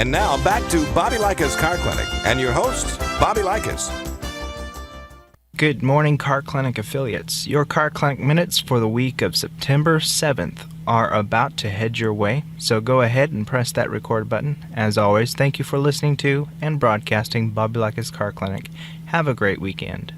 And now back to Bobby Likis Car Clinic and your host, Bobby Likis. Good morning, Car Clinic affiliates. Your Car Clinic minutes for the week of September 7th are about to head your way, so go ahead and press that record button. As always, thank you for listening to and broadcasting Bobby Likis Car Clinic. Have a great weekend.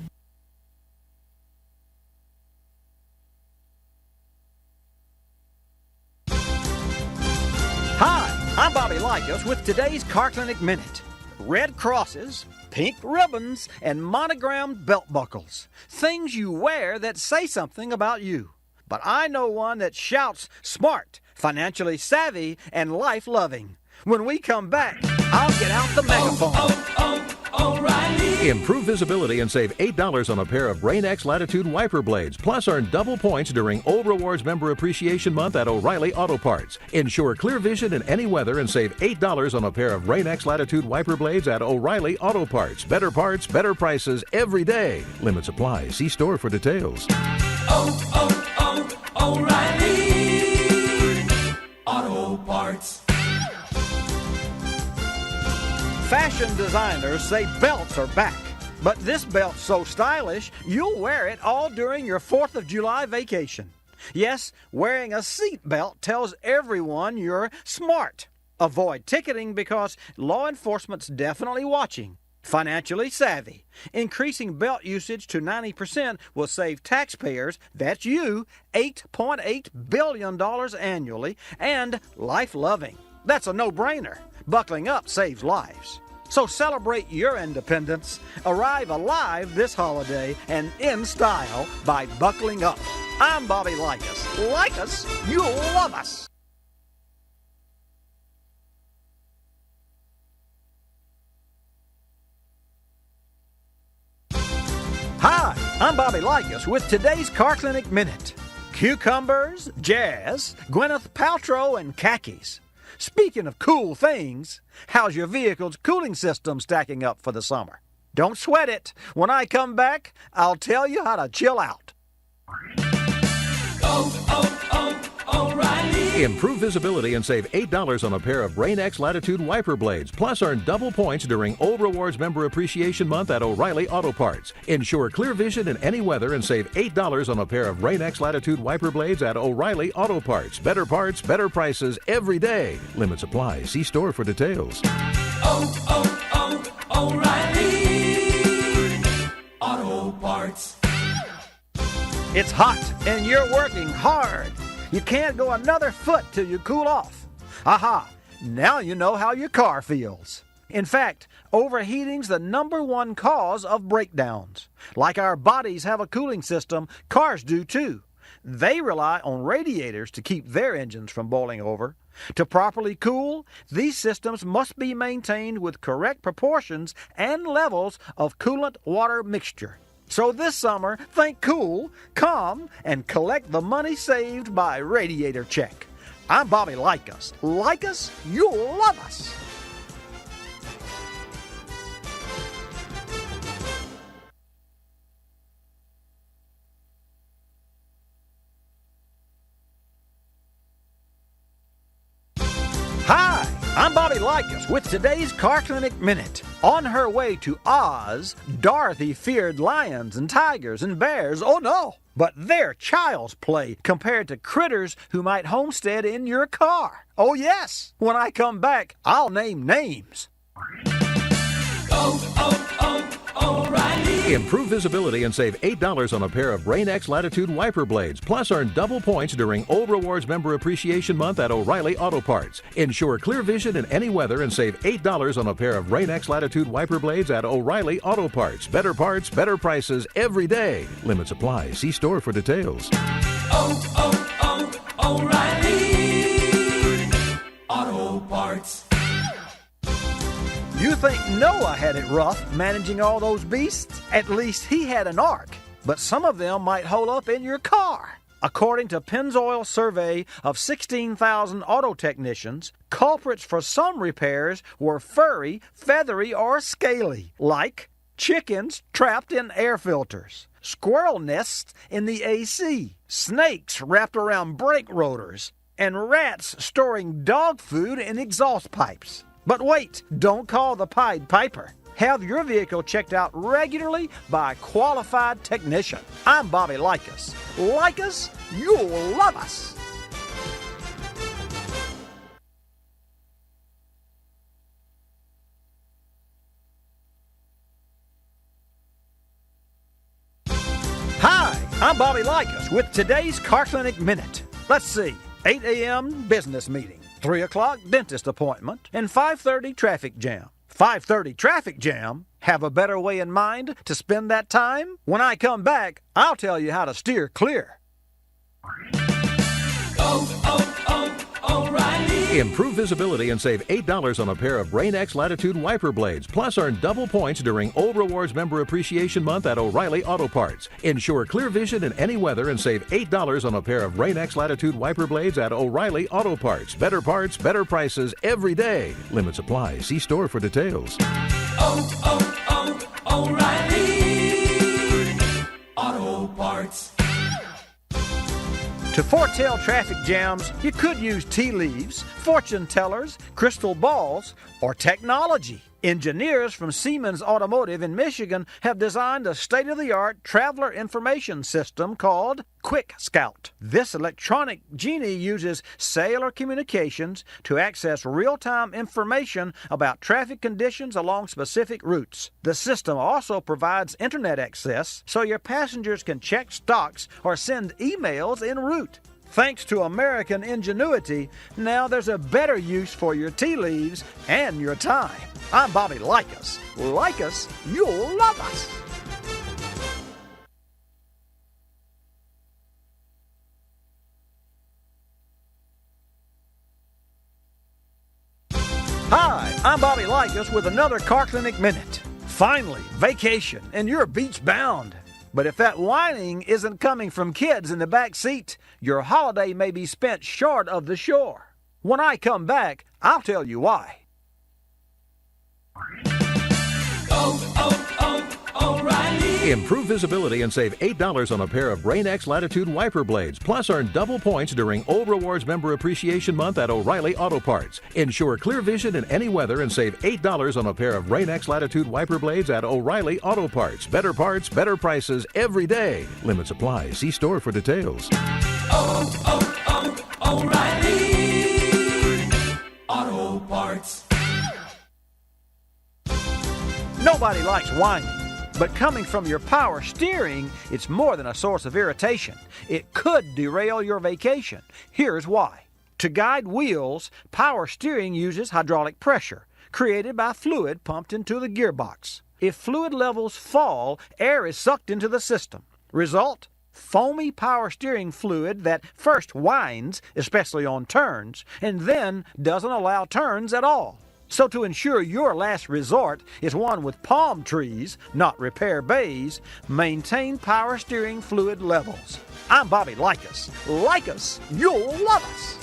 Hi, I'm Bobby Likis with today's Car Clinic Minute. Red crosses, pink ribbons, and monogrammed belt buckles. Things you wear that say something about you. But I know one that shouts smart, financially savvy, and life-loving. When we come back, I'll get out the megaphone. O'Reilly. Improve visibility and save $8 on a pair of Rain-X Latitude wiper blades. Plus, earn double points during Old Rewards Member Appreciation Month at O'Reilly Auto Parts. Ensure clear vision in any weather and save $8 on a pair of Rain-X Latitude wiper blades at O'Reilly Auto Parts. Better parts, better prices every day. Limits apply. See store for details. O'Reilly Auto Parts. Fashion designers say belts are back. But this belt's so stylish, you'll wear it all during your 4th of July vacation. Yes, wearing a seat belt tells everyone you're smart. Avoid ticketing because law enforcement's definitely watching. Financially savvy. Increasing belt usage to 90% will save taxpayers, that's you, $8.8 billion annually, and life-loving. That's a no-brainer. Buckling up saves lives. So celebrate your independence. Arrive alive this holiday and in style by buckling up. I'm Bobby Likis. Like us, you'll love us. Hi, I'm Bobby Likis with today's Car Clinic Minute. Cucumbers, jazz, Gwyneth Paltrow, and khakis. Speaking of cool things, how's your vehicle's cooling system stacking up for the summer? Don't sweat it. When I come back, I'll tell you how to chill out. O'Reilly. Improve visibility and save $8 on a pair of Rain-X Latitude wiper blades. Plus, earn double points during Old Rewards Member Appreciation Month at O'Reilly Auto Parts. Ensure clear vision in any weather and save $8 on a pair of Rain-X Latitude wiper blades at O'Reilly Auto Parts. Better parts, better prices every day. Limits apply. See store for details. O'Reilly Auto Parts. It's hot and you're working hard. You can't go another foot till you cool off. Aha, now you know how your car feels. In fact, overheating's the #1 cause of breakdowns. Like our bodies have a cooling system, cars do too. They rely on radiators to keep their engines from boiling over. To properly cool, these systems must be maintained with correct proportions and levels of coolant-water mixture. So this summer, think cool, calm, and collect the money saved by Radiator Check. I'm Bobby Likis. Like us, you'll love us. Hi, I'm Bobby Likis with today's Car Clinic Minute. On her way to Oz, Dorothy feared lions and tigers and bears. Oh no! But they're child's play compared to critters who might homestead in your car. Oh yes! When I come back, I'll name names. O'Reilly. Improve visibility and save $8 on a pair of Rain-X Latitude wiper blades. Plus, earn double points during Old Rewards Member Appreciation Month at O'Reilly Auto Parts. Ensure clear vision in any weather and save $8 on a pair of Rain-X Latitude wiper blades at O'Reilly Auto Parts. Better parts, better prices every day. Limits apply. See store for details. O'Reilly Auto Parts. You think Noah had it rough managing all those beasts? At least he had an ark, but some of them might hold up in your car. According to Pennzoil's survey of 16,000 auto technicians, culprits for some repairs were furry, feathery, or scaly, like chickens trapped in air filters, squirrel nests in the AC, snakes wrapped around brake rotors, and rats storing dog food in exhaust pipes. But wait, don't call the Pied Piper. Have your vehicle checked out regularly by a qualified technician. I'm Bobby Likis. Like us, you'll love us. Hi, I'm Bobby Likis with today's Car Clinic Minute. Let's see, 8 a.m. business meeting, 3 o'clock dentist appointment, and 5:30 traffic jam. 5:30 traffic jam? Have a better way in mind to spend that time? When I come back, I'll tell you how to steer clear. O'Reilly. Improve visibility and save $8 on a pair of Rain-X Latitude wiper blades. Plus, earn double points during Old Rewards Member Appreciation Month at O'Reilly Auto Parts. Ensure clear vision in any weather and save $8 on a pair of Rain-X Latitude wiper blades at O'Reilly Auto Parts. Better parts, better prices every day. Limits apply. See store for details. O'Reilly Auto Parts. To foretell traffic jams, you could use tea leaves, fortune tellers, crystal balls, or technology. Engineers from Siemens Automotive in Michigan have designed a state-of-the-art traveler information system called Quick Scout. This electronic genie uses cellular communications to access real-time information about traffic conditions along specific routes. The system also provides internet access so your passengers can check stocks or send emails en route. Thanks to American ingenuity, now there's a better use for your tea leaves and your time. I'm Bobby Likis. Like us, you'll love us. Hi, I'm Bobby Likis with another Car Clinic Minute. Finally, vacation, and you're beach bound. But if that whining isn't coming from kids in the back seat, your holiday may be spent short of the shore. When I come back, I'll tell you why. O'Reilly. Improve visibility and save $8 on a pair of Rain-X Latitude wiper blades. Plus, earn double points during Old Rewards Member Appreciation Month at O'Reilly Auto Parts. Ensure clear vision in any weather and save $8 on a pair of Rain-X Latitude wiper blades at O'Reilly Auto Parts. Better parts, better prices every day. Limits apply. See store for details. O'Reilly Auto Parts. Nobody likes whining, but coming from your power steering, it's more than a source of irritation. It could derail your vacation. Here's why. To guide wheels, power steering uses hydraulic pressure, created by fluid pumped into the gearbox. If fluid levels fall, air is sucked into the system. Result? Foamy power steering fluid that first whines, especially on turns, and then doesn't allow turns at all. So to ensure your last resort is one with palm trees, not repair bays, maintain power steering fluid levels. I'm Bobby Likis. Like us, you'll love us.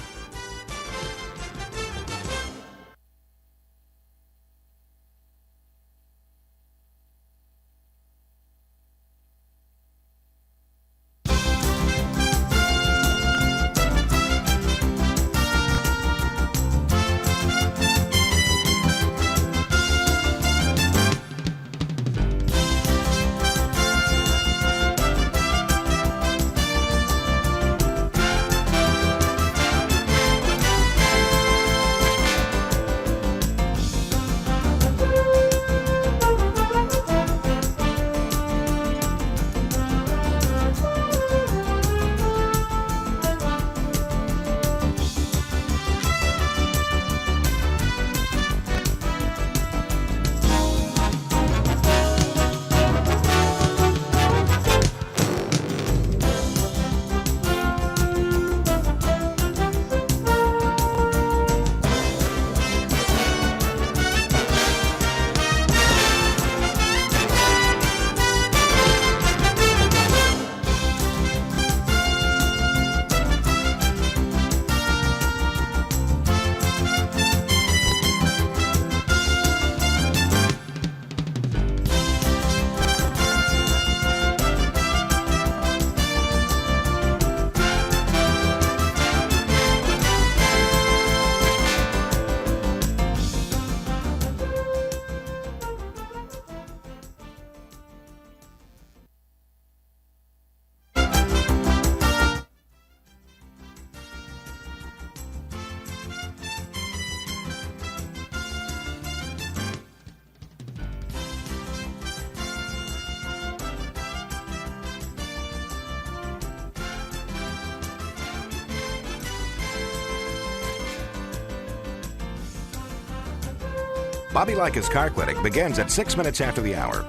Bobby Likis Car Clinic begins at 6 minutes after the hour.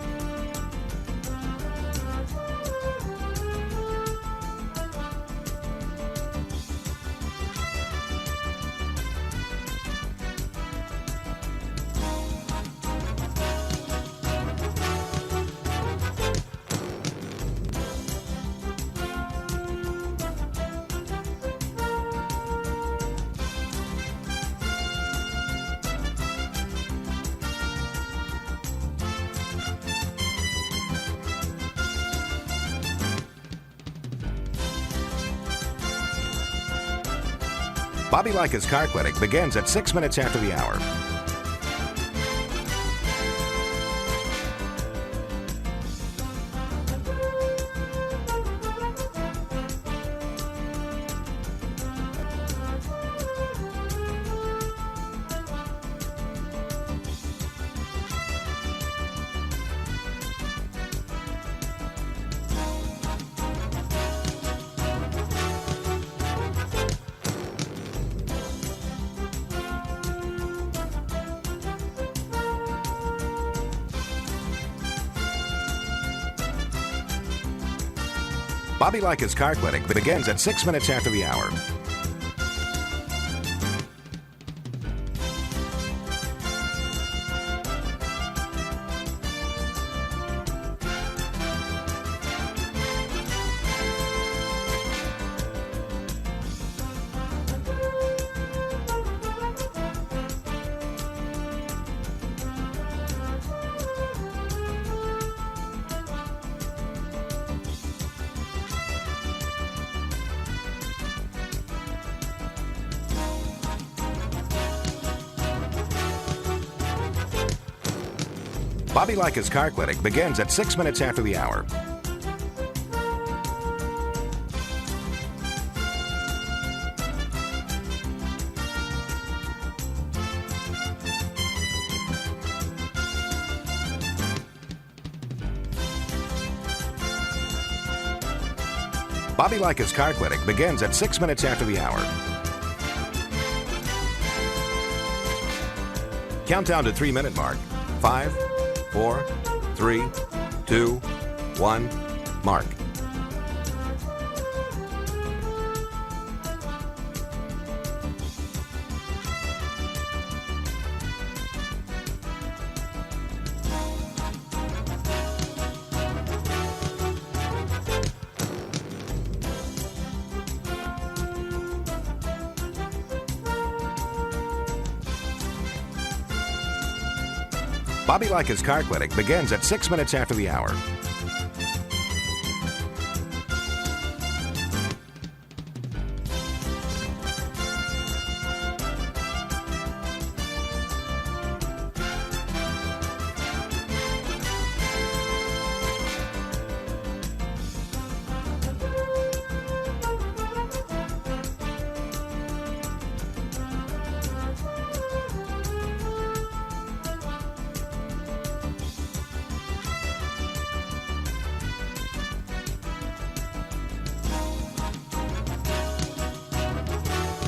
Bobby Likis Car Clinic begins at 6 minutes after the hour. Bobby Likis Car Clinic begins at 6 minutes after the hour. Bobby Likis Car Clinic begins at 6 minutes after the hour. Bobby Likis Car Clinic begins at 6 minutes after the hour. Countdown to 3-minute mark. 5, 4, 3, 2, 1, mark. Bobby Likis Car Clinic begins at 6 minutes after the hour.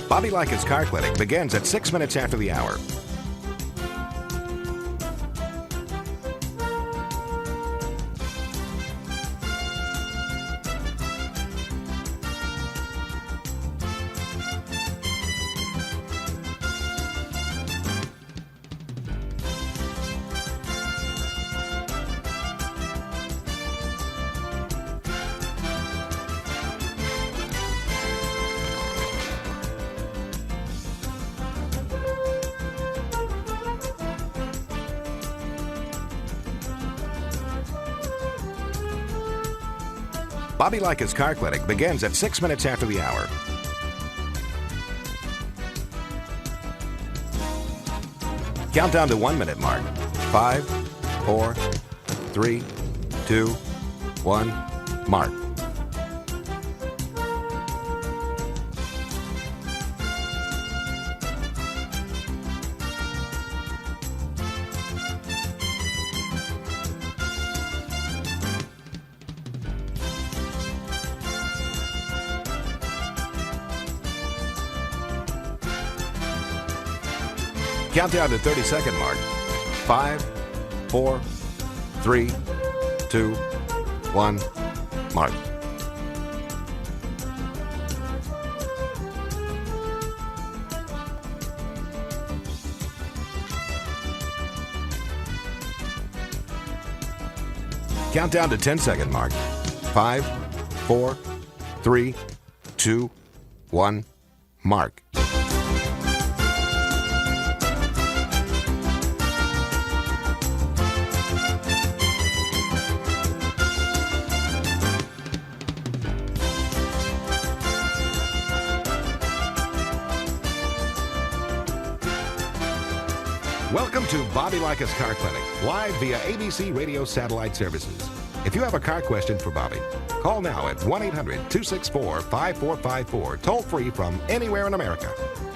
Bobby Likis Car Clinic begins at 6 minutes after the hour. Bobby Likis Car Clinic begins at 6 minutes after the hour. Countdown to 1-minute mark. 5, 4, 3, 2, 1, mark. Countdown to 30-second mark. 5, 4, 3, 2, 1, mark. Countdown to 10-second mark. 5, 4, 3, 2, 1, mark. Welcome to Bobby Likis Car Clinic, live via ABC Radio Satellite Services. If you have a car question for Bobby, call now at 1-800-264-5454, toll free from anywhere in America.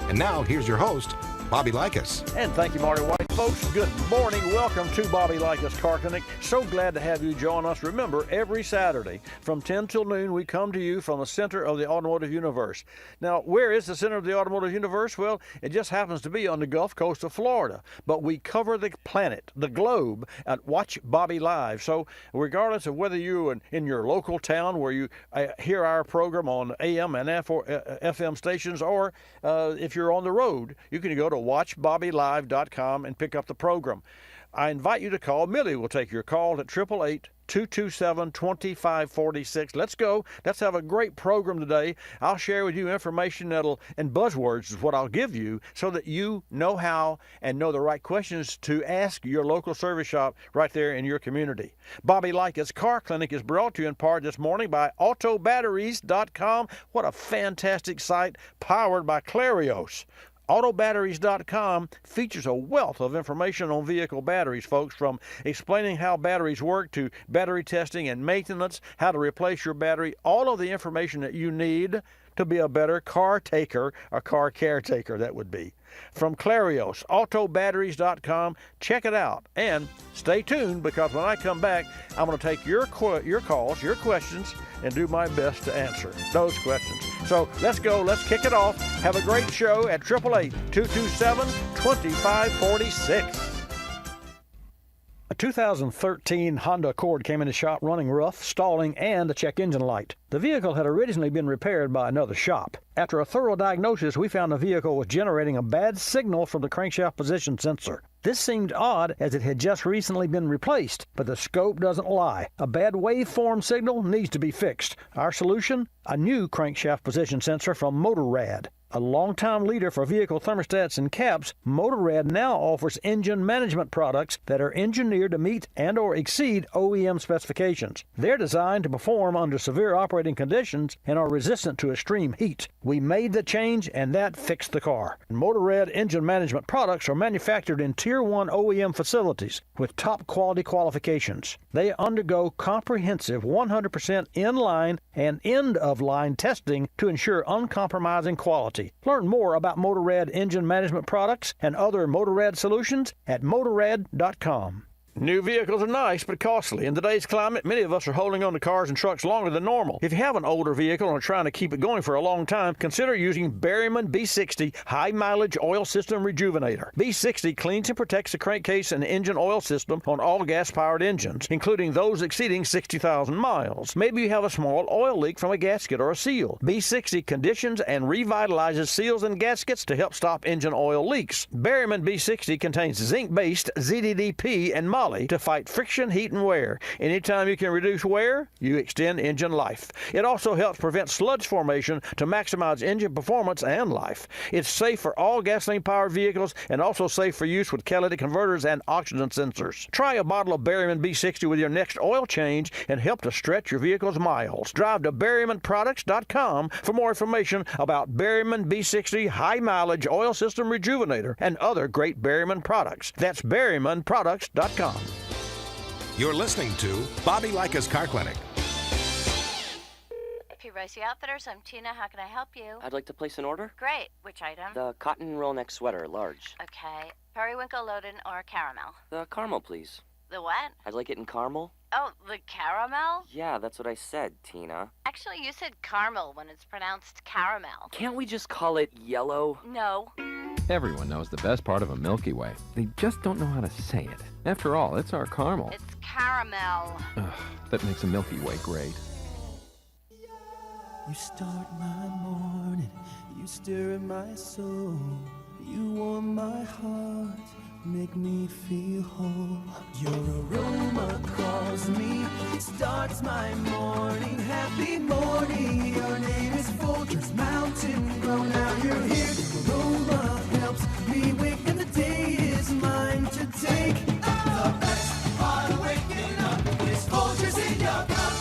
And now, here's your host, Bobby Likis. And thank you, Marty White. Folks, good morning. Welcome to Bobby Likis Car Clinic. So glad to have you join us. Remember, every Saturday from 10 till noon, we come to you from the center of the automotive universe. Now, where is the center of the automotive universe? Well, it just happens to be on the Gulf Coast of Florida. But we cover the planet, the globe, at Watch Bobby Live. So regardless of whether you're in your local town where you hear our program on AM and FM stations, or if you're on the road, you can go to watchbobbylive.com and pick up the program. I invite you to call. Millie will take your call at 888-227-2546. Let's go. Let's have a great program today. I'll share with you information and buzzwords is what I'll give you so that you know how and know the right questions to ask your local service shop right there in your community. Bobby Likis Car Clinic is brought to you in part this morning by autobatteries.com. What a fantastic site, powered by Clarios. Autobatteries.com features a wealth of information on vehicle batteries, folks, from explaining how batteries work to battery testing and maintenance, how to replace your battery, all of the information that you need to be a better car taker, or car caretaker, that would be. From Clarios, autobatteries.com, check it out. And stay tuned, because when I come back, I'm going to take your calls, your questions, and do my best to answer those questions. So let's go. Let's kick it off. Have a great show at 888-227-2546. A 2013 Honda Accord came in the shop running rough, stalling, and a check engine light. The vehicle had originally been repaired by another shop. After a thorough diagnosis, we found the vehicle was generating a bad signal from the crankshaft position sensor. This seemed odd, as it had just recently been replaced, but the scope doesn't lie. A bad waveform signal needs to be fixed. Our solution? A new crankshaft position sensor from Motorrad. A longtime leader for vehicle thermostats and caps, Motorrad now offers engine management products that are engineered to meet and or exceed OEM specifications. They're designed to perform under severe operating conditions and are resistant to extreme heat. We made the change, and that fixed the car. Motorrad engine management products are manufactured in Tier 1 OEM facilities with top quality qualifications. They undergo comprehensive 100% in-line and end-of-line testing to ensure uncompromising quality. Learn more about Motorrad engine management products and other Motorrad solutions at motorrad.com. New vehicles are nice but costly. In today's climate, many of us are holding on to cars and trucks longer than normal. If you have an older vehicle and are trying to keep it going for a long time, consider using Berryman B60 High Mileage Oil System Rejuvenator. B60 cleans and protects the crankcase and engine oil system on all gas-powered engines, including those exceeding 60,000 miles. Maybe you have a small oil leak from a gasket or a seal. B60 conditions and revitalizes seals and gaskets to help stop engine oil leaks. Berryman B60 contains zinc-based ZDDP and moly to fight friction, heat, and wear. Anytime you can reduce wear, you extend engine life. It also helps prevent sludge formation to maximize engine performance and life. It's safe for all gasoline-powered vehicles and also safe for use with catalytic converters and oxygen sensors. Try a bottle of Berryman B60 with your next oil change and help to stretch your vehicle's miles. Drive to BerrymanProducts.com for more information about Berryman B60 High Mileage Oil System Rejuvenator and other great Berryman products. That's BerrymanProducts.com. You're listening to Bobby Likis Car Clinic. P-Ricey Outfitters, I'm Tina. How can I help you? I'd like to place an order. Great. Which item? The cotton roll neck sweater, large. Okay. Periwinkle, loaded, or caramel? The caramel, please. The what? I'd like it in caramel. Oh, the caramel? Yeah, that's what I said, Tina. Actually, you said caramel when it's pronounced caramel. Can't we just call it yellow? No. Everyone knows the best part of a Milky Way. They just don't know how to say it. After all, it's our caramel. It's caramel. Ugh, that makes a Milky Way great. You start my morning, you stir in my soul, you warm my heart, make me feel whole. Your aroma calls me, it starts my morning. Happy morning, your name is Folgers Mountain Grow. Now you're here, your aroma helps me wake, and the day is mine to take. The best part of waking up is Folgers in your cup.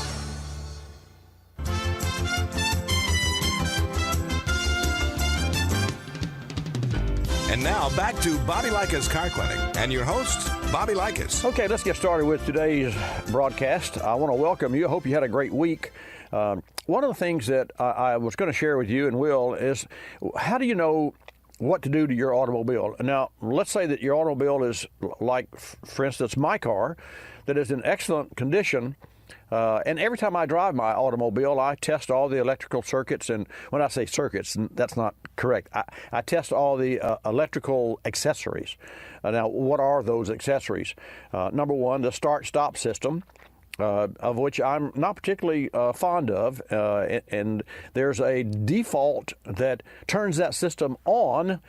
And now back to Bobby Likis Car Clinic and your host, Bobby Likis. Okay, let's get started with today's broadcast. I want to welcome you. I hope you had a great week. One of the things that I was going to share with you and will is, how do you know what to do to your automobile? Now, let's say that your automobile is like, for instance, my car, that is in excellent condition. And every time I drive my automobile, I test all the electrical circuits. And when I say circuits, that's not correct. I test all the electrical accessories. Now, what are those accessories? Number one, the start-stop system, of which I'm not particularly fond of. And there's a default that turns that system on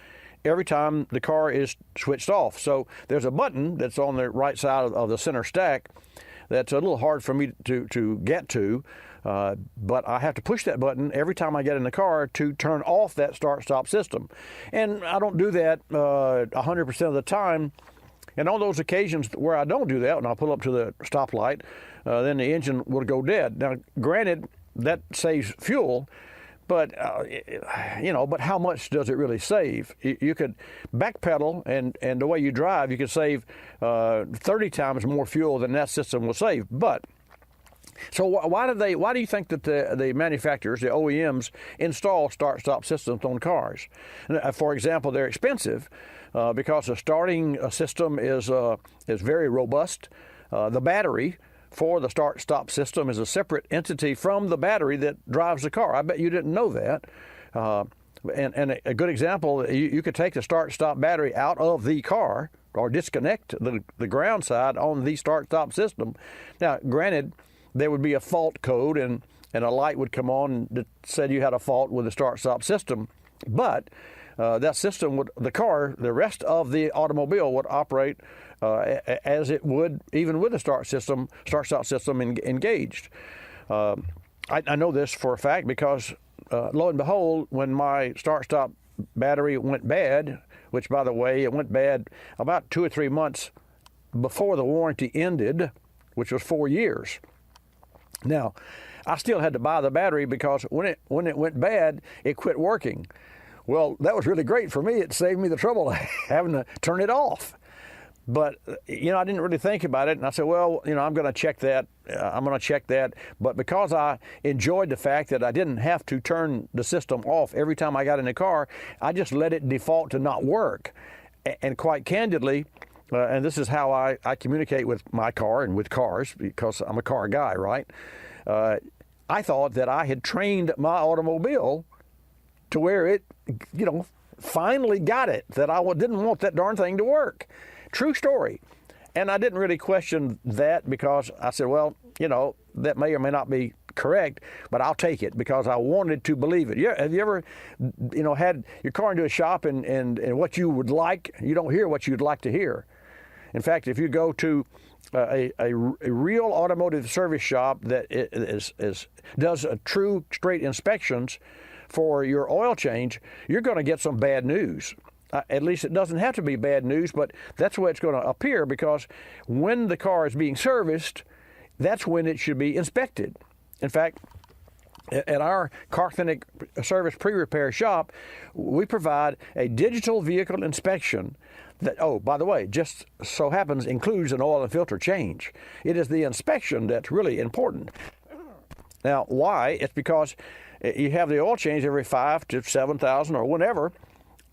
every time the car is switched off. So there's a button that's on the right side of the center stack that's a little hard for me to get to, but I have to push that button every time I get in the car to turn off that start-stop system. And I don't do that 100% of the time. And on those occasions where I don't do that, when I pull up to the stoplight, then the engine will go dead. Now, granted, that saves fuel, but, but how much does it really save? You could backpedal, and the way you drive, you could save 30 times more fuel than that system will save. But, so why do you think that the manufacturers, the OEMs, install start-stop systems on cars? For example, they're expensive because the starting system is very robust. The battery for the start-stop system is a separate entity from the battery that drives the car. I bet you didn't know that. And a good example, you could take the start-stop battery out of the car or disconnect the ground side on the start-stop system. Now, granted, there would be a fault code and a light would come on that said you had a fault with the start-stop system, but that system the rest of the automobile would operate as it would even with the start-stop system engaged. I know this for a fact because lo and behold, when my start-stop battery went bad, which by the way, it went bad about 2 or 3 months before the warranty ended, which was 4 years. Now, I still had to buy the battery because when it went bad, it quit working. Well, that was really great for me. It saved me the trouble of having to turn it off. But, I didn't really think about it. And I said, well, I'm going to check that. But because I enjoyed the fact that I didn't have to turn the system off every time I got in the car, I just let it default to not work. And quite candidly, and this is how I communicate with my car and with cars, because I'm a car guy, right? I thought that I had trained my automobile to where it, finally got it, that I didn't want that darn thing to work. True story. And I didn't really question that because I said, well, that may or may not be correct, but I'll take it because I wanted to believe it. Yeah, have you ever, had your car into a shop and what you would like, you don't hear what you'd like to hear. In fact, if you go to a real automotive service shop that does a true straight inspections for your oil change, you're going to get some bad news. At least it doesn't have to be bad news, but that's the way it's going to appear because when the car is being serviced, that's when it should be inspected. In fact, at our Car Clinic service pre-repair shop, we provide a digital vehicle inspection that, by the way, just so happens includes an oil and filter change. It is the inspection that's really important. Now, why? It's because you have the oil change every 5,000 to 7,000 or whenever.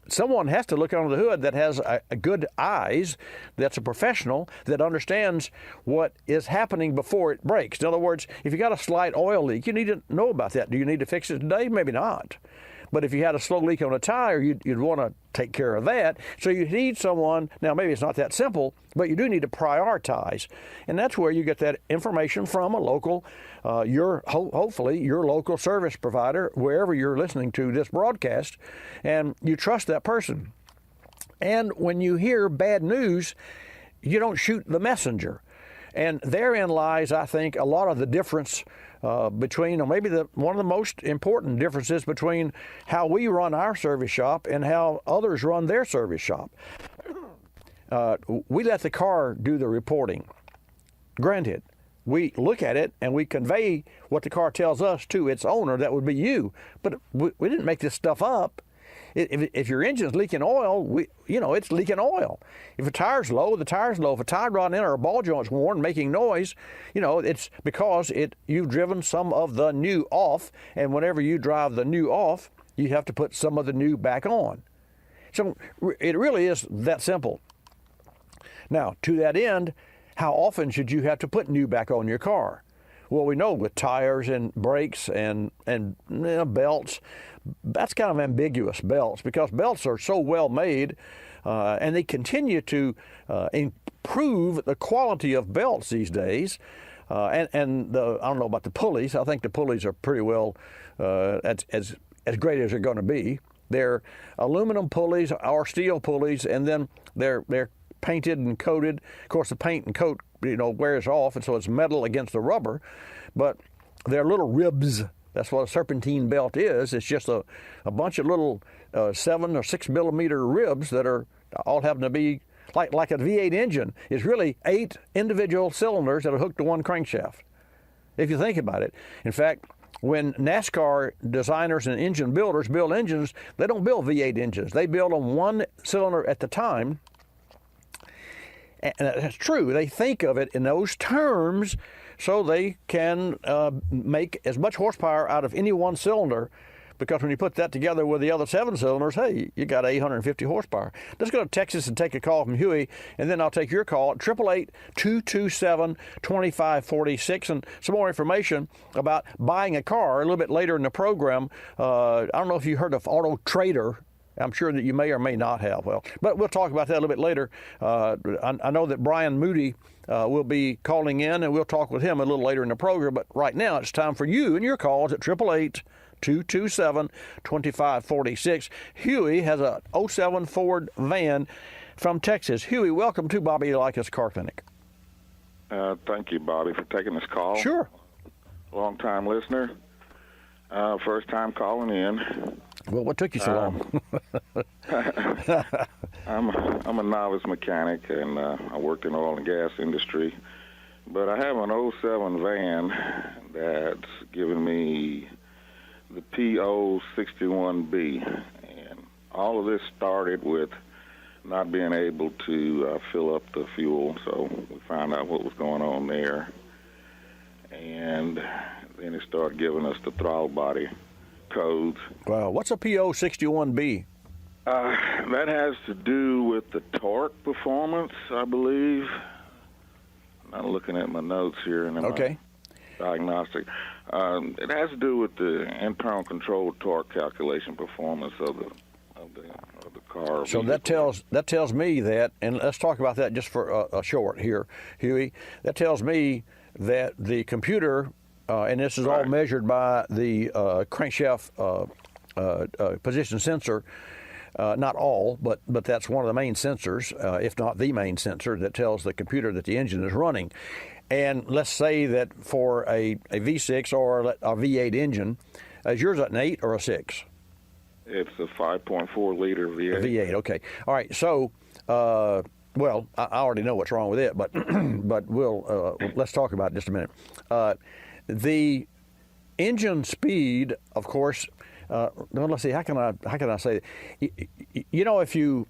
Someone has to look under the hood that has a good eyes, that's a professional, that understands what is happening before it breaks. In other words, if you got a slight oil leak, you need to know about that. Do you need to fix it today? Maybe not. But if you had a slow leak on a tire, you'd want to take care of that. So you need someone, now maybe it's not that simple, but you do need to prioritize. And that's where you get that information from a local, hopefully your local service provider, wherever you're listening to this broadcast, and you trust that person. And when you hear bad news, you don't shoot the messenger. And therein lies, I think, a lot of the difference between, or maybe one of the most important differences between how we run our service shop and how others run their service shop. We let the car do the reporting. Granted, we look at it and we convey what the car tells us to its owner, that would be you. But we didn't make this stuff up. If your engine's leaking oil, it's leaking oil. If a tire's low, the tire's low. If a tie rod in or a ball joint's worn, making noise, it's because you've driven some of the new off, and whenever you drive the new off, you have to put some of the new back on. So it really is that simple. Now, to that end, how often should you have to put new back on your car? Well, we know with tires and brakes and belts, that's kind of ambiguous, belts, because belts are so well made and they continue to improve the quality of belts these days. I don't know about the pulleys. I think the pulleys are pretty well as great as they're going to be. They're aluminum pulleys or steel pulleys, and then they're painted and coated. Of course, the paint and coat wears off, and so it's metal against the rubber, but they're little ribs. That's what a serpentine belt is. It's just a bunch of little 7 or 6 millimeter ribs that are all happen to be like a V8 engine. It's really 8 individual cylinders that are hooked to one crankshaft, if you think about it. In fact, when NASCAR designers and engine builders build engines, they don't build V8 engines. They build them one cylinder at the time. And that's true. They think of it in those terms so they can make as much horsepower out of any one cylinder, because when you put that together with the other 7 cylinders, hey, you got 850 horsepower. Let's go to Texas and take a call from Huey, and then I'll take your call at 888-227-2546, and some more information about buying a car a little bit later in the program. I don't know if you heard of Auto Trader. I'm sure that you may or may not have. But we'll talk about that a little bit later. I know that Brian Moody will be calling in, and we'll talk with him a little later in the program. But right now, it's time for you and your calls at 888-227-2546. Huey has a 07 Ford van from Texas. Huey, welcome to Bobby Likis Car Clinic. Thank you, Bobby, for taking this call. Sure. Long-time listener. First time calling in. Well, what took you so long? I'm a novice mechanic, and I work in the oil and gas industry. But I have an 07 van that's given me the PO61B. And all of this started with not being able to fill up the fuel, so we found out what was going on there. And then it started giving us the throttle body codes. Wow, what's a PO61B? That has to do with the torque performance, I believe. I'm looking at my notes here and my diagnostic. It has to do with the internal control torque calculation performance of the car. So that tells me that, and let's talk about that just for a short here, Huey. That tells me that the computer, and this is all measured by the crankshaft position sensor. Not all, but that's one of the main sensors, if not the main sensor, that tells the computer that the engine is running. And let's say that for a V6 or a V8 engine, is yours an 8 or a 6? It's a 5.4 liter V8. A V8, okay. All right, so, well, I already know what's wrong with it, but we'll let's talk about it just a minute. The engine speed, of course. Let's see. How can I say it? You know, if you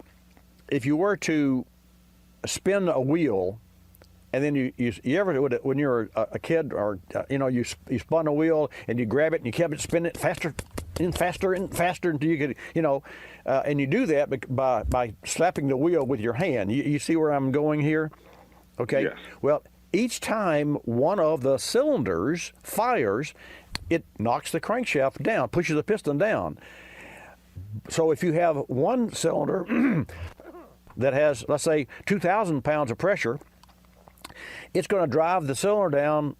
were to spin a wheel, and then you ever when you're a kid, or you spun a wheel and you grab it and you kept it spinning it faster and faster and faster until you could and you do that by slapping the wheel with your hand. You see where I'm going here? Okay. Yes. Well, each time one of the cylinders fires, it knocks the crankshaft down, pushes the piston down. So if you have one cylinder that has, let's say, 2,000 pounds of pressure, it's going to drive the cylinder down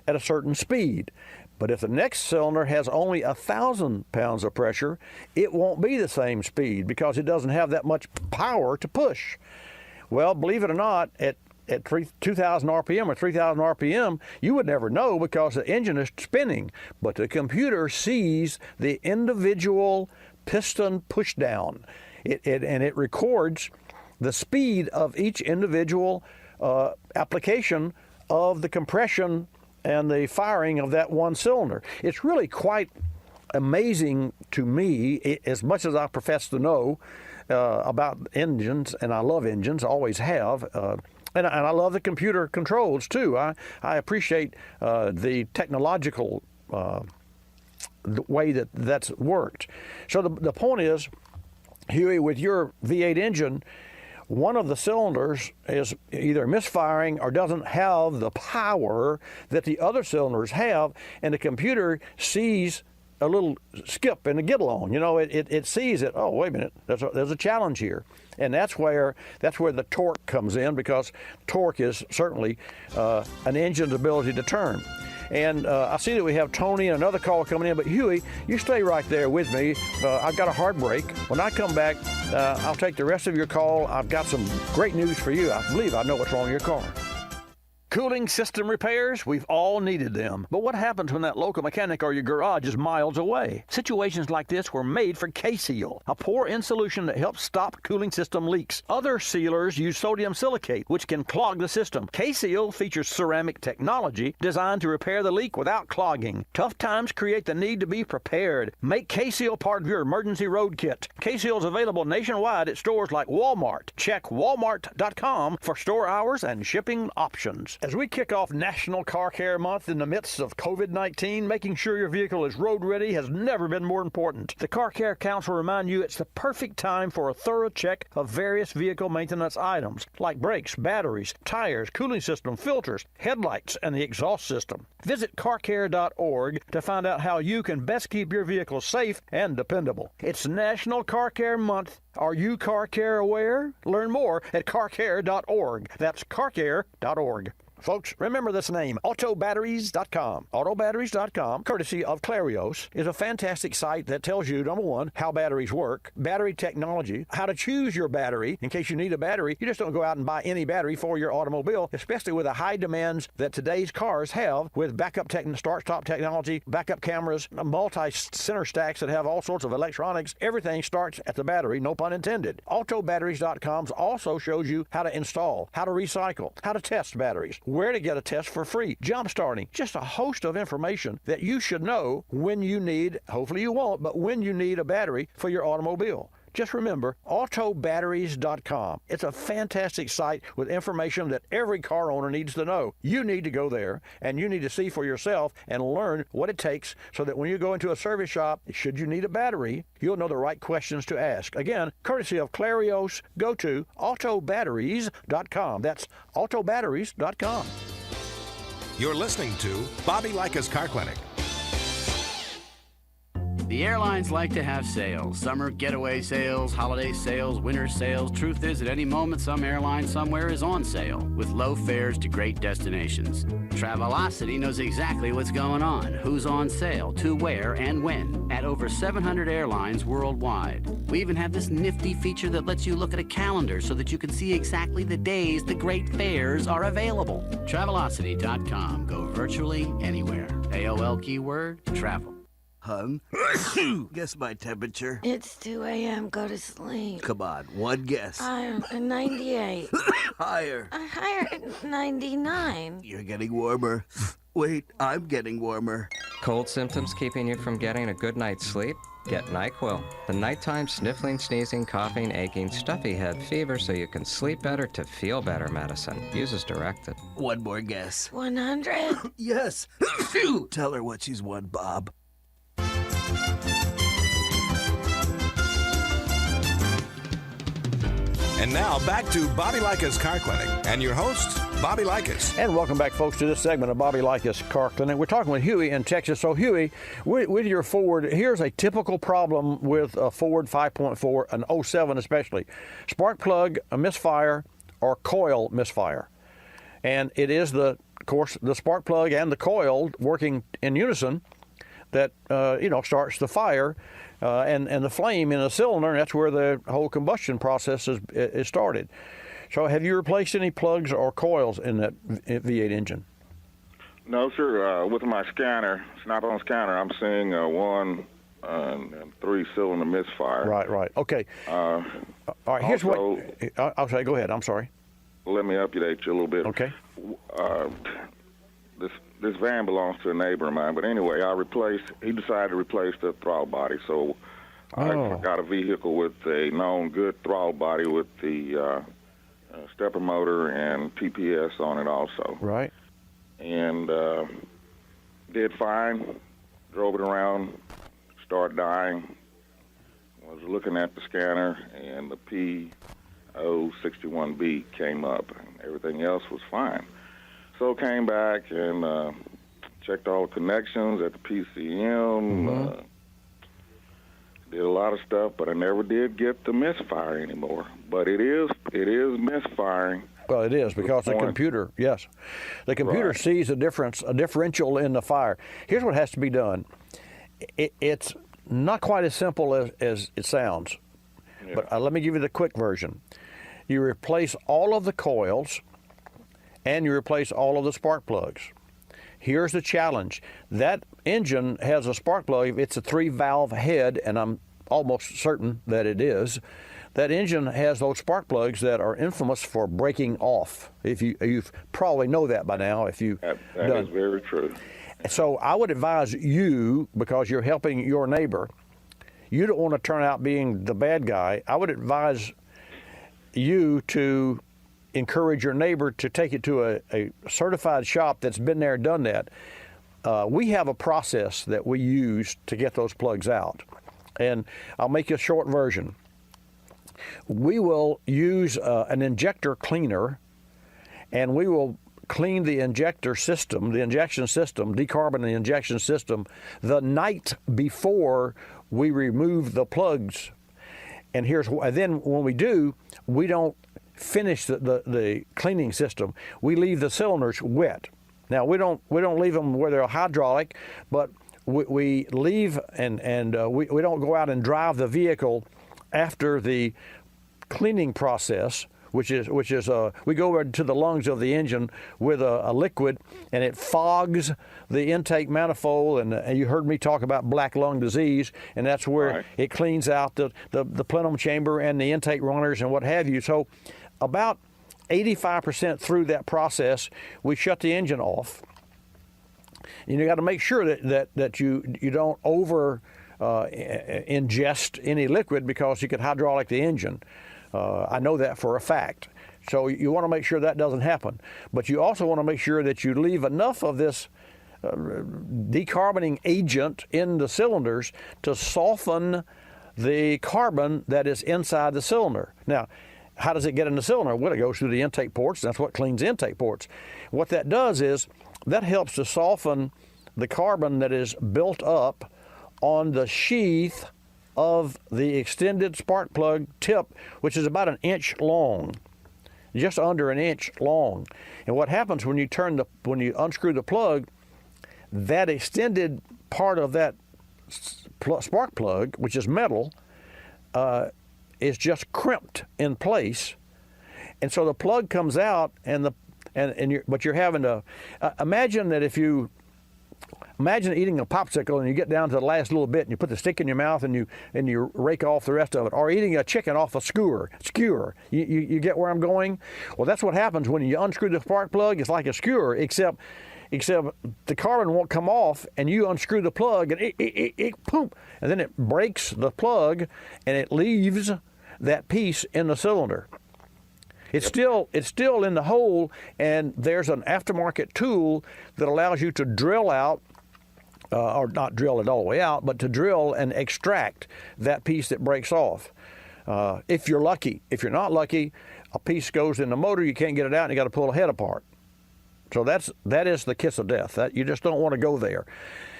at a certain speed. But if the next cylinder has only 1,000 pounds of pressure, it won't be the same speed because it doesn't have that much power to push. Well, believe it or not, at 2,000 RPM or 3,000 RPM, you would never know because the engine is spinning. But the computer sees the individual piston push down, and it records the speed of each individual application of the compression and the firing of that one cylinder. It's really quite amazing to me, as much as I profess to know about engines, and I love engines, always have, and I love the computer controls too. I appreciate the technological the way that's worked. So the point is, Huey, with your V8 engine, one of the cylinders is either misfiring or doesn't have the power that the other cylinders have, and the computer sees a little skip in the get along. You know, it sees it. Oh, wait a minute, there's a challenge here, and that's where the torque comes in, because torque is certainly an engine's ability to turn. And I see that we have Tony and another call coming in, but Huey, you stay right there with me. I've got a hard break. When I come back, I'll take the rest of your call. I've got some great news for you. I believe I know what's wrong with your car. Cooling system repairs, we've all needed them. But what happens when that local mechanic or your garage is miles away? Situations like this were made for K-Seal, a pore-in solution that helps stop cooling system leaks. Other sealers use sodium silicate, which can clog the system. K-Seal features ceramic technology designed to repair the leak without clogging. Tough times create the need to be prepared. Make K-Seal part of your emergency road kit. K-Seal is available nationwide at stores like Walmart. Check walmart.com for store hours and shipping options. As we kick off National Car Care Month in the midst of COVID-19, making sure your vehicle is road ready has never been more important. The Car Care Council remind you it's the perfect time for a thorough check of various vehicle maintenance items like brakes, batteries, tires, cooling system, filters, headlights, and the exhaust system. Visit carcare.org to find out how you can best keep your vehicle safe and dependable. It's National Car Care Month. Are you car care aware? Learn more at carcare.org. That's carcare.org. Folks, remember this name, autobatteries.com. Autobatteries.com, courtesy of Clarios, is a fantastic site that tells you, number one, how batteries work, battery technology, how to choose your battery in case you need a battery. You just don't go out and buy any battery for your automobile, especially with the high demands that today's cars have with backup start-stop technology, backup cameras, multi-center stacks that have all sorts of electronics. Everything starts at the battery, no pun intended. Autobatteries.com also shows you how to install, how to recycle, how to test batteries, where to get a test for free, jump starting, just a host of information that you should know when you need, hopefully you won't, but when you need a battery for your automobile. Just remember, autobatteries.com. It's a fantastic site with information that every car owner needs to know. You need to go there, and you need to see for yourself and learn what it takes so that when you go into a service shop, should you need a battery, you'll know the right questions to ask. Again, courtesy of Clarios, go to autobatteries.com. That's autobatteries.com. You're listening to Bobby Likis Car Clinic. The airlines like to have sales. Summer getaway sales, holiday sales, winter sales. Truth is, at any moment, some airline somewhere is on sale with low fares to great destinations. Travelocity knows exactly what's going on, who's on sale, to where, and when, at over 700 airlines worldwide. We even have this nifty feature that lets you look at a calendar so that you can see exactly the days the great fares are available. Travelocity.com. Go virtually anywhere. AOL keyword, travel. Hun, guess my temperature. It's 2 a.m. Go to sleep. Come on, one guess. Higher, 98. Higher. Higher, 99. You're getting warmer. Wait, I'm getting warmer. Cold symptoms keeping you from getting a good night's sleep? Get NyQuil, the nighttime sniffling, sneezing, coughing, aching, stuffy head, fever so you can sleep better to feel better medicine. Use as directed. One more guess. 100? Yes. Tell her what she's won, Bob. And now back to Bobby Likis Car Clinic and your hosts, Bobby Likis. And welcome back, folks, to this segment of Bobby Likis Car Clinic. We're talking with Huey in Texas. So, Huey, with your Ford, here's a typical problem with a Ford 5.4, an 07 especially. Spark plug, a misfire, or coil misfire. And it is, of course, the spark plug and the coil working in unison that, starts the fire and the flame in a cylinder, and that's where the whole combustion process is started. So have you replaced any plugs or coils in that V8 engine? No, sir. With my scanner, snap-on scanner, I'm seeing one 3-cylinder misfire. Right. Okay. All right, here's also, what... I'll say, go ahead. I'm sorry. Let me update you a little bit. Okay. This van belongs to a neighbor of mine, but anyway, he decided to replace the throttle body, so I got a vehicle with a known good throttle body with the stepper motor and TPS on it also. Right. And did fine, drove it around, started dying, was looking at the scanner, and the P061B came up, and everything else was fine. So came back and checked all the connections at the PCM, did a lot of stuff, but I never did get the misfire anymore. But it is misfiring. Well, it is because the computer, yes. The computer sees a differential in the fire. Here's what has to be done. It's not quite as simple as it sounds, but let me give you the quick version. You replace all of the coils and you replace all of the spark plugs. Here's the challenge. That engine has a spark plug. It's a 3-valve head, and I'm almost certain that it is. That engine has those spark plugs that are infamous for breaking off. You probably know that by now. That is very true. So I would advise you, because you're helping your neighbor, you don't want to turn out being the bad guy. I would advise you to encourage your neighbor to take it to a certified shop that's been there, done that. We have a process that we use to get those plugs out. And I'll make you a short version. We will use an injector cleaner, and we will clean the injection system, decarbon the injection system, the night before we remove the plugs. And then when we do, we don't finish the cleaning system. We leave the cylinders wet. Now we don't leave them where they're hydraulic, but we leave and we don't go out and drive the vehicle after the cleaning process, which is we go over to the lungs of the engine with a liquid, and it fogs the intake manifold, and you heard me talk about black lung disease, and that's where it cleans out the plenum chamber and the intake runners and what have you. So about 85% through that process, we shut the engine off. And you got to make sure that you don't over ingest any liquid, because you could hydraulic the engine. I know that for a fact. So you want to make sure that doesn't happen. But you also want to make sure that you leave enough of this decarboning agent in the cylinders to soften the carbon that is inside the cylinder. Now, how does it get in the cylinder? Well, it goes through the intake ports. That's what cleans intake ports. What that does is that helps to soften the carbon that is built up on the sheath of the extended spark plug tip, which is about 1 inch long, just under 1 inch long. And what happens when you unscrew the plug, that extended part of that spark plug, which is metal, is just crimped in place, and so the plug comes out, but you're having to imagine eating a popsicle and you get down to the last little bit and you put the stick in your mouth and you rake off the rest of it, or eating a chicken off a skewer. You get where I'm going? Well, that's what happens when you unscrew the spark plug. It's like a skewer, except the carbon won't come off, and you unscrew the plug and it poop, and then it breaks the plug and it leaves that piece in the cylinder. It's still in the hole, and there's an aftermarket tool that allows you to drill out, or not drill it all the way out, but to drill and extract that piece that breaks off. If you're lucky. If you're not lucky, a piece goes in the motor, you can't get it out, and you got to pull the head apart. So that is the kiss of death. That you just don't want to go there.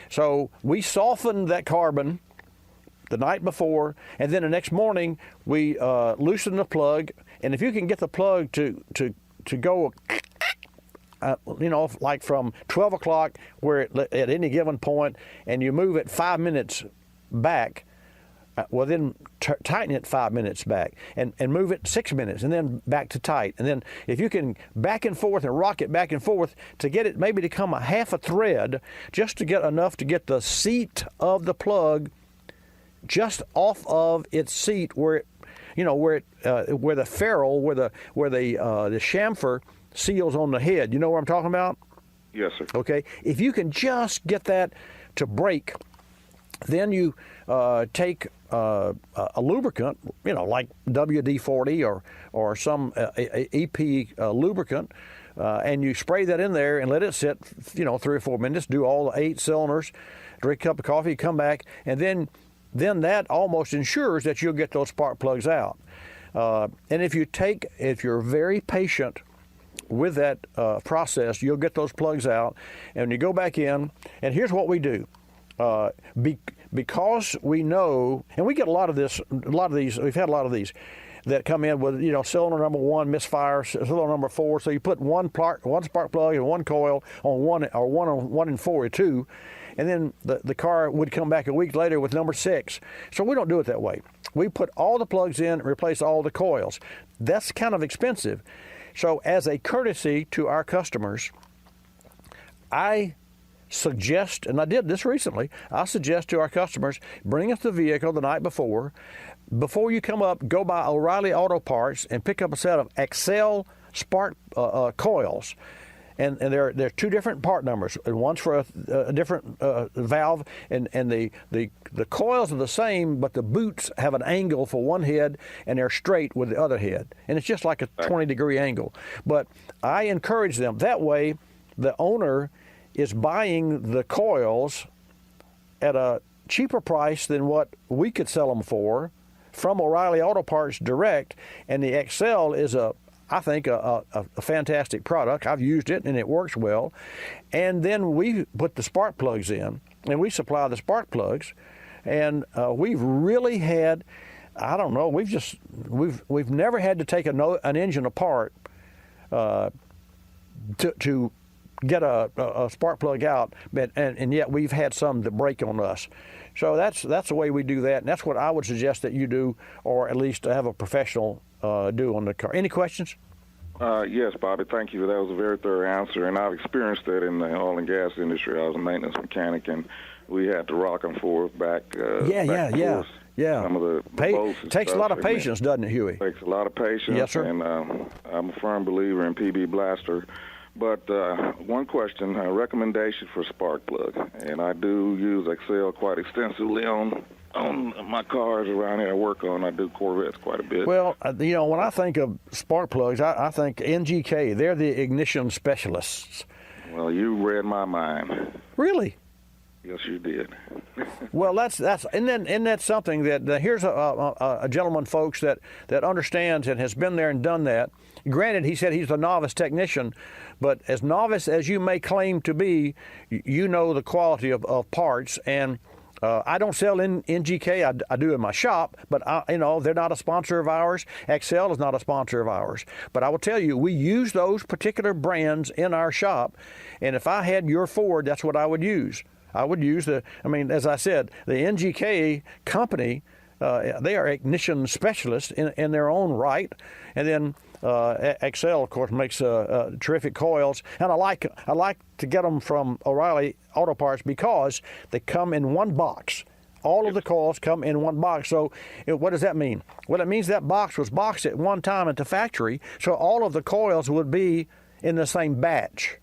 So we softened that carbon the night before, and then the next morning we loosened the plug. And if you can get the plug to go, like from 12 o'clock, where at any given point, and you move it 5 minutes back. Well, then tighten it 5 minutes back and move it 6 minutes and then back to tight. And then if you can back and forth and rock it back and forth to get it maybe to come a half a thread, just to get enough to get the seat of the plug just off of its seat where it, where the ferrule, where the chamfer seals on the head. You know what I'm talking about? Yes, sir. Okay. If you can just get that to break, then you take a lubricant, like WD-40 or some EP lubricant, and you spray that in there and let it sit, 3 or 4 minutes. Do all the 8 cylinders, drink a cup of coffee, come back, and then that almost ensures that you'll get those spark plugs out. And if you're very patient with that process, you'll get those plugs out, and you go back in. And here's what we do. Because we know, and we get a lot of these, we've had a lot of these that come in with, cylinder number 1 misfire, cylinder number 4. So you put one spark plug and one coil on 1 or 1 and 4 or 2, and then the car would come back a week later with number 6. So we don't do it that way. We put all the plugs in and replace all the coils. That's kind of expensive. So as a courtesy to our customers, I suggest, and I did this recently, I suggest to our customers, bring us the vehicle the night before. Before you come up, go by O'Reilly Auto Parts and pick up a set of Excel spark coils. And there are 2 different part numbers, and one's for a different valve, and the coils are the same, but the boots have an angle for one head, and they're straight with the other head. And it's just like a 20-degree angle. But I encourage them. That way, the owner is buying the coils at a cheaper price than what we could sell them for from O'Reilly Auto Parts direct, and the Excel is I think a fantastic product. I've used it and it works well. And then we put the spark plugs in, and we supply the spark plugs, and we've really had, I don't know, we've never had to take an engine apart to get a spark plug out, and yet we've had some that break on us. So that's the way we do that, and that's what I would suggest that you do, or at least have a professional do on the car. Any questions? Yes, Bobby, thank you. That was a very thorough answer, and I've experienced that in the oil and gas industry. I was a maintenance mechanic, and we had to rock and forth back. Yeah. Some of the bolts takes a lot of patience, doesn't it, Huey? Takes a lot of patience. Yes, sir. And I'm a firm believer in PB Blaster. But one question, a recommendation for spark plug, and I do use Excel quite extensively on my cars around here I work on. I do Corvettes quite a bit. Well, when I think of spark plugs, I think NGK. They're the ignition specialists. Well, you read my mind. Really? Yes, you did. Well, that's something that here's a gentleman, folks, that understands and has been there and done that. Granted, he said he's a novice technician, but as novice as you may claim to be, you know the quality of parts. And I don't sell in NGK. I do in my shop, but they're not a sponsor of ours. Excel is not a sponsor of ours. But I will tell you, we use those particular brands in our shop, and if I had your Ford, that's what I would use. I would use as I said, the NGK company, they are ignition specialists in their own right. And then Excel, of course, makes terrific coils. And I like to get them from O'Reilly Auto Parts because they come in one box. All of the coils come in one box. So what does that mean? Well, it means that box was boxed at one time at the factory, so all of the coils would be in the same batch.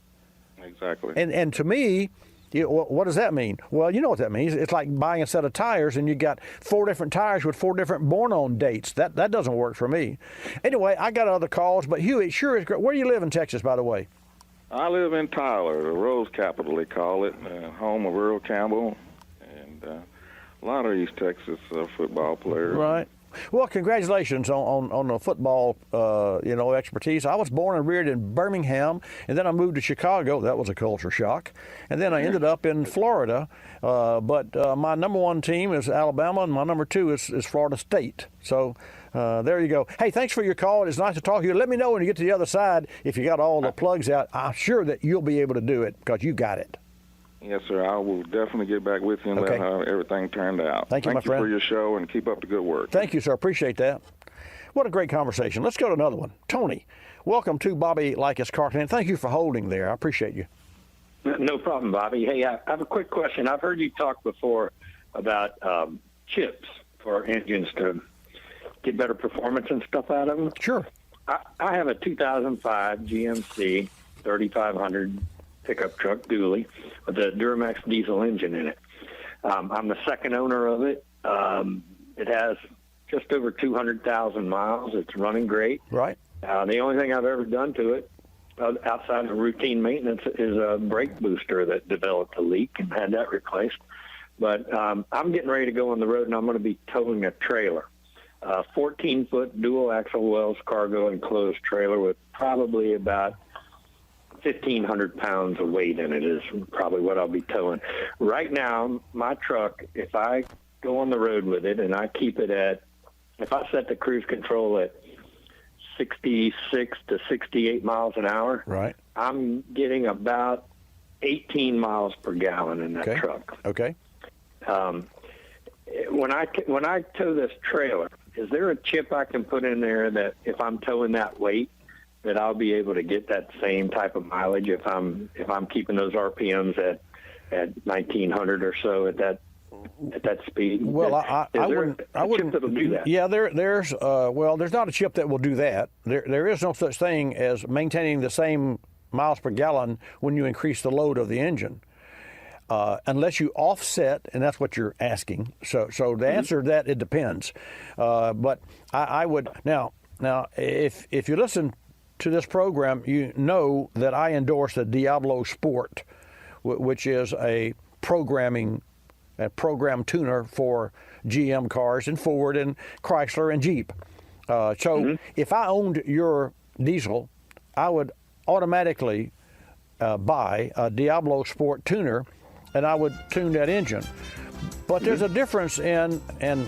Exactly. And to me, what does that mean? Well, you know what that means. It's like buying a set of tires and you got 4 different tires with 4 different born-on dates. That doesn't work for me. Anyway, I got other calls, but Huey, it sure is great. Where do you live in Texas, by the way? I live in Tyler, the Rose Capital, they call it, home of Earl Campbell, and a lot of East Texas football players. Right. Well, congratulations on the football, expertise. I was born and reared in Birmingham, and then I moved to Chicago. That was a culture shock. And then I ended up in Florida. But my number one team is Alabama, and my number two is Florida State. So there you go. Hey, thanks for your call. It's nice to talk to you. Let me know when you get to the other side if you got all the plugs out. I'm sure that you'll be able to do it because you got it. Yes, sir. I will definitely get back with you and Okay. let how everything turned out. Thank you, my friend. for your show, and keep up the good work. Thank you, sir. Appreciate that. What a great conversation. Let's go to another one. Tony, welcome to Bobby Likis Car Clinic. Thank you for holding there. I appreciate you. No problem, Bobby. Hey, I have a quick question. I've heard you talk before about chips for engines to get better performance and stuff out of them. Sure. I have a 2005 GMC 3500 pickup truck dually with a Duramax diesel engine in it. I'm the second owner of it. It has just over 200,000 miles. It's running great. Right. The only thing I've ever done to it outside of routine maintenance is a brake booster that developed a leak and had that replaced. But I'm getting ready to go on the road, and I'm going to be towing a trailer, a 14-foot dual axle Wells cargo enclosed trailer with probably about 1,500 pounds of weight in it is probably what I'll be towing. Right now, my truck, if I go on the road with it and I keep it if I set the cruise control at 66 to 68 miles an hour, right, I'm getting about 18 miles per gallon in that truck. Okay. When I tow this trailer, is there a chip I can put in there that if I'm towing that weight, that I'll be able to get that same type of mileage if I'm keeping those RPMs at 1900 or so at that speed? Well, I wouldn't. Chip that'll do that? Yeah, there's not a chip that will do that. There is no such thing as maintaining the same miles per gallon when you increase the load of the engine, unless you offset, and that's what you're asking. So the answer to that, it depends. But I would now if you listen to this program, you know that I endorse the Diablo Sport, which is a program tuner for GM cars and Ford and Chrysler and Jeep. If I owned your diesel, I would automatically buy a Diablo Sport tuner, and I would tune that engine. But there's a difference and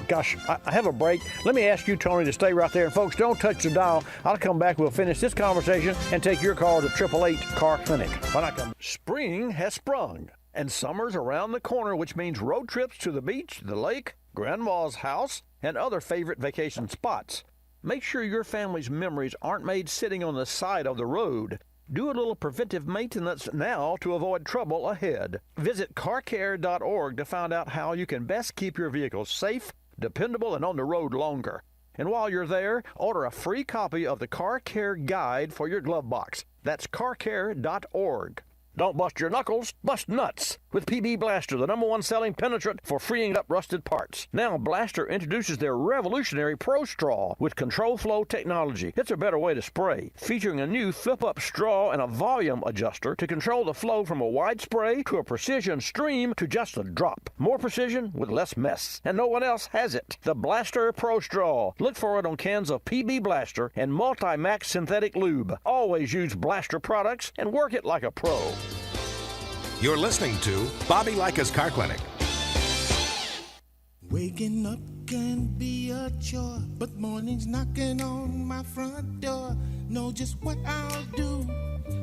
gosh, I have a break. Let me ask you, Tony, to stay right there. And folks, don't touch the dial. I'll come back. We'll finish this conversation and take your call to 888 Car Clinic. When I come, spring has sprung, and summer's around the corner, which means road trips to the beach, the lake, grandma's house, and other favorite vacation spots. Make sure your family's memories aren't made sitting on the side of the road. Do a little preventive maintenance now to avoid trouble ahead. Visit carcare.org to find out how you can best keep your vehicle safe, dependable, and on the road longer. And while you're there, order a free copy of the Car Care Guide for your glove box. That's carcare.org. Don't bust your knuckles, bust nuts with PB Blaster, the #1 selling penetrant for freeing up rusted parts. Now Blaster introduces their revolutionary Pro Straw with control flow technology. It's a better way to spray, featuring a new flip-up straw and a volume adjuster to control the flow from a wide spray to a precision stream to just a drop. More precision with less mess, and no one else has it. The Blaster Pro Straw. Look for it on cans of PB Blaster and Multi-Max synthetic lube. Always use Blaster products and work it like a pro. You're listening to Bobby Likis Car Clinic. Waking up can be a chore, but morning's knocking on my front door. Know just what I'll do.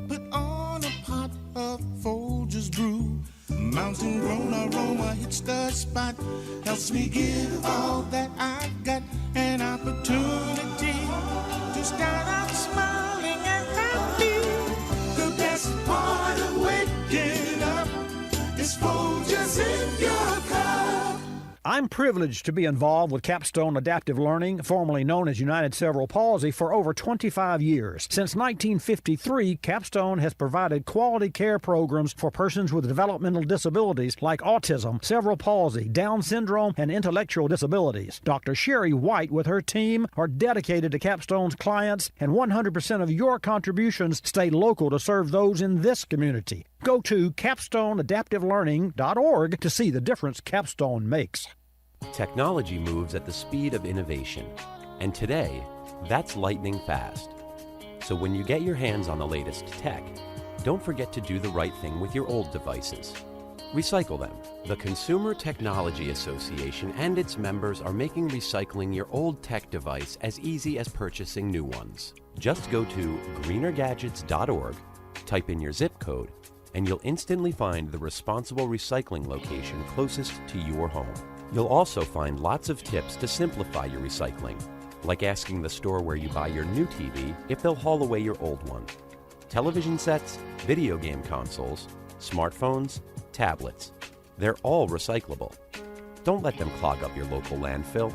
Put on a pot of Folgers brew. Mountain grown aroma hits the spot. Helps me give all that I've got. An opportunity to start out smiling and happy. The best part of waking up is Folgers in your cup. I'm privileged to be involved with Capstone Adaptive Learning, formerly known as United Cerebral Palsy, for over 25 years. Since 1953, Capstone has provided quality care programs for persons with developmental disabilities like autism, cerebral palsy, Down syndrome, and intellectual disabilities. Dr. Sherry White with her team are dedicated to Capstone's clients, and 100% of your contributions stay local to serve those in this community. Go to capstoneadaptivelearning.org to see the difference Capstone makes. Technology moves at the speed of innovation, and today, that's lightning fast. So when you get your hands on the latest tech, don't forget to do the right thing with your old devices. Recycle them. The Consumer Technology Association and its members are making recycling your old tech device as easy as purchasing new ones. Just go to greenergadgets.org, type in your zip code, and you'll instantly find the responsible recycling location closest to your home. You'll also find lots of tips to simplify your recycling, like asking the store where you buy your new TV if they'll haul away your old one. Television sets, video game consoles, smartphones, tablets, they're all recyclable. Don't let them clog up your local landfill.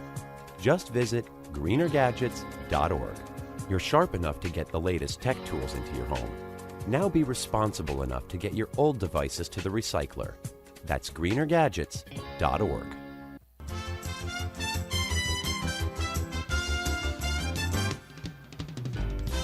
Just visit greenergadgets.org. You're sharp enough to get the latest tech tools into your home. Now be responsible enough to get your old devices to the recycler. That's greenergadgets.org.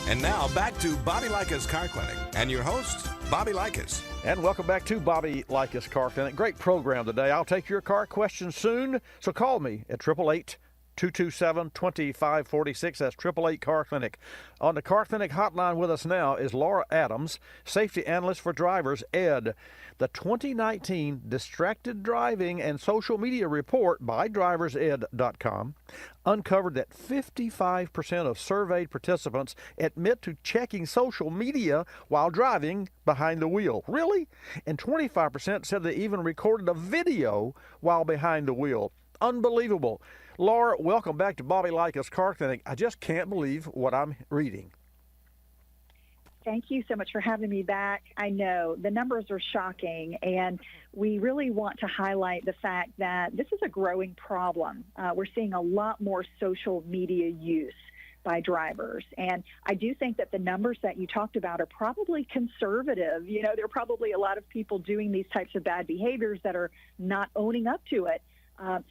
And now back to Bobby Likis Car Clinic and your host, Bobby Likis. And welcome back to Bobby Likis Car Clinic. Great program today. I'll take your car questions soon, so call me at 888-227-2546. That's 888 Car Clinic. On the Car Clinic hotline with us now is Laura Adams, Safety Analyst for Drivers, ED. The 2019 Distracted Driving and Social Media Report by driversed.com uncovered that 55% of surveyed participants admit to checking social media while driving behind the wheel. Really? And 25% said they even recorded a video while behind the wheel. Unbelievable. Laura, welcome back to Bobby Likis Car Clinic. I just can't believe what I'm reading. Thank you so much for having me back. I know the numbers are shocking, and we really want to highlight the fact that this is a growing problem. We're seeing a lot more social media use by drivers, and I do think that the numbers that you talked about are probably conservative. You know, there are probably a lot of people doing these types of bad behaviors that are not owning up to it.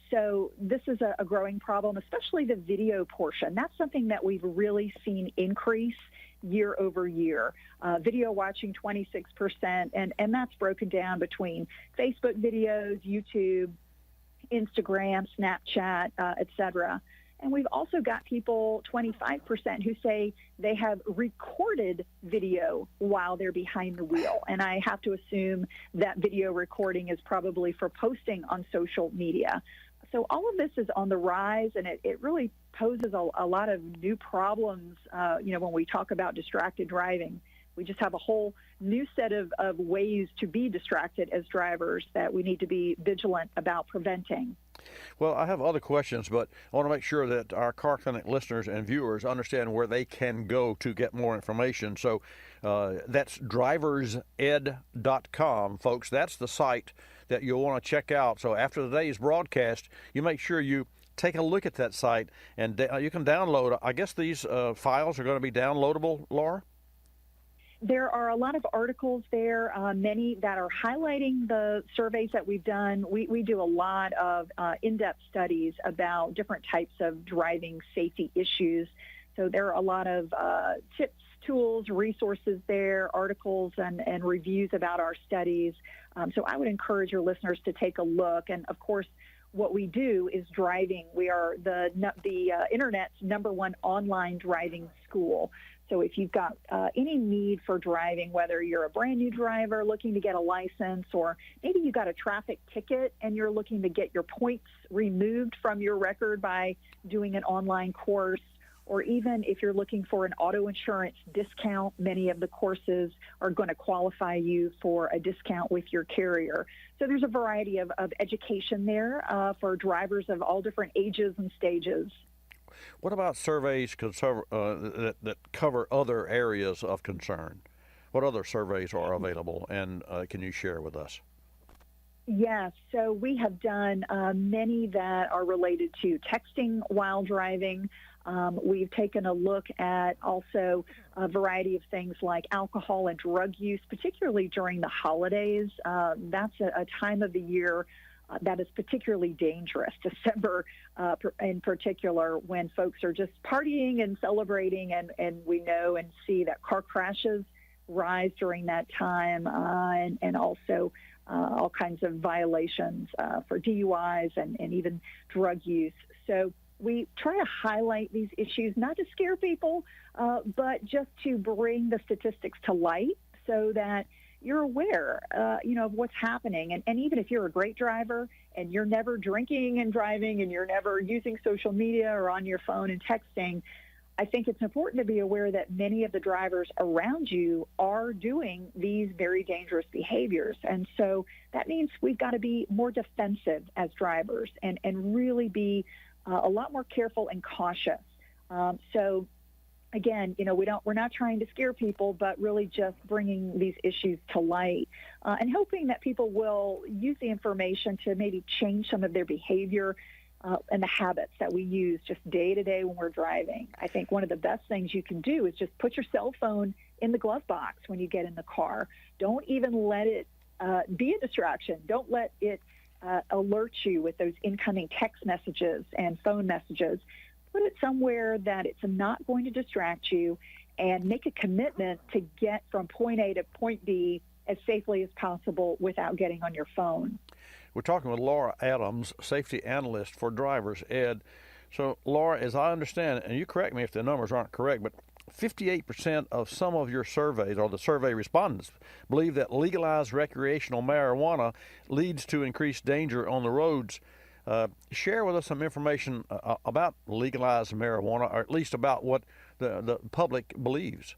So this is a growing problem, especially the video portion. That's something that we've really seen increase year over year. Video watching 26%, and that's broken down between Facebook videos, YouTube, Instagram, Snapchat, etc. And we've also got people, 25%, who say they have recorded video while they're behind the wheel. And I have to assume that video recording is probably for posting on social media. So all of this is on the rise, and it really poses a lot of new problems, when we talk about distracted driving. We just have a whole new set of ways to be distracted as drivers that we need to be vigilant about preventing. Well, I have other questions, but I want to make sure that our Car Clinic listeners and viewers understand where they can go to get more information. So that's driversed.com, folks. That's the site that you'll want to check out. So after today's broadcast, you make sure you take a look at that site, and you can download. I guess these files are going to be downloadable, Laura? There are a lot of articles there, many that are highlighting the surveys that we've done. We do a lot of in-depth studies about different types of driving safety issues. So there are a lot of tips, tools, resources there, articles, and reviews about our studies. So I would encourage your listeners to take a look. And, of course, what we do is driving. We are the Internet's #1 online driving school. So if you've got any need for driving, whether you're a brand new driver looking to get a license, or maybe you got a traffic ticket and you're looking to get your points removed from your record by doing an online course, or even if you're looking for an auto insurance discount, many of the courses are going to qualify you for a discount with your carrier. So there's a variety of education there for drivers of all different ages and stages. What about surveys that cover other areas of concern? What other surveys are available, and can you share with us? Yes, so we have done many that are related to texting while driving. We've taken a look at also a variety of things like alcohol and drug use, particularly during the holidays. That's a time of the year that is particularly dangerous, December in particular, when folks are just partying and celebrating, and we know and see that car crashes rise during that time, and also all kinds of violations for DUIs and even drug use. So we try to highlight these issues, not to scare people, but just to bring the statistics to light so that you're aware, of what's happening. And even if you're a great driver and you're never drinking and driving and you're never using social media or on your phone and texting, I think it's important to be aware that many of the drivers around you are doing these very dangerous behaviors. And so that means we've got to be more defensive as drivers and really be a lot more careful and cautious. So again, we're not trying to scare people, but really just bringing these issues to light and hoping that people will use the information to maybe change some of their behavior and the habits that we use just day to day when we're driving. I think one of the best things you can do is just put your cell phone in the glove box when you get in the car. Don't even let it be a distraction. Don't let it alert you with those incoming text messages and phone messages. Put it somewhere that it's not going to distract you, and make a commitment to get from point A to point B as safely as possible without getting on your phone. We're talking with Laura Adams, safety analyst for drivers ed. So, Laura, as I understand, and you correct me if the numbers aren't correct, but 58% of some of your surveys, or the survey respondents, believe that legalized recreational marijuana leads to increased danger on the roads. Share with us some information about legalized marijuana, or at least about what the public believes.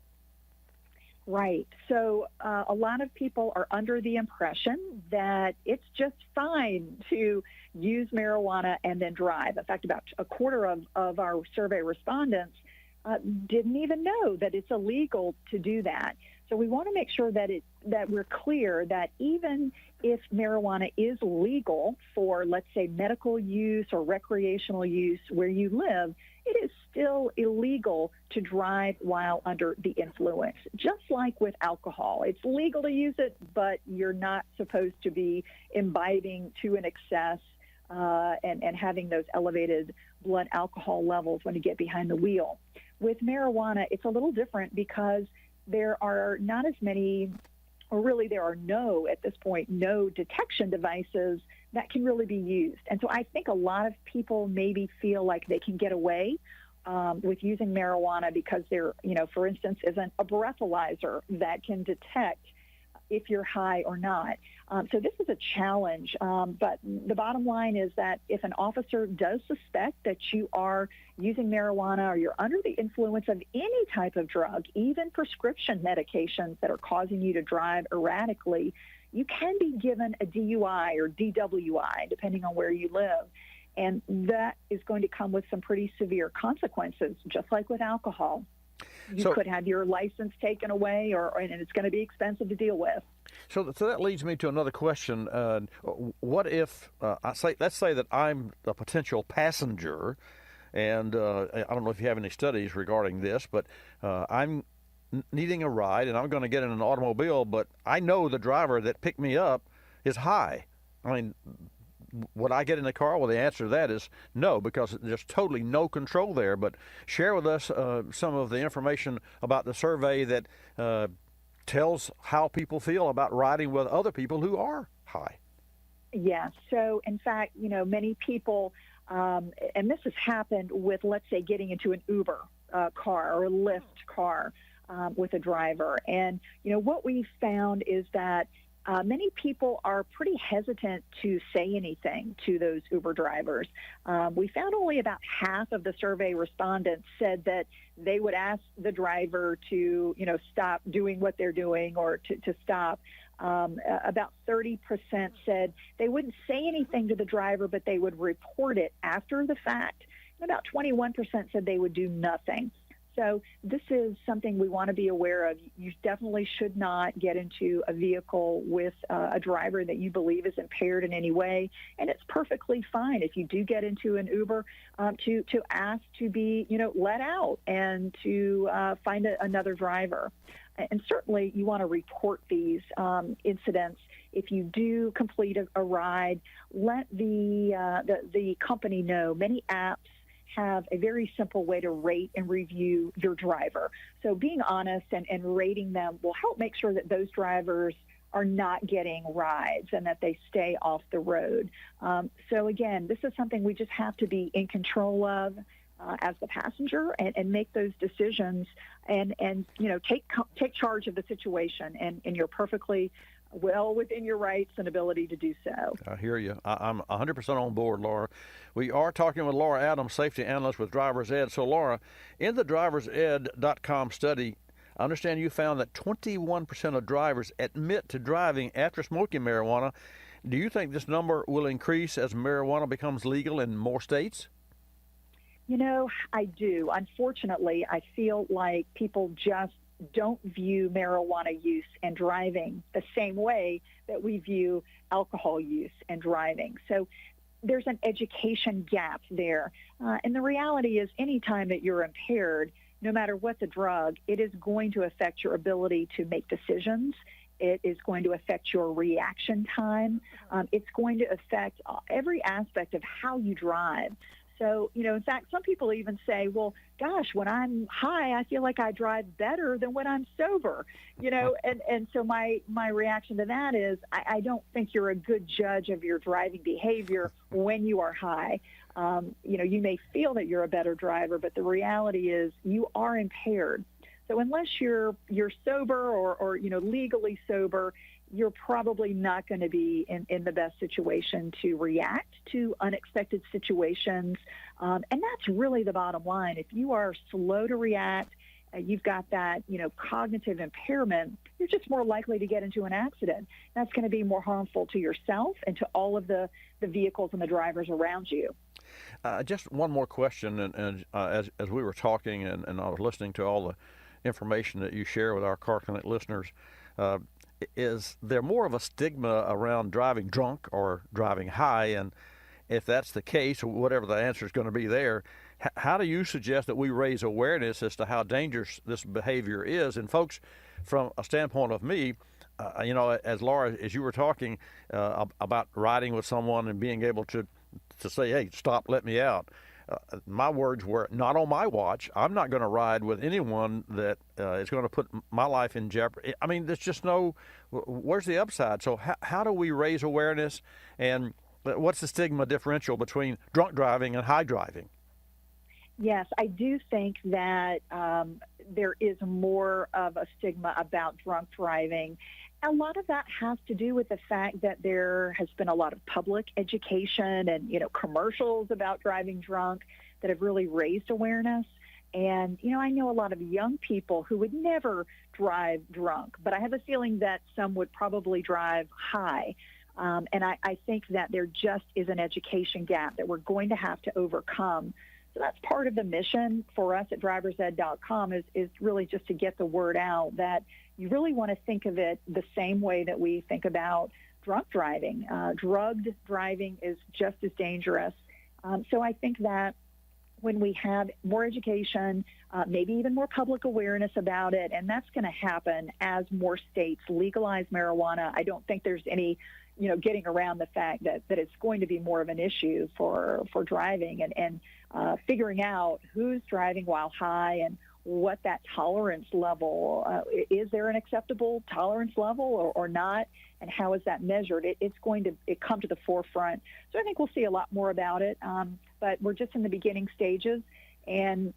Right. So a lot of people are under the impression that it's just fine to use marijuana and then drive. In fact, about a quarter of our survey respondents didn't even know that it's illegal to do that. So we want to make sure that we're clear that even if marijuana is legal for, let's say, medical use or recreational use where you live, it is still illegal to drive while under the influence. Just like with alcohol, it's legal to use it, but you're not supposed to be imbibing to an excess and having those elevated blood alcohol levels when you get behind the wheel. With marijuana, it's a little different because there are not as many, or really there are at this point, no detection devices that can really be used. And so I think a lot of people maybe feel like they can get away with using marijuana because there, for instance, isn't a breathalyzer that can detect if you're high or not. So this is a challenge. But the bottom line is that if an officer does suspect that you are using marijuana or you're under the influence of any type of drug, even prescription medications that are causing you to drive erratically, you can be given a DUI or DWI, depending on where you live. And that is going to come with some pretty severe consequences, just like with alcohol. You could have your license taken away, and it's going to be expensive to deal with. So that leads me to another question. What if, let's say that I'm a potential passenger, and I don't know if you have any studies regarding this, but I'm needing a ride, and I'm going to get in an automobile, but I know the driver that picked me up is high. I mean, would I get in the car? Well, the answer to that is no, because there's totally no control there. But share with us some of the information about the survey that tells how people feel about riding with other people who are high. Yeah. So, in fact, many people, and this has happened with, let's say, getting into an Uber car or a Lyft car with a driver. And, what we found is that many people are pretty hesitant to say anything to those Uber drivers. We found only about half of the survey respondents said that they would ask the driver to, stop doing what they're doing or to stop. About 30% said they wouldn't say anything to the driver, but they would report it after the fact. And about 21% said they would do nothing. So this is something we want to be aware of. You definitely should not get into a vehicle with a driver that you believe is impaired in any way. And it's perfectly fine if you do get into an Uber to ask to be, let out and to find another driver. And certainly you want to report these incidents. If you do complete a ride, let the company know. Many apps have a very simple way to rate and review your driver. So being honest and rating them will help make sure that those drivers are not getting rides and that they stay off the road. So again, this is something we just have to be in control of as the passenger and make those decisions and take charge of the situation. And you're perfectly well within your rights and ability to do so. I hear you. I'm 100% on board, Laura. We are talking with Laura Adams, safety analyst with Driver's Ed. So, Laura, in the driversed.com study, I understand you found that 21% of drivers admit to driving after smoking marijuana. Do you think this number will increase as marijuana becomes legal in more states? I do. Unfortunately, I feel like people just don't view marijuana use and driving the same way that we view alcohol use and driving. So there's an education gap there. And the reality is anytime that you're impaired, no matter what the drug, it is going to affect your ability to make decisions. It is going to affect your reaction time. It's going to affect every aspect of how you drive. So, in fact, some people even say, well, gosh, when I'm high, I feel like I drive better than when I'm sober, and so my reaction to that is I don't think you're a good judge of your driving behavior when you are high. You may feel that you're a better driver, but the reality is you are impaired. So unless you're sober or legally sober, you're probably not going to be in the best situation to react to unexpected situations. And that's really the bottom line. If you are slow to react, you've got that, cognitive impairment, you're just more likely to get into an accident. That's going to be more harmful to yourself and to all of the vehicles and the drivers around you. Just one more question. And as we were talking and I was listening to all the information that you share with our Car Clinic listeners, is there more of a stigma around driving drunk or driving high? And if that's the case, whatever the answer is going to be there, how do you suggest that we raise awareness as to how dangerous this behavior is? And folks, from a standpoint of me, as Laura, as you were talking about riding with someone and being able to say, hey, stop, let me out. My words were, not on my watch. I'm not going to ride with anyone that is going to put my life in jeopardy. I mean, there's just where's the upside? So how do we raise awareness, and what's the stigma differential between drunk driving and high driving? Yes, I do think that there is more of a stigma about drunk driving. A lot of that has to do with the fact that there has been a lot of public education and, commercials about driving drunk that have really raised awareness. And, I know a lot of young people who would never drive drunk, but I have a feeling that some would probably drive high. And I think that there just is an education gap that we're going to have to overcome. So that's part of the mission for us at driversed.com is really just to get the word out that you really want to think of it the same way that we think about drunk driving. Drugged driving is just as dangerous. So I think that when we have more education, maybe even more public awareness about it, and that's going to happen as more states legalize marijuana. I don't think there's any getting around the fact that it's going to be more of an issue for driving and figuring out who's driving while high and what that tolerance level, is there an acceptable tolerance level or not, and how is that measured? It's going to come to the forefront. So I think we'll see a lot more about it, but we're just in the beginning stages, and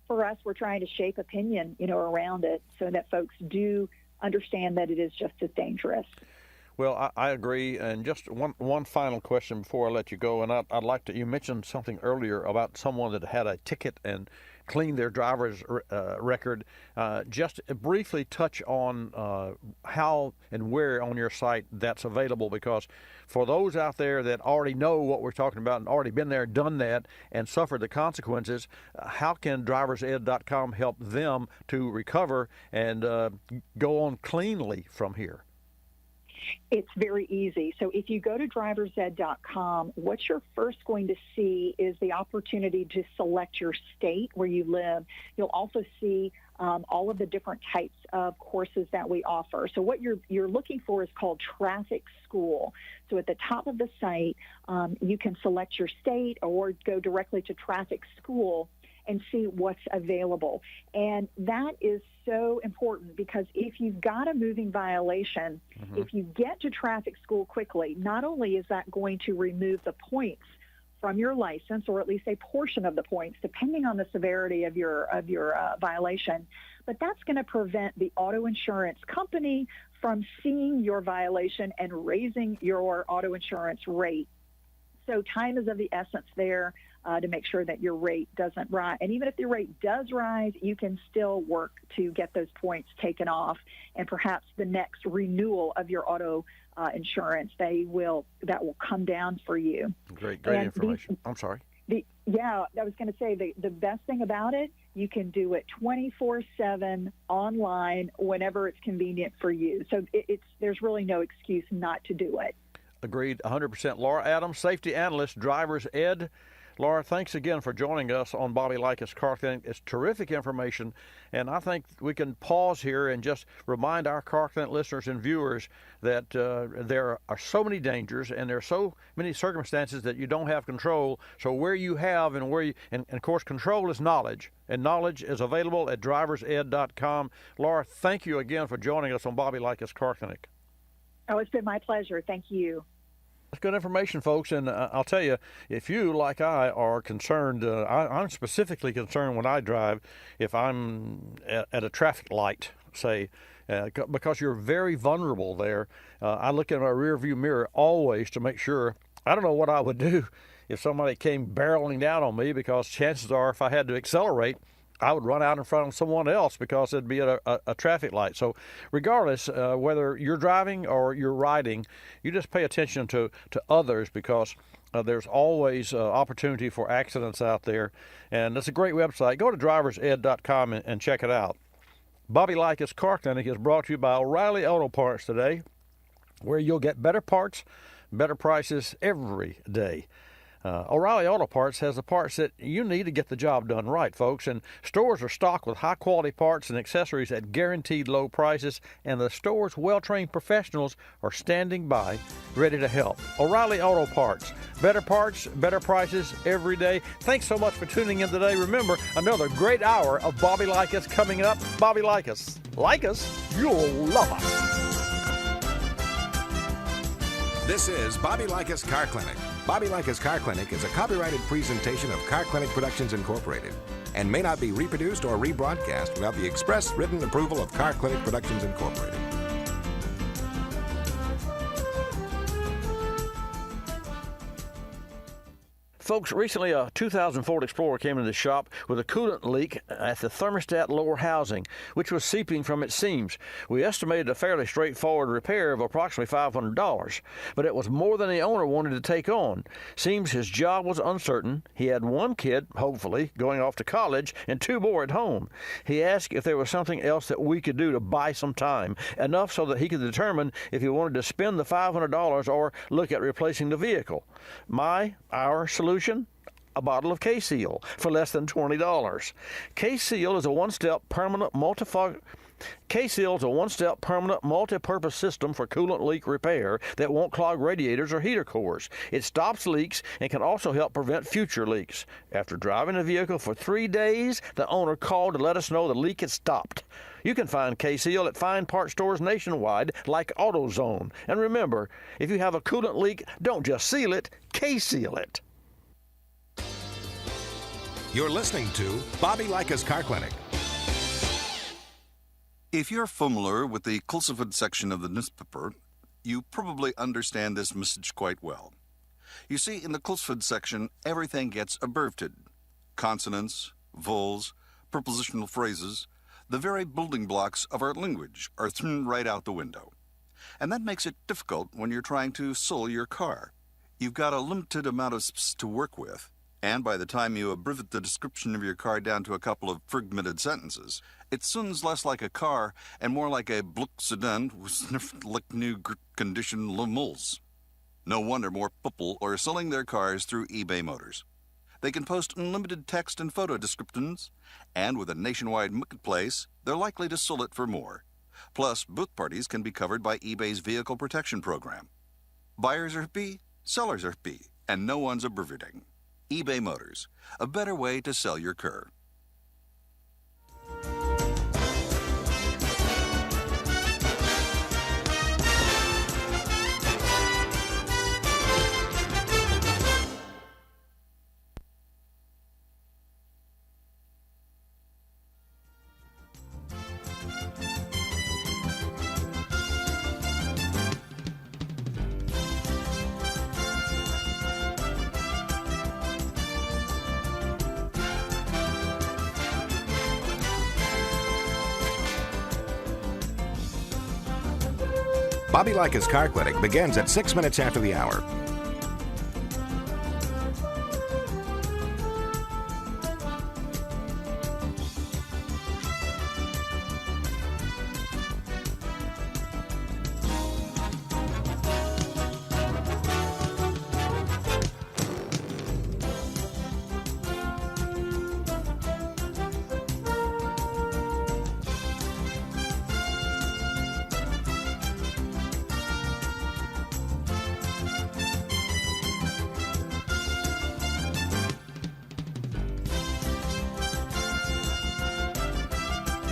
for us, we're trying to shape opinion, around it so that folks do understand that it is just as dangerous. Well, I agree. And just one final question before I let you go. And I'd like to, you mentioned something earlier about someone that had a ticket and cleaned their driver's record. Just briefly touch on how and where on your site that's available, because for those out there that already know what we're talking about and already been there, done that, and suffered the consequences, how can driversed.com help them to recover and go on cleanly from here? It's very easy. So if you go to driversed.com, what you're first going to see is the opportunity to select your state where you live. You'll also see all of the different types of courses that we offer. So what you're looking for is called Traffic School. So at the top of the site, you can select your state or go directly to Traffic School. and see what's available. And that is so important because if you've got a moving violation, if you get to traffic school quickly, not only is that going to remove the points from your license, or at least a portion of the points, depending on the severity of your violation, but that's going to prevent the auto insurance company from seeing your violation and raising your auto insurance rate. So time is of the essence there to make sure that your rate doesn't rise. And even if the rate does rise, you can still work to get those points taken off. And perhaps the next renewal of your auto insurance, that will come down for you. Great information. I'm sorry. I was going to say the best thing about it, you can do it 24/7 online whenever it's convenient for you. So there's really no excuse not to do it. Agreed, 100%. Laura Adams, safety analyst, driver's ed. Laura, thanks again for joining us on Bobby Likis Car Clinic. It's terrific information, and I think we can pause here and just remind our Car Clinic listeners and viewers that there are so many dangers and there are so many circumstances that you don't have control. So where you have and of course, control is knowledge, and knowledge is available at driversed.com. Laura, thank you again for joining us on Bobby Likis Car Clinic. Oh, it's been my pleasure. Thank you. That's good information, folks, and I'll tell you, if you, like I, are concerned, I'm specifically concerned when I drive if I'm at a traffic light, say, because you're very vulnerable there. I look in my rear view mirror always to make sure. I don't know what I would do if somebody came barreling down on me, because chances are if I had to accelerate, I would run out in front of someone else because it'd be at a traffic light. So regardless, whether you're driving or you're riding, you just pay attention to others, because there's always opportunity for accidents out there. And it's a great website. Go to driversed.com and check it out. Bobby Likis Car Clinic is brought to you by O'Reilly Auto Parts today, where you'll get better parts, better prices every day. O'Reilly Auto Parts has the parts that you need to get the job done right, folks, and stores are stocked with high-quality parts and accessories at guaranteed low prices, and the store's well-trained professionals are standing by, ready to help. O'Reilly Auto Parts, better prices every day. Thanks so much for tuning in today. Remember, another great hour of Bobby Likis coming up. Bobby Likis. Like us, you'll love us. This is Bobby Likis Car Clinic. Bobby Likis Car Clinic is a copyrighted presentation of Car Clinic Productions Incorporated and may not be reproduced or rebroadcast without the express written approval of Car Clinic Productions Incorporated. Folks, recently a 2000 Ford Explorer came into the shop with a coolant leak at the thermostat lower housing, which was seeping from its seams. We estimated a fairly straightforward repair of approximately $500, but it was more than the owner wanted to take on. Seems his job was uncertain. He had one kid, hopefully, going off to college, and two more at home. He asked if there was something else that we could do to buy some time, enough so that he could determine if he wanted to spend the $500 or look at replacing the vehicle. Our solution? A bottle of K-Seal for less than $20. K-Seal is a one-step permanent K-Seal is a one-step permanent multi-purpose system for coolant leak repair that won't clog radiators or heater cores. It stops leaks and can also help prevent future leaks. After driving the vehicle for 3 days, the owner called to let us know the leak had stopped. You can find K-Seal at fine part stores nationwide like AutoZone. And remember, if you have a coolant leak, don't just seal it, K-Seal it. You're listening to Bobby Likis Car Clinic. If you're familiar with the Kulseford section of the newspaper, you probably understand this message quite well. You see, in the Kulseford section, everything gets abbreviated. Consonants, vowels, prepositional phrases, the very building blocks of our language are thrown right out the window. And that makes it difficult when you're trying to sell your car. You've got a limited amount of space to work with, and by the time you abbreviate the description of your car down to a couple of fragmented sentences, it sounds less like a car and more like a Bluck sedan with sniffed like new condition lemals. No wonder more people are selling their cars through eBay Motors. They can post unlimited text and photo descriptions, and with a nationwide marketplace, they're likely to sell it for more. Plus, both parties can be covered by eBay's Vehicle Protection Program. Buyers are happy, sellers are happy, and no one's abbreviating. eBay Motors, a better way to sell your car. Bobby Likis Car Clinic begins at 6 minutes after the hour.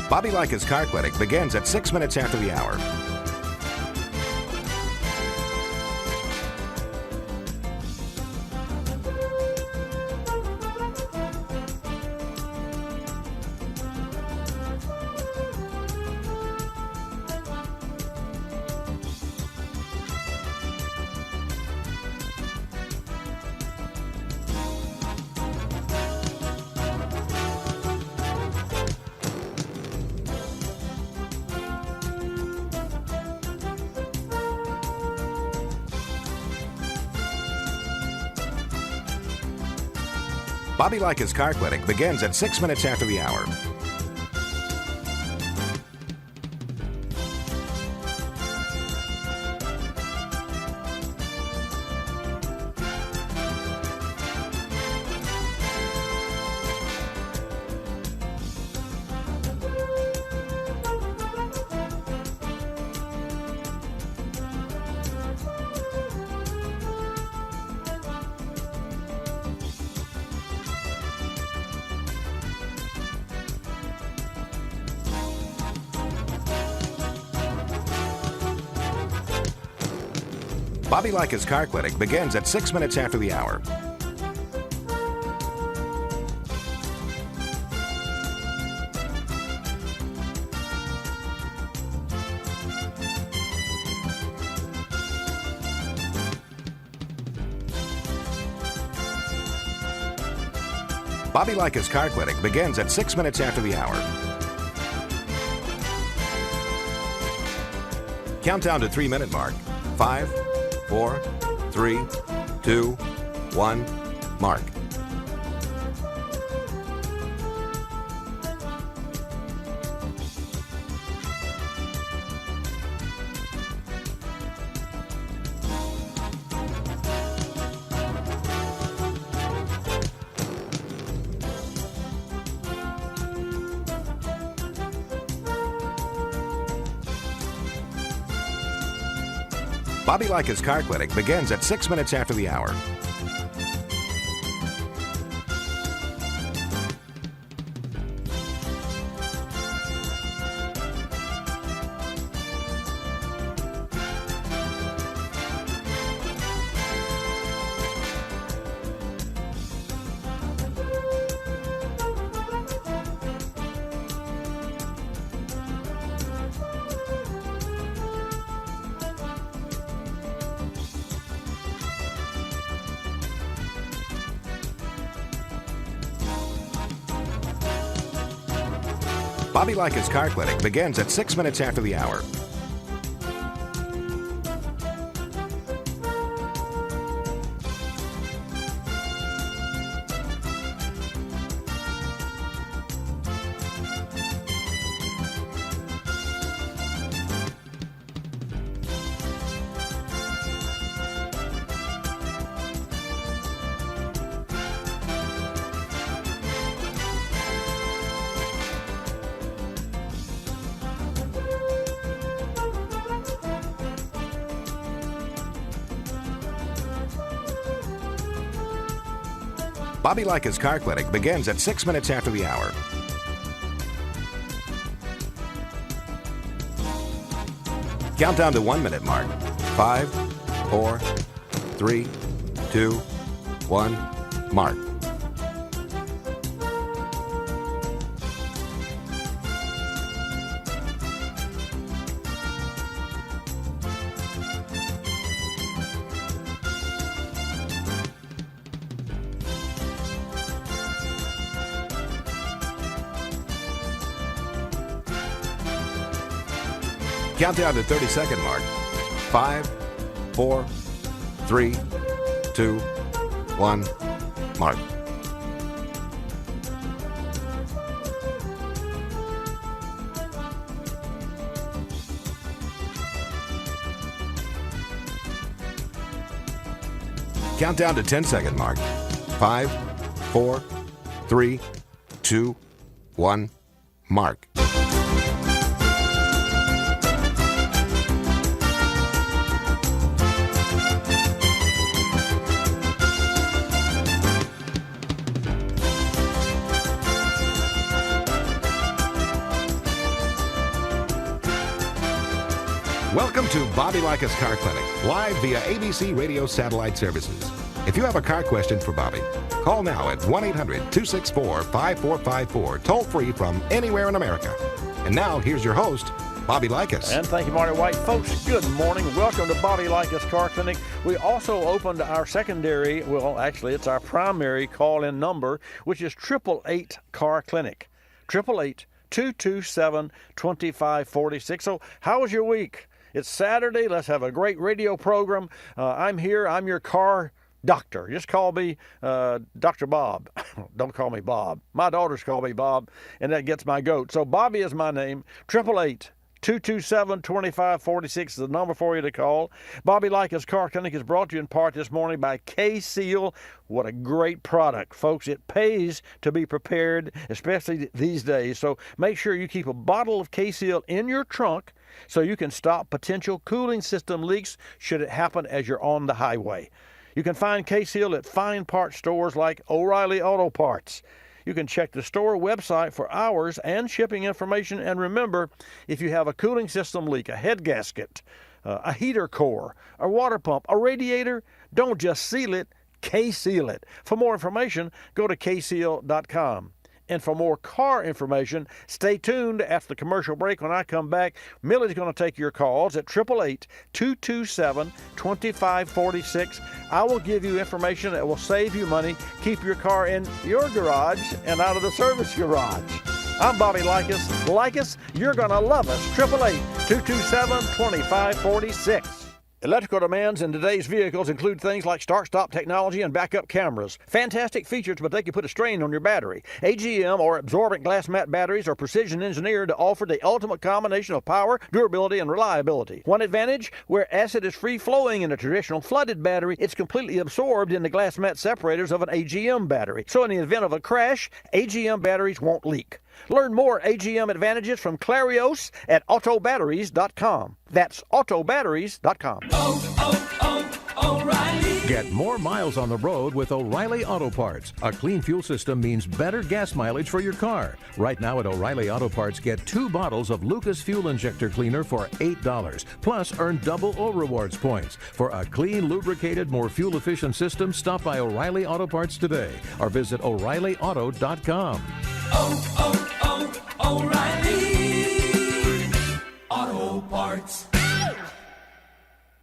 Bobby Likis Car Clinic begins at 6 minutes after the hour. Bobby Likis Car Clinic begins at 6 minutes after the hour. Bobby Likis Car Clinic begins at 6 minutes after the hour. Bobby Likis Car Clinic begins at 6 minutes after the hour. Countdown to 3-minute mark. 5, 4, 3, 2, 1, mark. Bobby Likis Car Clinic begins at 6 minutes after the hour. Bobby Likis Car Clinic begins at 6 minutes after the hour. Bobby Likis Car Clinic begins at 6 minutes after the hour. Countdown to 1-minute mark. 5, 4, 3, 2, 1, mark. Countdown to 30-second mark. 5, 4, 3, 2, 1, mark. Countdown to 10-second mark. 5, 4, 3, 2, 1, mark. Welcome to Bobby Likis Car Clinic, live via ABC Radio satellite services. If you have a car question for Bobby, call now at 1-800-264-5454, toll-free from anywhere in America. And now, here's your host, Bobby Likis. And thank you, Marty White. Folks, good morning. Welcome to Bobby Likis Car Clinic. We also opened our secondary, well, actually, it's our primary call-in number, which is 888 Car Clinic. 888-227-2546. So, how was your week? It's Saturday. Let's have a great radio program. I'm here. I'm your car doctor. Just call me Dr. Bob. Don't call me Bob. My daughters call me Bob, and that gets my goat. So Bobby is my name. 888-227-2546 is the number for you to call. Bobby Likis Car Clinic is brought to you in part this morning by K-Seal. What a great product, folks. It pays to be prepared, especially these days. So make sure you keep a bottle of K-Seal in your trunk so you can stop potential cooling system leaks should it happen as you're on the highway. You can find K-Seal at fine part stores like O'Reilly Auto Parts. You can check the store website for hours and shipping information. And remember, if you have a cooling system leak, a head gasket, a heater core, a water pump, a radiator, don't just seal it, K-Seal it. For more information, go to kseal.com. And for more car information, stay tuned after the commercial break. When I come back, Millie's going to take your calls at 888-227-2546. I will give you information that will save you money, keep your car in your garage and out of the service garage. I'm Bobby Likis. Likis, you're going to love us. 888-227-2546. Electrical demands in today's vehicles include things like start-stop technology and backup cameras. Fantastic features, but they can put a strain on your battery. AGM or absorbent glass mat batteries are precision engineered to offer the ultimate combination of power, durability, and reliability. One advantage, where acid is free-flowing in a traditional flooded battery, it's completely absorbed in the glass mat separators of an AGM battery. So in the event of a crash, AGM batteries won't leak. Learn more AGM advantages from Clarios at autobatteries.com. That's autobatteries.com. O'Reilly. Get more miles on the road with O'Reilly Auto Parts. A clean fuel system means better gas mileage for your car. Right now at O'Reilly Auto Parts, get 2 bottles of Lucas Fuel Injector Cleaner for $8. Plus, earn double O Rewards points. For a clean, lubricated, more fuel-efficient system, stop by O'Reilly Auto Parts today or visit O'ReillyAuto.com. O'Reilly Auto Parts.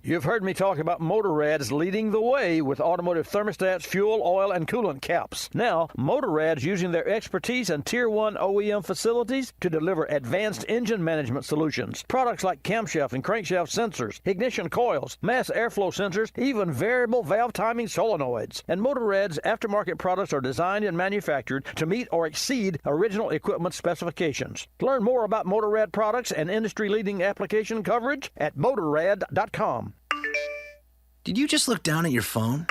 You've heard me talk about Motorrad's leading the way with automotive thermostats, fuel, oil, and coolant caps. Now, Motorrad's using their expertise in Tier 1 OEM facilities to deliver advanced engine management solutions. Products like camshaft and crankshaft sensors, ignition coils, mass airflow sensors, even variable valve timing solenoids. And Motorrad's aftermarket products are designed and manufactured to meet or exceed original equipment specifications. Learn more about Motorrad products and industry-leading application coverage at Motorrad.com. Did you just look down at your phone?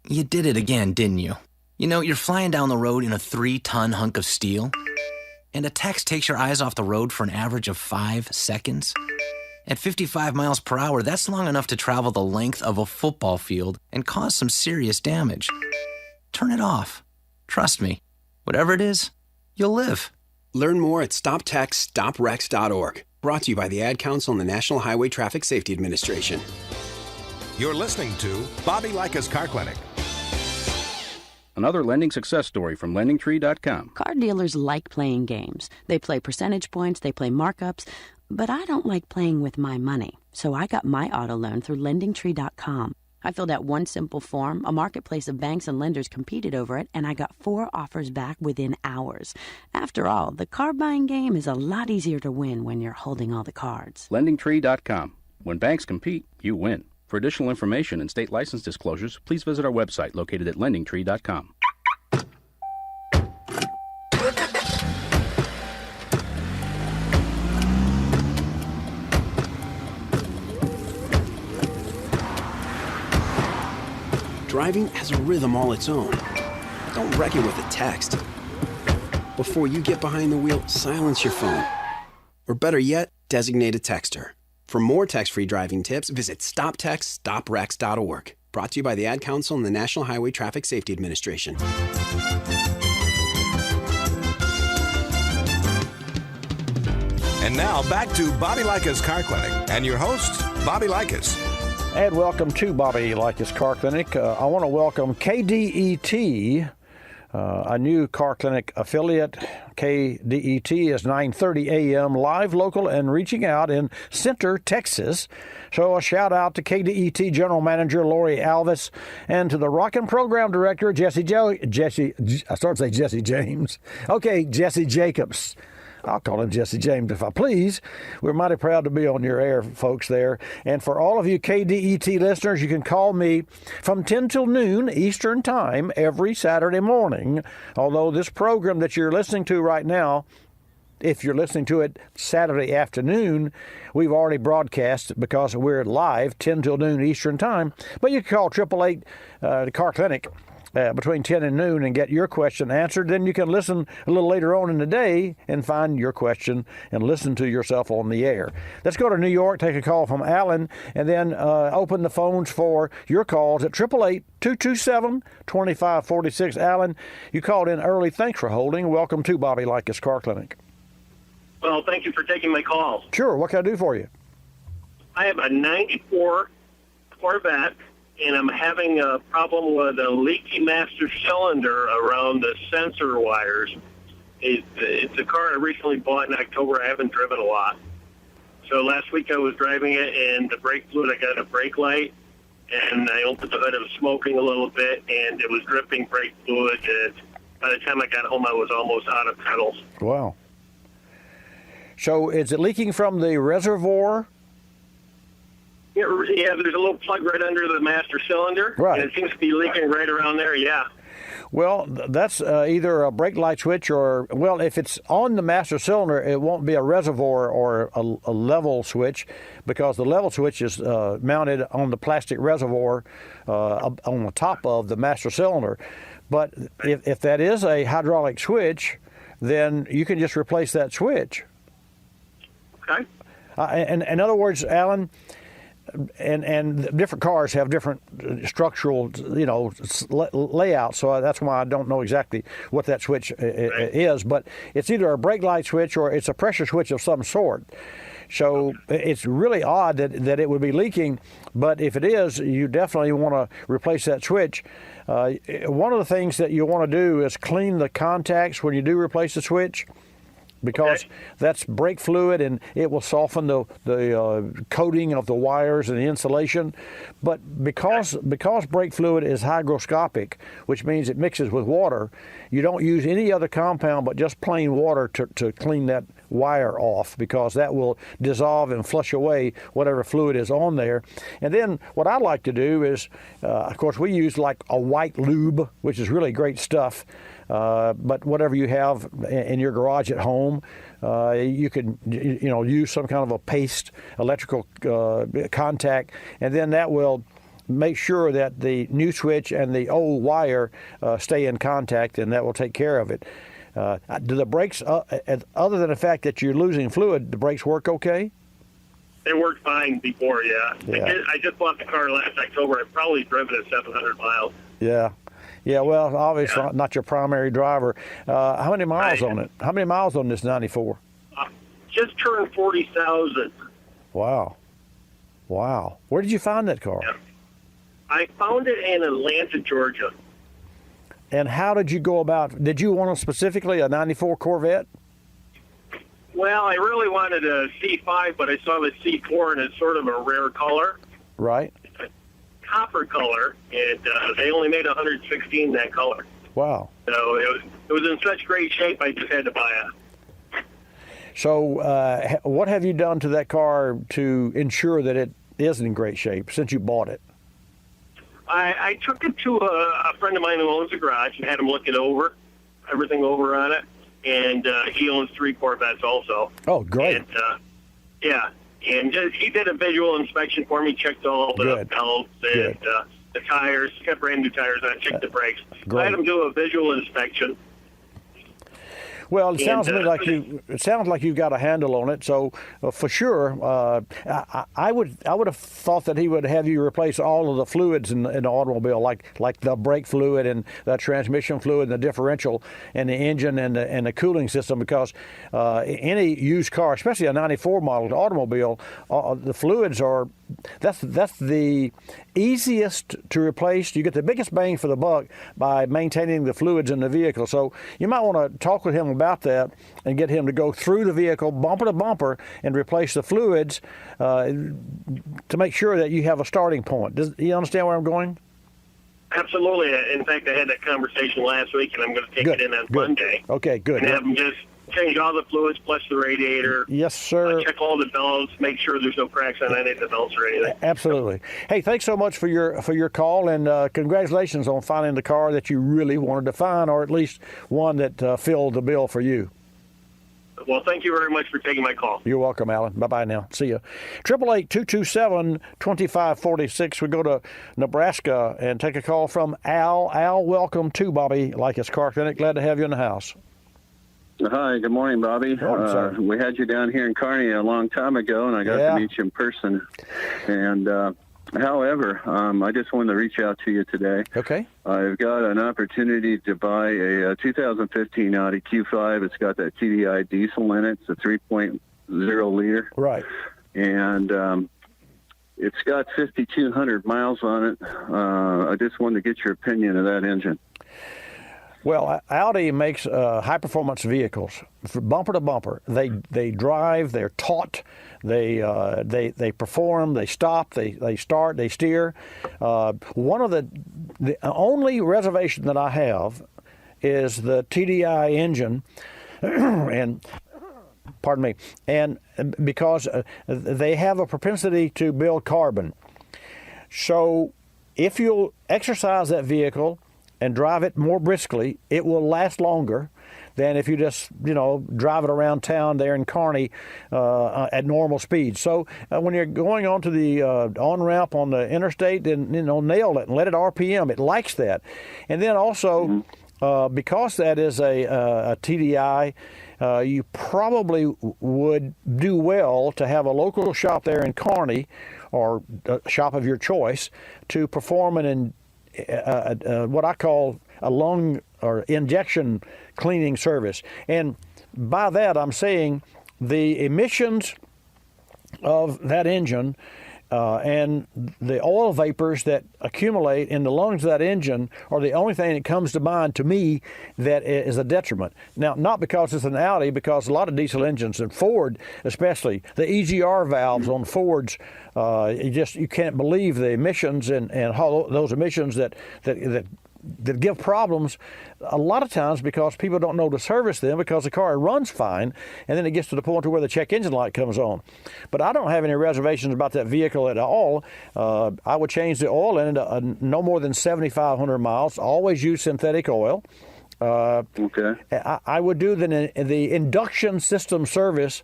You did it again, didn't you? You know, you're flying down the road in a 3-ton hunk of steel, and a text takes your eyes off the road for an average of 5 seconds. At 55 miles per hour, that's long enough to travel the length of a football field and cause some serious damage. Turn it off. Trust me, whatever it is, you'll live. Learn more at StopTextsStopWrecks.org. Brought to you by the Ad Council and the National Highway Traffic Safety Administration. You're listening to Bobby Likis Car Clinic. Another lending success story from LendingTree.com. Car dealers like playing games. They play percentage points, they play markups, but I don't like playing with my money. So I got my auto loan through LendingTree.com. I filled out one simple form, a marketplace of banks and lenders competed over it, and I got 4 offers back within hours. After all, the car buying game is a lot easier to win when you're holding all the cards. LendingTree.com. When banks compete, you win. For additional information and state license disclosures, please visit our website located at lendingtree.com. Driving has a rhythm all its own. Don't wreck it with a text. Before you get behind the wheel, silence your phone. Or better yet, designate a texter. For more text-free driving tips, visit stoptextstoprex.org. Brought to you by the Ad Council and the National Highway Traffic Safety Administration. And now back to Bobby Likis Car Clinic and your host, Bobby Likis. And welcome to Bobby Likis Car Clinic. I want to welcome KDET, a new car clinic affiliate. KDET is 9:30 a.m. live, local, and reaching out in Center, Texas. So a shout out to KDET General Manager Lori Alvis and to the Rockin' Program Director Jesse James. Okay, Jesse Jacobs. I'll call him Jesse James if I please. We're mighty proud to be on your air, folks, there. And for all of you KDET listeners, you can call me from 10 till noon Eastern Time every Saturday morning. Although this program that you're listening to right now, if you're listening to it Saturday afternoon, we've already broadcast because we're live 10 till noon Eastern Time. But you can call 888 the Car Clinic between 10 and noon and get your question answered. Then you can listen a little later on in the day and find your question and listen to yourself on the air. Let's go to New York, take a call from Alan, and then open the phones for your calls at 888-227-2546. Alan, you called in early. Thanks for holding. Welcome to Bobby Likis Car Clinic. Well, thank you for taking my call. Sure. What can I do for you? I have a 94 Corvette, and I'm having a problem with a leaky master cylinder around the sensor wires. It's a car I recently bought in October. I haven't driven a lot. So last week I was driving it, and the brake fluid, I got a brake light, and I opened the hood. It was smoking a little bit, and it was dripping brake fluid. And by the time I got home, I was almost out of pedals. Wow. So is it leaking from the reservoir? Yeah, there's a little plug right under the master cylinder, right, and it seems to be leaking right around there, yeah. Well, that's either a brake light switch or, well, if it's on the master cylinder, it won't be a reservoir or a level switch, because the level switch is mounted on the plastic reservoir on the top of the master cylinder. But if that is a hydraulic switch, then you can just replace that switch. Okay. And in other words, Alan, and different cars have different structural, layouts. So that's why I don't know exactly what that switch is. But it's either a brake light switch or it's a pressure switch of some sort. So it's really odd that it would be leaking. But if it is, you definitely want to replace that switch. One of the things that you want to do is clean the contacts when you do replace the switch, because that's brake fluid and it will soften the coating of the wires and the insulation. But because brake fluid is hygroscopic, which means it mixes with water, you don't use any other compound but just plain water to clean that wire off, because that will dissolve and flush away whatever fluid is on there. And then what I like to do is, of course, we use like a white lube, which is really great stuff. But whatever you have in your garage at home, you can use some kind of a paste electrical contact, and then that will make sure that the new switch and the old wire stay in contact, and that will take care of it. Do the brakes, other than the fact that you're losing fluid, the brakes work okay? They worked fine before, yeah. I just bought the car last October. I've probably driven it 700 miles. Yeah. Yeah, well, obviously not your primary driver. How many miles on it? How many miles on this 94? Just turned 40,000. Wow. Where did you find that car? Yeah. I found it in Atlanta, Georgia. And how did you go about? Did you want specifically a 94 Corvette? Well, I really wanted a C5, but I saw the C4, and it's sort of a rare color. Right. Copper color, and they only made 116 that color. Wow. So it was in such great shape, I just had to buy it. So what have you done to that car to ensure that it is in great shape since you bought it? I took it to a friend of mine who owns a garage and had him look it over, everything over on it. And he owns 3 Corvettes also. Oh, great. And, yeah. And he did a visual inspection for me, checked all the belts and the tires, got brand new tires on, checked the brakes. Great. I had him do a visual inspection. Well, it sounds to me like you've got a handle on it. So for sure, I would have thought that he would have you replace all of the fluids in the automobile, like the brake fluid and the transmission fluid and the differential and the engine and the cooling system, because any used car, especially a '94 model automobile, the fluids are that's the easiest to replace. You get the biggest bang for the buck by maintaining the fluids in the vehicle. So you might want to talk with him about that and get him to go through the vehicle bumper to bumper and replace the fluids to make sure that you have a starting point. Do you understand where I'm going? Absolutely. In fact, I had that conversation last week, and I'm going to take it in on Monday. Okay, good. And have him just change all the fluids plus the radiator. Yes, sir. Check all the belts, make sure there's no cracks on any of the belts or anything. Absolutely. Hey, thanks so much for your call, and congratulations on finding the car that you really wanted to find, or at least one that filled the bill for you. Well, thank you very much for taking my call. You're welcome, Alan. Bye-bye now. See you. 888-227-2546. We go to Nebraska and take a call from Al. Al, welcome to Bobby Likis Car Clinic. Glad to have you in the house. Hi, good morning, Bobby. We had you down here in Kearney a long time ago, and I got to meet you in person. And however, I just wanted to reach out to you today. Okay. I've got an opportunity to buy a 2015 Audi Q5. It's got that TDI diesel in it. It's a 3.0 liter. Right. And it's got 5,200 miles on it. I just wanted to get your opinion of that engine. Well, Audi makes high-performance vehicles, bumper to bumper. They drive, they're taut, they perform, they stop, they start, they steer. One of the only reservation that I have is the TDI engine, and pardon me, and because they have a propensity to build carbon. So if you'll exercise that vehicle and drive it more briskly, it will last longer than if you just, drive it around town there in Kearney at normal speed. So when you're going onto the on-ramp on the interstate, then, nail it and let it RPM. It likes that. And then also, because that is a TDI, you probably would do well to have a local shop there in Kearney, or a shop of your choice, to perform what I call a lung or injection cleaning service. And by that, I'm saying the emissions of that engine and the oil vapors that accumulate in the lungs of that engine are the only thing that comes to mind to me that is a detriment. Now, not because it's an Audi, because a lot of diesel engines, and Ford especially, the EGR valves on Fords, you can't believe the emissions and how those emissions that give problems a lot of times because people don't know to service them, because the car runs fine, and then it gets to the point where the check engine light comes on. But I don't have any reservations about that vehicle at all. I would change the oil in it no more than 7,500 miles. Always use synthetic oil. Okay. I would do the induction system service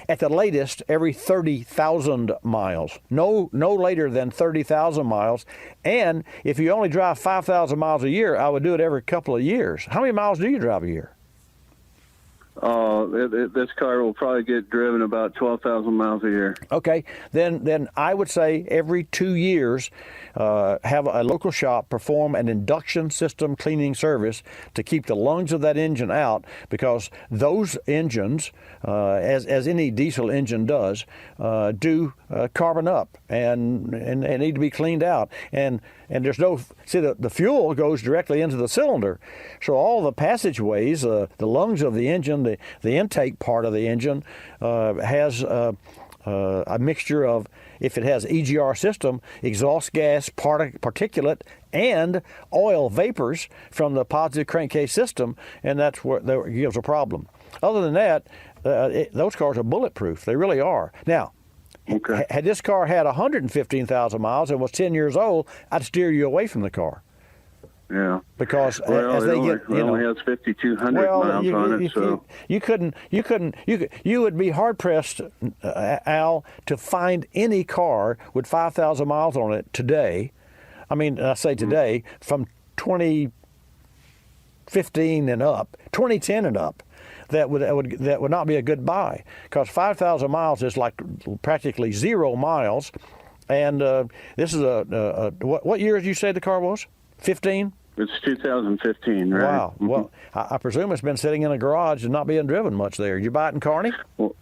at the latest every 30,000 miles. No later than 30,000 miles. And if you only drive 5,000 miles a year, I would do it every couple of years. How many miles do you drive a year? This car will probably get driven about 12,000 miles a year. Okay, then I would say every 2 years, have a local shop perform an induction system cleaning service to keep the lungs of that engine out, because those engines, as any diesel engine does, do carbon up and need to be cleaned out. And there's the fuel goes directly into the cylinder. So all the passageways, the lungs of the engine, the intake part of the engine has a mixture of, if it has EGR system, exhaust gas, particulate, and oil vapors from the positive crankcase system, and that's what gives a problem. Other than that, those cars are bulletproof. They really are. Now, had this car had 115,000 miles and was 10 years old, I'd steer you away from the car. Yeah, because well, as they get, it only has 5,200 miles on it, so you would be hard pressed, Al, to find any car with 5,000 miles on it today. I mean, I say today, from 2015 and up, 2010 and up, that would not be a good buy, because 5,000 miles is like practically 0 miles, and this is what year did you say the car was? 15? It's 2015, right? Wow. Mm-hmm. Well, I presume it's been sitting in a garage and not being driven much there. Did you buy it in Kearney? Well,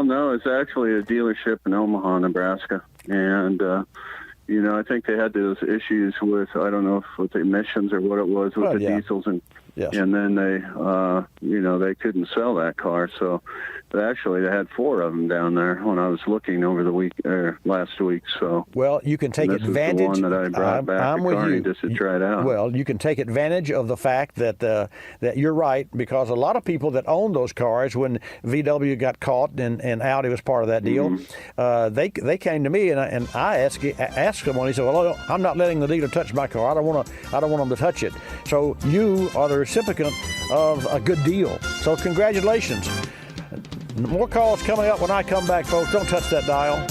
no, it's actually a dealership in Omaha, Nebraska. And, I think they had those issues with, I don't know if with the emissions or what it was with diesels. And then they, they couldn't sell that car. So actually they had 4 of them down there when I was looking over the last week. So well, you can take advantage. This is the one that I brought back to Kearney just to try it out. Well, you can take advantage of the fact that that you're right, because a lot of people that owned those cars when VW got caught and Audi was part of that deal, they came to me and I asked them when he said, "Well, I'm not letting the dealer touch my car. I don't want them to touch it." So you are the recipient of a good deal. So congratulations. More calls coming up when I come back, folks. Don't touch that dial.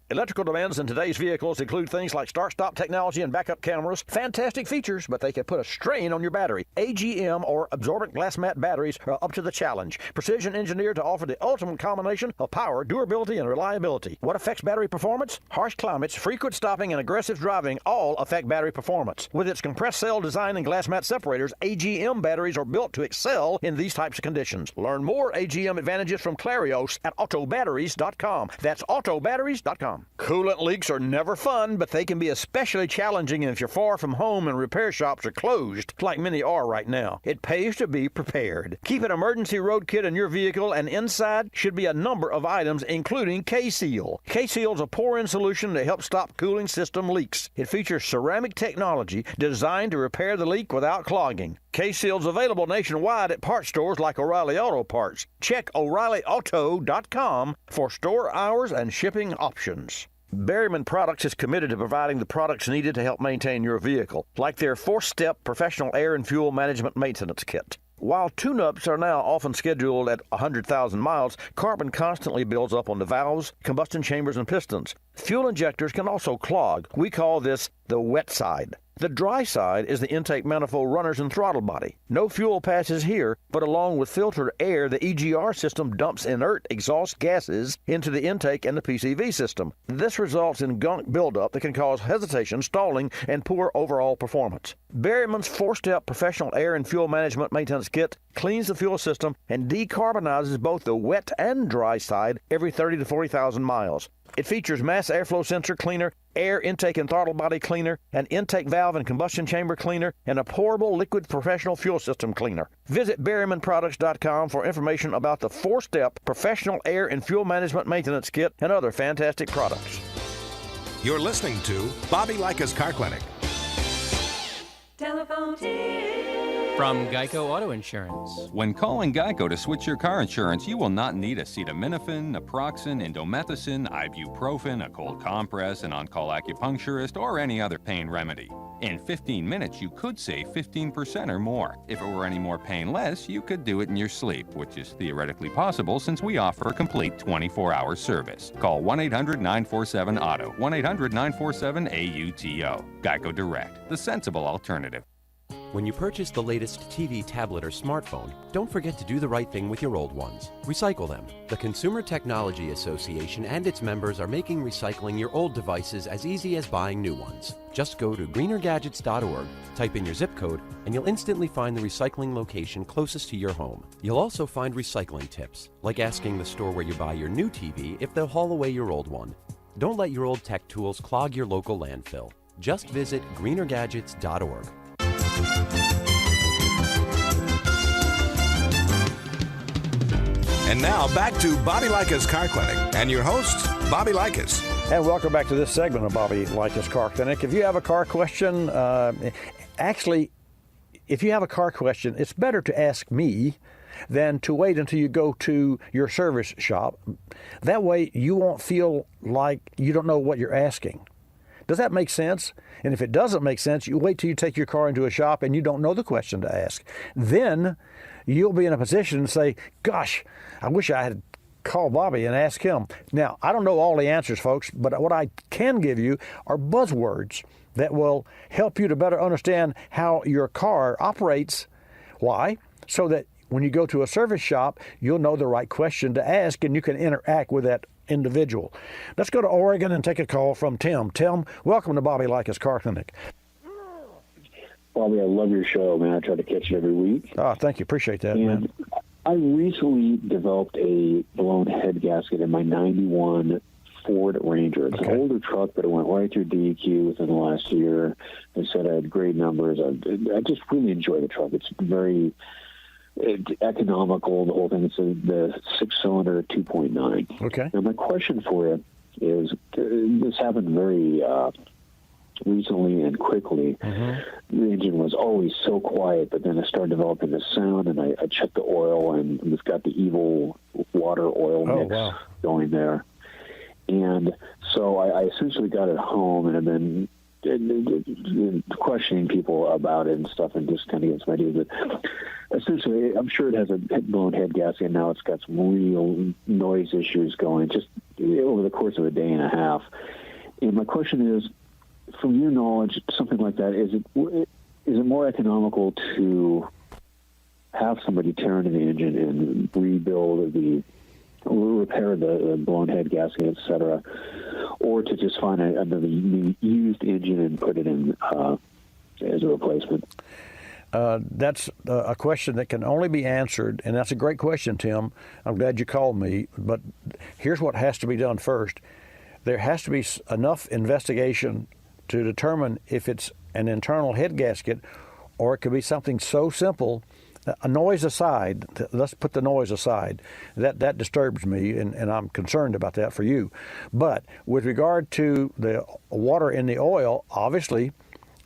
Electrical demands in today's vehicles include things like start-stop technology and backup cameras. Fantastic features, but they can put a strain on your battery. AGM or absorbent glass mat batteries are up to the challenge. Precision engineered to offer the ultimate combination of power, durability, and reliability. What affects battery performance? Harsh climates, frequent stopping, and aggressive driving all affect battery performance. With its compressed cell design and glass mat separators, AGM batteries are built to excel in these types of conditions. Learn more AGM advantages from Clarios at autobatteries.com. That's autobatteries.com. Coolant leaks are never fun, but they can be especially challenging if you're far from home and repair shops are closed, like many are right now. It pays to be prepared. Keep an emergency road kit in your vehicle, and inside should be a number of items, including K-Seal. K-Seal is a pour-in solution to help stop cooling system leaks. It features ceramic technology designed to repair the leak without clogging. K-Seal's available nationwide at parts stores like O'Reilly Auto Parts. Check O'ReillyAuto.com for store hours and shipping options. Berryman Products is committed to providing the products needed to help maintain your vehicle, like their 4-step professional air and fuel management maintenance kit. While tune-ups are now often scheduled at 100,000 miles, carbon constantly builds up on the valves, combustion chambers, and pistons. Fuel injectors can also clog. We call this the wet side. The dry side is the intake manifold runners and throttle body. No fuel passes here, but along with filtered air, the EGR system dumps inert exhaust gases into the intake and the PCV system. This results in gunk buildup that can cause hesitation, stalling, and poor overall performance. Berryman's 4-step professional air and fuel management maintenance kit cleans the fuel system and decarbonizes both the wet and dry side every 30 to 40,000 miles. It features mass airflow sensor cleaner, air intake and throttle body cleaner, an intake valve and combustion chamber cleaner, and a pourable liquid professional fuel system cleaner. Visit BerrymanProducts.com for information about the 4-step professional air and fuel management maintenance kit and other fantastic products. You're listening to Bobby Likis Car Clinic. Telephone tip. From Geico Auto Insurance. When calling Geico to switch your car insurance, you will not need acetaminophen, naproxen, indomethacin, ibuprofen, a cold compress, an on-call acupuncturist, or any other pain remedy. In 15 minutes, you could save 15% or more. If it were any more painless, you could do it in your sleep, which is theoretically possible since we offer a complete 24-hour service. Call 1-800-947-AUTO, 1-800-947-AUTO. Geico Direct, the sensible alternative. When you purchase the latest TV, tablet, or smartphone, don't forget to do the right thing with your old ones. Recycle them. The Consumer Technology Association and its members are making recycling your old devices as easy as buying new ones. Just go to greenergadgets.org, type in your zip code, and you'll instantly find the recycling location closest to your home. You'll also find recycling tips, like asking the store where you buy your new TV if they'll haul away your old one. Don't let your old tech tools clog your local landfill. Just visit greenergadgets.org. And now back to Bobby Likis Car Clinic and your host, Bobby Likis. And welcome back to this segment of Bobby Likis Car Clinic. If you have a car question, if you have a car question, it's better to ask me than to wait until you go to your service shop. That way you won't feel like you don't know what you're asking. Does that make sense? And if it doesn't make sense, you wait till you take your car into a shop and you don't know the question to ask. Then you'll be in a position to say, gosh, I wish I had called Bobby and asked him. Now, I don't know all the answers, folks, but what I can give you are buzzwords that will help you to better understand how your car operates. Why? So that when you go to a service shop, you'll know the right question to ask and you can interact with that individual. Let's go to Oregon and take a call from Tim. Tim, welcome to Bobby Likis Car Clinic. Bobby, I love your show, man. I try to catch it every week. Oh, thank you. Appreciate that, man. I recently developed a blown head gasket in my 91 Ford Ranger. It's an older truck, but it went right through DEQ within the last year. They said I had great numbers. I just really enjoy the truck. It's very economical, the whole thing. It's the 6-cylinder 2.9. Okay. Now, my question for you is, this happened very recently and quickly. The engine was always so quiet, but then I started developing the sound, and I checked the oil, and it's got the evil water oil mix going there. And so I essentially got it home, and I've been questioning people about it and stuff, and just kind of get some ideas. But essentially, I'm sure it has a blown head gasket, and now it's got some real noise issues going just over the course of a day and a half. And my question is, from your knowledge, something like that, is it more economical to have somebody tear into the engine and repair the blown head gasket, et cetera, or to just find another used engine and put it in as a replacement? That's a question that can only be answered, and that's a great question, Tim. I'm glad you called me, but here's what has to be done first. There has to be enough investigation to determine if it's an internal head gasket, or it could be something so simple. A noise aside, let's put the noise aside. That disturbs me, and I'm concerned about that for you. But with regard to the water in the oil, obviously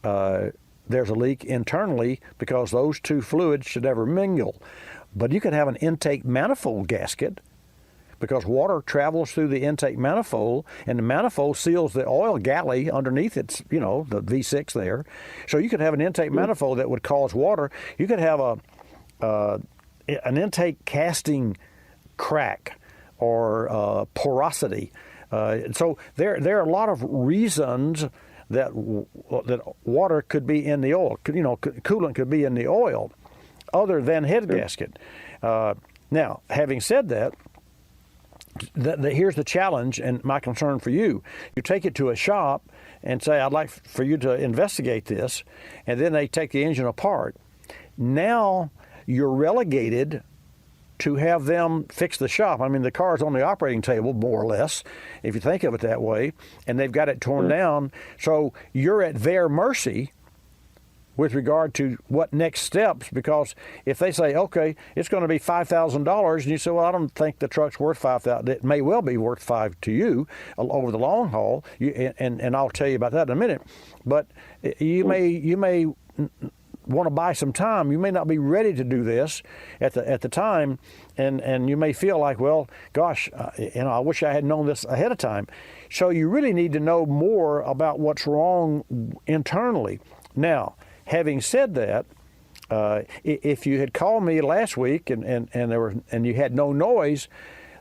there's a leak internally because those two fluids should never mingle. But you could have an intake manifold gasket, because water travels through the intake manifold, and the manifold seals the oil galley underneath its, the V6 there. So you could have an intake manifold that would cause water. You could have an intake casting crack or porosity. So there are a lot of reasons that water could be in the oil. Coolant could be in the oil, other than head gasket. Now, having said that, here's the challenge and my concern for you. You take it to a shop and say, I'd like for you to investigate this, and then they take the engine apart. Now you're relegated to have them fix the shop. I mean, the car's on the operating table, more or less, if you think of it that way, and they've got it torn down. So you're at their mercy with regard to what next steps, because if they say, okay, it's going to be $5,000, and you say, well, I don't think the truck's worth $5,000. It may well be worth $5,000 to you over the long haul, and I'll tell you about that in a minute. But you may want to buy some time. You may not be ready to do this at the time, and you may feel like, well, gosh, I wish I had known this ahead of time. So you really need to know more about what's wrong internally. Now, having said that, if you had called me last week and you had no noise,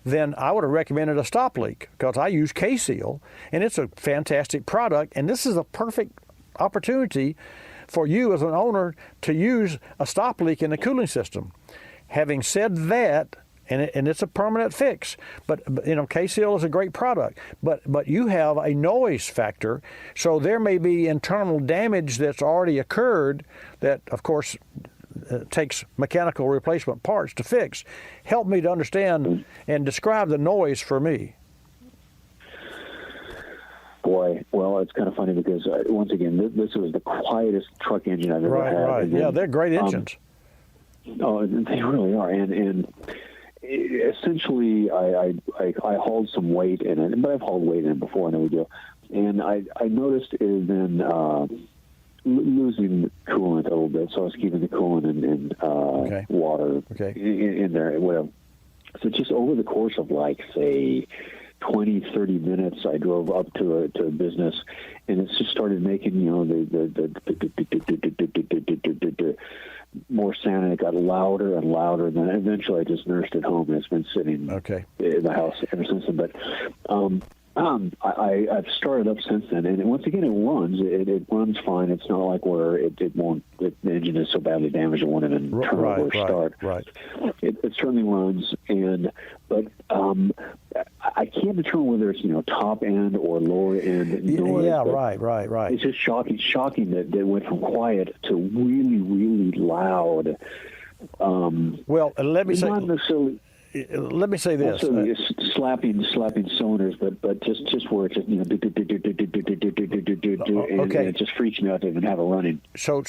then I would have recommended a stop leak, because I use K-Seal, and it's a fantastic product, and this is a perfect opportunity for you as an owner to use a stop leak in the cooling system. Having said that, and it's a permanent fix, but K-Seal is a great product, but you have a noise factor, so there may be internal damage that's already occurred that, of course, takes mechanical replacement parts to fix. Help me to understand and describe the noise for me. Boy, well, it's kind of funny because, once again, this was the quietest truck engine I've ever had. Right. Again, yeah, they're great engines. Oh, they really are, and essentially, I hauled some weight in it, but I've hauled weight in it before, no big deal. And I noticed it had been losing coolant a little bit, so I was keeping the coolant and water in there, whatever. So just over the course of, like, say, 20, 30 minutes, I drove up to a business, and it just started making, the more sound, and it got louder and louder, and then eventually I just nursed it home, and it's been sitting in the house ever since then. But I've started up since then, and once again, it runs. It runs fine. It's not like where it won't. The engine is so badly damaged it won't even turn over or start. Right. It certainly runs, but I can't determine whether it's top end or lower end noise. Yeah, right. It's just shocking that it went from quiet to really, really loud. Well, let me say. Not necessarily. Let me say this: also, slapping cylinders, but just where it's just and it just freaks me out to even have it running. So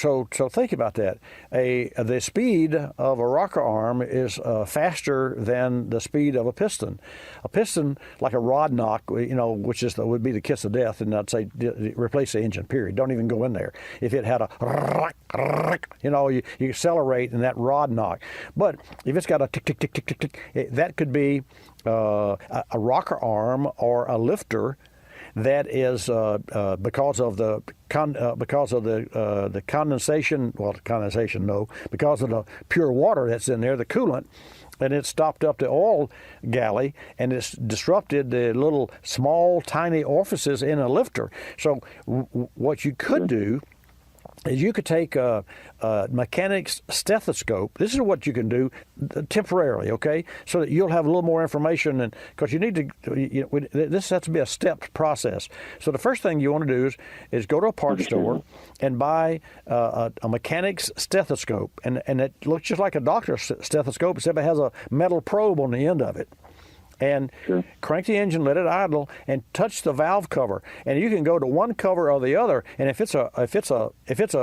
think about that. The speed of a rocker arm is faster than the speed of a piston. A piston, like a rod knock, which would be the kiss of death, and I'd say replace the engine. Period. Don't even go in there. If it had you accelerate in that rod knock. But if it's got a tick tick tick tick tick tick, that could be a rocker arm or a lifter that is because of the condensation. Well, condensation, no, because of the pure water that's in there, the coolant, and it's stopped up the oil galley, and it's disrupted the little small, tiny orifices in a lifter. So what you could do is you could take a mechanic's stethoscope. This is what you can do temporarily, okay? So that you'll have a little more information, and because you need to, this has to be a stepped process. So the first thing you want to do is go to a parts store and buy a mechanic's stethoscope, and it looks just like a doctor's stethoscope, except it has a metal probe on the end of it. And crank the engine, let it idle, and touch the valve cover. And you can go to one cover or the other. And if it's a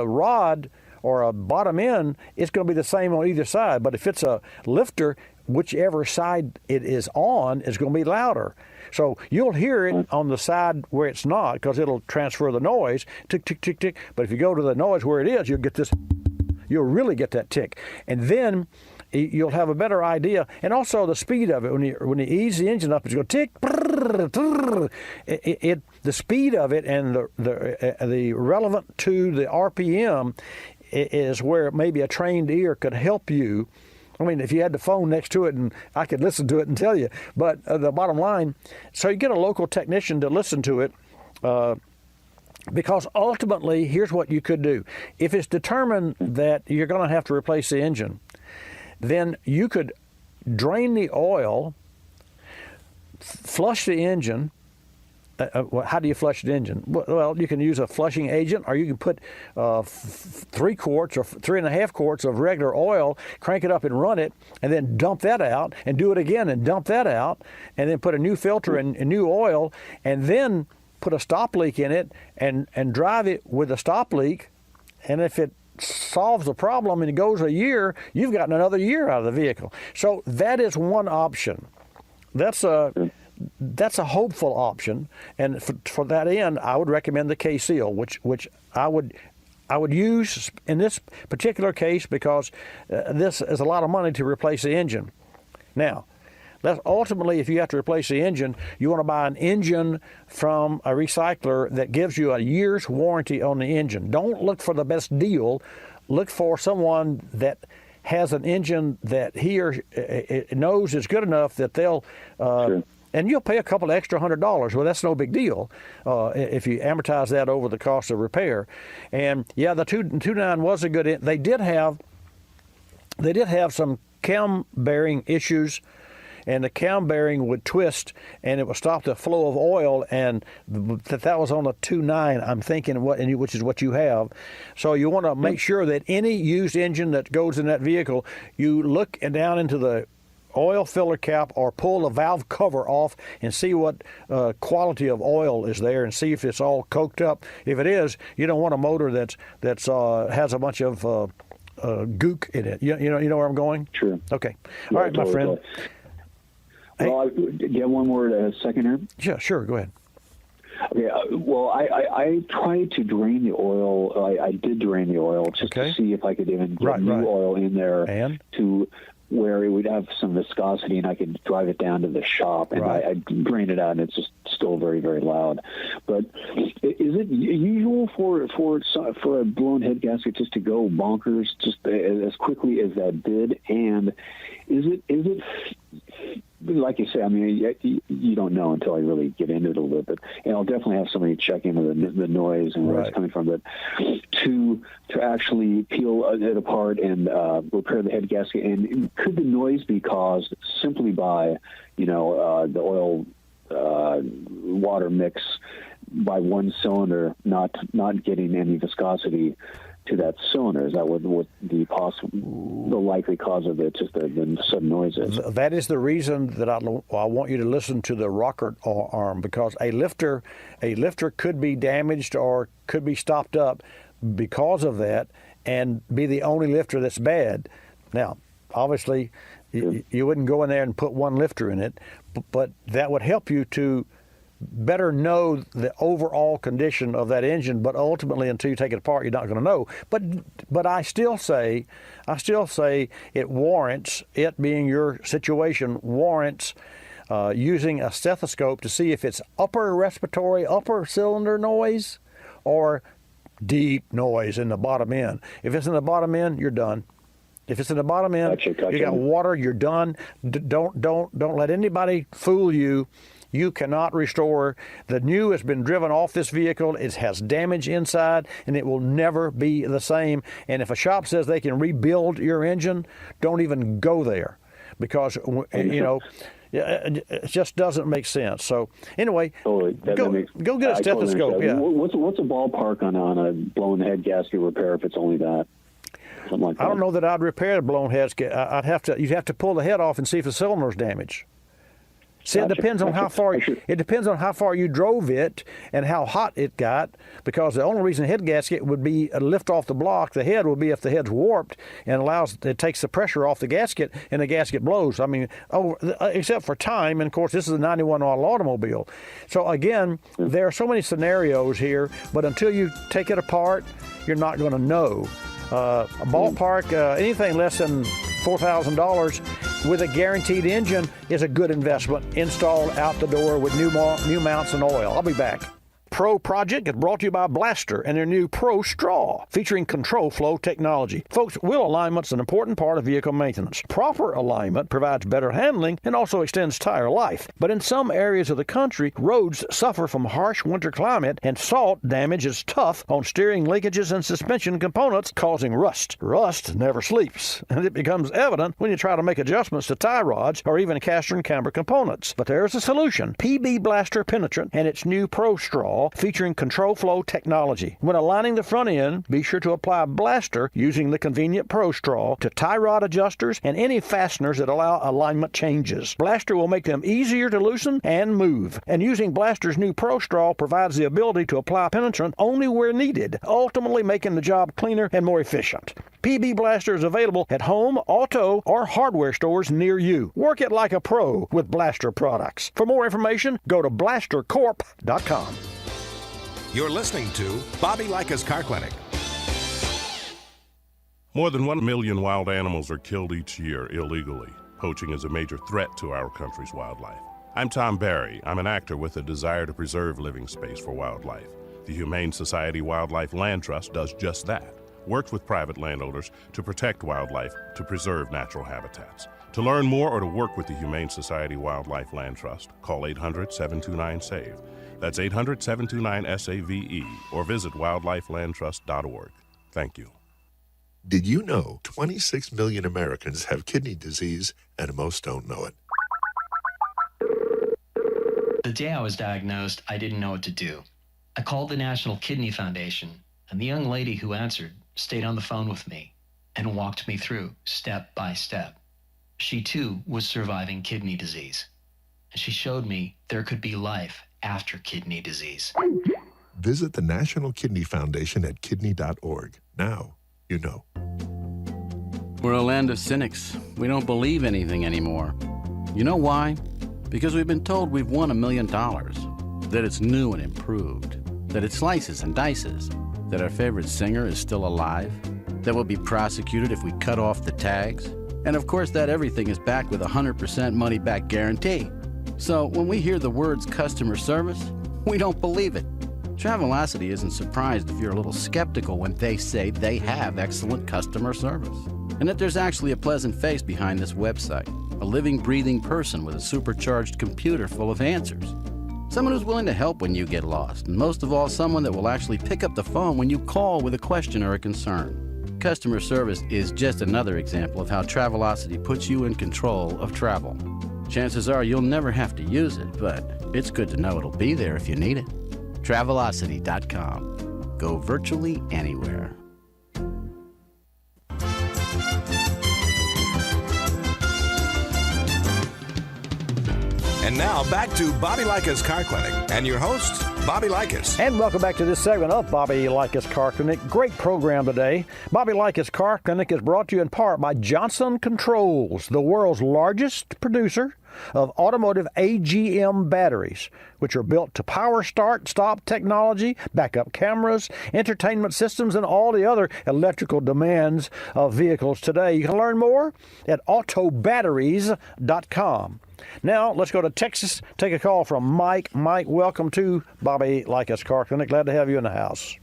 rod or a bottom end, it's going to be the same on either side. But if it's a lifter, whichever side it is on is going to be louder. So you'll hear it on the side where it's not, because it'll transfer the noise, tick, tick, tick, tick. But if you go to the noise where it is, you'll really get that tick. And then you'll have a better idea, and also the speed of it. When you ease the engine up, it's going to tick. The speed of it and the relevant to the RPM is where maybe a trained ear could help you. I mean, if you had the phone next to it, and I could listen to it and tell you. But the bottom line, so you get a local technician to listen to it. Because ultimately, here's what you could do. If it's determined that you're going to have to replace the engine, then you could drain the oil, flush the engine. How do you flush the engine? Well, you can use a flushing agent, or you can put 3 quarts or 3.5 quarts of regular oil, crank it up and run it, and then dump that out, and do it again and dump that out, and then put a new filter and new oil, and then put a stop leak in it and drive it with a stop leak. And if it solves the problem and it goes a year, you've gotten another year out of the vehicle. So that is one option. That's a hopeful option, and for that end, I would recommend the K-Seal, which I would use in this particular case, because this is a lot of money to replace the engine. Now, that's ultimately, if you have to replace the engine, you want to buy an engine from a recycler that gives you a year's warranty on the engine. Don't look for the best deal. Look for someone that has an engine that he or knows is good enough that they'll, and you'll pay a couple of extra $100. Well, that's no big deal if you amortize that over the cost of repair. And yeah, the 2.9 was a good. They did have some cam bearing issues. And the cam bearing would twist, and it would stop the flow of oil, and that was on a 2.9, I'm thinking, which is what you have. So you want to make sure that any used engine that goes in that vehicle, you look down into the oil filler cap or pull the valve cover off and see what quality of oil is there, and see if it's all coked up. If it is, you don't want a motor that's has a bunch of gook in it. You know where I'm going? Sure. Okay. All right, my friend. Well, do you have one more second here? Yeah, sure. Go ahead. Okay, well, I tried to drain the oil. I did drain the oil just to see if I could even get new oil in there to where it would have some viscosity and I could drive it down to the shop. And I drained it out, and it's just still very, very loud. But is it usual for a blown head gasket just to go bonkers just as quickly as that did? And is it like you say, I mean, you don't know until I really get into it a little bit, and I'll definitely have somebody check into the noise and where it's coming from. But to actually peel it apart and repair the head gasket, and could the noise be caused simply by, the oil water mix by one cylinder not getting any viscosity to that cylinder? Is that what the likely cause of it, just the sudden noises? That is the reason that I want you to listen to the rocker arm, because a lifter could be damaged or could be stopped up because of that and be the only lifter that's bad. Now, obviously, you wouldn't go in there and put one lifter in it, but that would help you to better know the overall condition of that engine. But ultimately, until you take it apart, you're not going to know. But I still say it warrants, it being your situation, warrants using a stethoscope to see if it's upper cylinder noise or deep noise in the bottom end. If it's in the bottom end, you're done. If it's in the bottom end, you got water, you're done. Don't let anybody fool you. You cannot restore. The new has been driven off this vehicle. It has damage inside, and it will never be the same. And if a shop says they can rebuild your engine, don't even go there, because it just doesn't make sense. So anyway, go get a stethoscope. Totally what's a ballpark on a blown head gasket repair if it's only that? Something like that. I don't know that I'd repair the blown head gasket. You'd have to pull the head off and see if the cylinder's damaged. See, it depends on how far you drove it and how hot it got, because the only reason head gasket would be a lift off the block, the head would be if the head's warped and it takes the pressure off the gasket and the gasket blows. I mean, except for time, and of course this is a 91 model automobile. So again, there are so many scenarios here, but until you take it apart, you're not going to know. A ballpark, anything less than $4,000 with a guaranteed engine is a good investment. Installed out the door with new mounts and oil. I'll be back. Pro Project is brought to you by Blaster and their new Pro Straw, featuring control flow technology. Folks, wheel alignment's an important part of vehicle maintenance. Proper alignment provides better handling and also extends tire life. But in some areas of the country, roads suffer from harsh winter climate, and salt damage is tough on steering linkages and suspension components, causing rust. Rust never sleeps, and it becomes evident when you try to make adjustments to tie rods or even caster and camber components. But there's a solution. PB Blaster Penetrant and its new Pro Straw, featuring control flow technology. When aligning the front end, be sure to apply Blaster using the convenient Pro Straw to tie rod adjusters and any fasteners that allow alignment changes. Blaster will make them easier to loosen and move. And using Blaster's new Pro Straw provides the ability to apply penetrant only where needed, ultimately making the job cleaner and more efficient. PB Blaster is available at home, auto, or hardware stores near you. Work it like a pro with Blaster products. For more information, go to blastercorp.com. You're listening to Bobby Likis Car Clinic. More than 1 million wild animals are killed each year illegally. Poaching is a major threat to our country's wildlife. I'm Tom Barry. I'm an actor with a desire to preserve living space for wildlife. The Humane Society Wildlife Land Trust does just that. Works with private landowners to protect wildlife, to preserve natural habitats. To learn more or to work with the Humane Society Wildlife Land Trust, call 800-729-SAVE. That's 800-729-SAVE, or visit wildlifelandtrust.org. Thank you. Did you know 26 million Americans have kidney disease and most don't know it? The day I was diagnosed, I didn't know what to do. I called the National Kidney Foundation, and the young lady who answered stayed on the phone with me and walked me through step by step. She too was surviving kidney disease, and she showed me there could be life after kidney disease. Visit the National Kidney Foundation at kidney.org. Now you know. We're a land of cynics. We don't believe anything anymore. You know why? Because we've been told we've won $1 million, that it's new and improved, that it slices and dices, that our favorite singer is still alive, that we'll be prosecuted if we cut off the tags, and of course that everything is backed with a 100% money-back guarantee. So when we hear the words customer service, we don't believe it. Travelocity isn't surprised if you're a little skeptical when they say they have excellent customer service, and that there's actually a pleasant face behind this website, a living, breathing person with a supercharged computer full of answers. Someone who's willing to help when you get lost, and most of all, someone that will actually pick up the phone when you call with a question or a concern. Customer service is just another example of how Travelocity puts you in control of travel. Chances are you'll never have to use it, but it's good to know it'll be there if you need it. Travelocity.com. Go virtually anywhere. And now back to Bobby Likis Car Clinic and your host, Bobby Likis. And welcome back to this segment of Bobby Likis Car Clinic. Great program today. Bobby Likis Car Clinic is brought to you in part by Johnson Controls, the world's largest producer of automotive AGM batteries, which are built to power start-stop technology, backup cameras, entertainment systems, and all the other electrical demands of vehicles today. You can learn more at autobatteries.com. Now, let's go to Texas, take a call from Mike. Mike, welcome to Bobby Likis Car Clinic. Glad to have you in the house.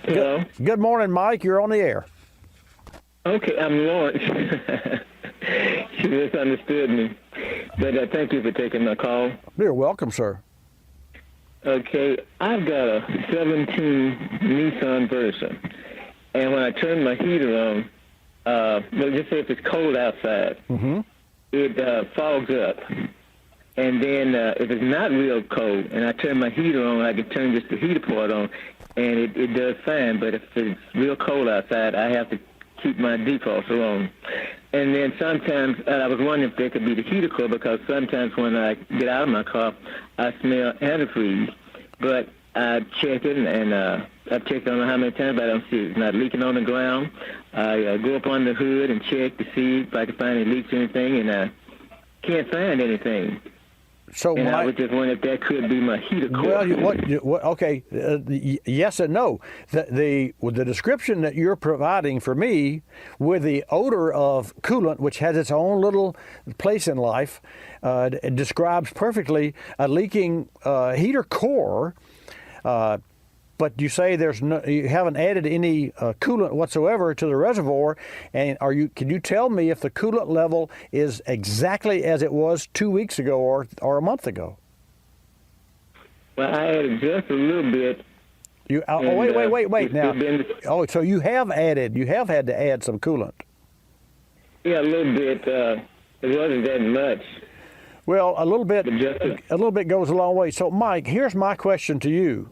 Hello. Good morning, Mike. You're on the air. Okay, I'm Lawrence. She misunderstood me. But thank you for taking my call. You're welcome, sir. Okay, I've got a 17 Nissan Versa. And when I turn my heater on, let's just say if it's cold outside, it fogs up. And then if it's not real cold and I turn my heater on, I can turn just the heater part on, and it does fine. But if it's real cold outside, I have to keep my defroster on. And then sometimes, I was wondering if there could be the heater core, because sometimes when I get out of my car, I smell antifreeze. But I check it, and I've checked on how many times, but I don't see it. It's not leaking on the ground. I go up on the hood and check to see if I can find any leaks or anything, and I can't find anything. So and I was just wondering if that could be my heater core. Well, okay, yes and no. The description that you're providing for me, with the odor of coolant, which has its own little place in life, it describes perfectly a leaking heater core. But you say you haven't added any coolant whatsoever to the reservoir, and can you tell me if the coolant level is exactly as it was 2 weeks ago or a month ago? Well, I added just a little bit. Wait now. So you have had to add some coolant. Yeah, a little bit. It wasn't that much. Well, a little bit goes a long way. So, Mike, here's my question to you.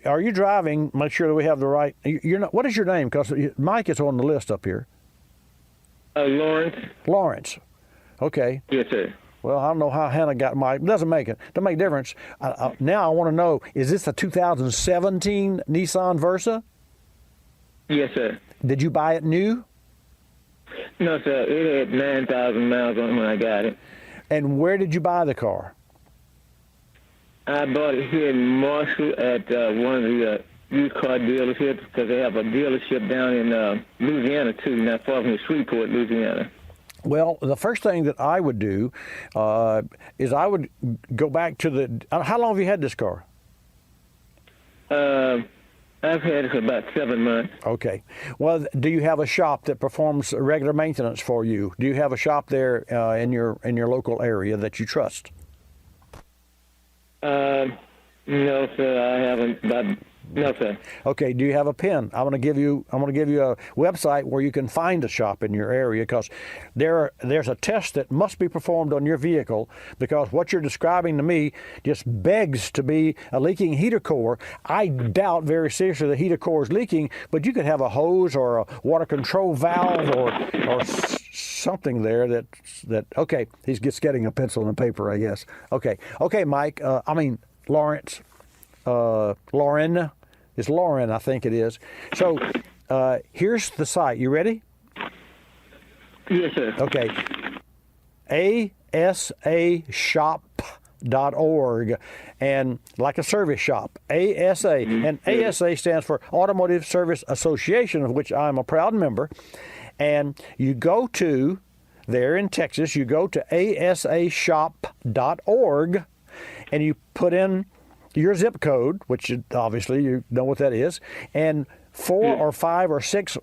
Are you driving? Make sure that we have the right. You're not. What is your name? Because Mike is on the list up here. Lawrence. Lawrence. Okay. Yes, sir. Well, I don't know how Hannah got Mike. It doesn't make a difference. Now I want to know: is this a 2017 Nissan Versa? Yes, sir. Did you buy it new? No, sir. It had 9,000 miles on it when I got it. And where did you buy the car? I bought it here in Marshall at one of the used car dealerships, because they have a dealership down in Louisiana, too, not far from Shreveport, Louisiana. Well, the first thing that I would do is I would go back to the... How long have you had this car? I've had it for about 7 months. Okay. Well, do you have a shop that performs regular maintenance for you? Do you have a shop there in your local area that you trust? No, sir, I haven't. No, sir. Okay. Do you have a PIN? I'm going to give you a website where you can find a shop in your area, because there's a test that must be performed on your vehicle, because what you're describing to me just begs to be a leaking heater core. I doubt very seriously the heater core is leaking, but you could have a hose or a water control valve or something there that. Okay, he's just getting a pencil and paper, I guess. Okay, Mike. Lawrence. Lauren. It's Lauren, I think it is. So here's the site. You ready? Yes, sir. Okay. ASAshop.org, and like a service shop, ASA. And ASA stands for Automotive Service Association, of which I'm a proud member. And you go to, there in Texas, you go to asashop.org, and you put in your zip code, which obviously you know what that is, and 4 or 5 or 6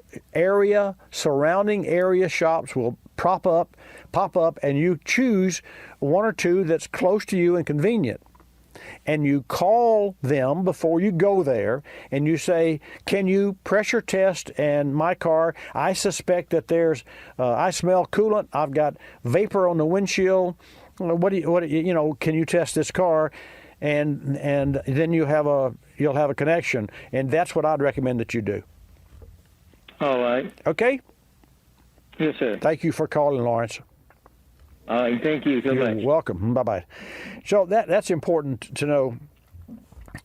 surrounding area shops will pop up, and you choose 1 or 2 that's close to you and convenient. And you call them before you go there, and you say, can you pressure test and my car? I suspect that there's, I smell coolant. I've got vapor on the windshield. Can you test this car? And then you'll have a connection, and that's what I'd recommend that you do. All right. Okay. Yes, sir. Thank you for calling, Lawrence. All right. Thank you so much. You're welcome. Bye-bye. So that's important to know.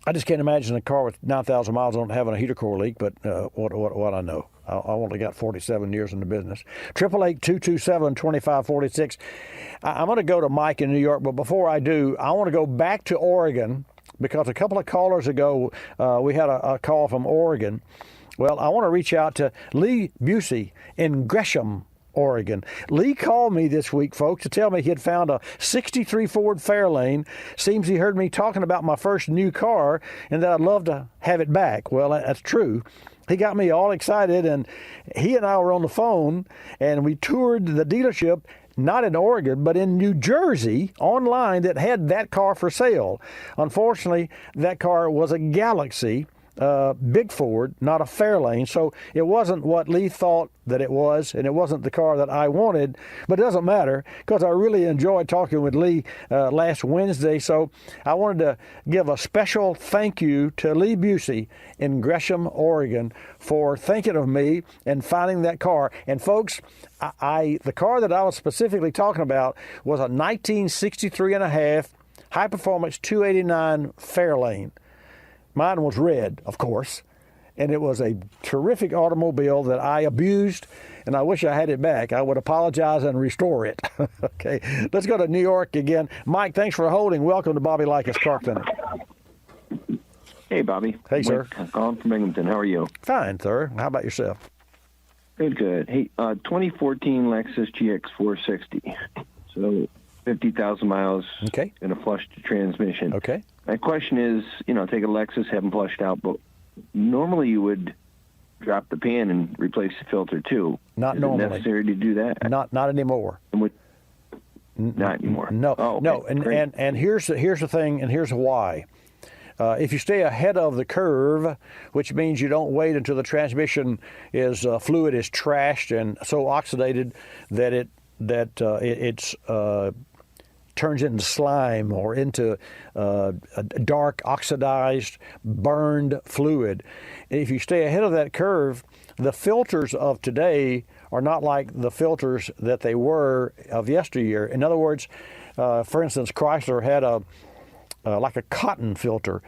I just can't imagine a car with 9,000 miles on it having a heater core leak, but what I know. I only got 47 years in the business. 888-227-2546. I'm going to go to Mike in New York, but before I do, I want to go back to Oregon, because a couple of callers ago, we had a call from Oregon. Well, I want to reach out to Lee Busey in Gresham, Oregon. Lee called me this week, folks, to tell me he had found a 63 Ford Fairlane. Seems he heard me talking about my first new car and that I'd love to have it back. Well, that's true. He got me all excited, and he and I were on the phone, and we toured the dealership, not in Oregon, but in New Jersey, online, that had that car for sale. Unfortunately, that car was a Galaxy, big Ford, not a Fairlane, so it wasn't what Lee thought that it was, and it wasn't the car that I wanted, but it doesn't matter, because I really enjoyed talking with Lee last Wednesday, so I wanted to give a special thank you to Lee Busey in Gresham, Oregon, for thinking of me and finding that car. And folks, the car that I was specifically talking about was a 1963.5 high-performance 289 Fairlane. Mine was red, of course, and it was a terrific automobile that I abused, and I wish I had it back. I would apologize and restore it. Okay, let's go to New York again. Mike, thanks for holding. Welcome to Bobby Likis Car Clinic. Hey, Bobby. Hey, sir. I'm calling from Binghamton. How are you? Fine, sir. How about yourself? Good. Hey, 2014 Lexus GX 460. So 50,000 miles. Okay. In a flushed transmission. Okay. My question is, take a Lexus, have them flushed out, but normally you would drop the pan and replace the filter too. Not is normally. It necessary to do that? Not anymore. Not anymore. No. Oh, okay. No. And here's the thing, and here's why. If you stay ahead of the curve, which means you don't wait until the transmission fluid is trashed and so oxidated that it turns into slime or into a dark, oxidized, burned fluid. If you stay ahead of that curve, the filters of today are not like the filters that they were of yesteryear. In other words, for instance, Chrysler had like a cotton filter,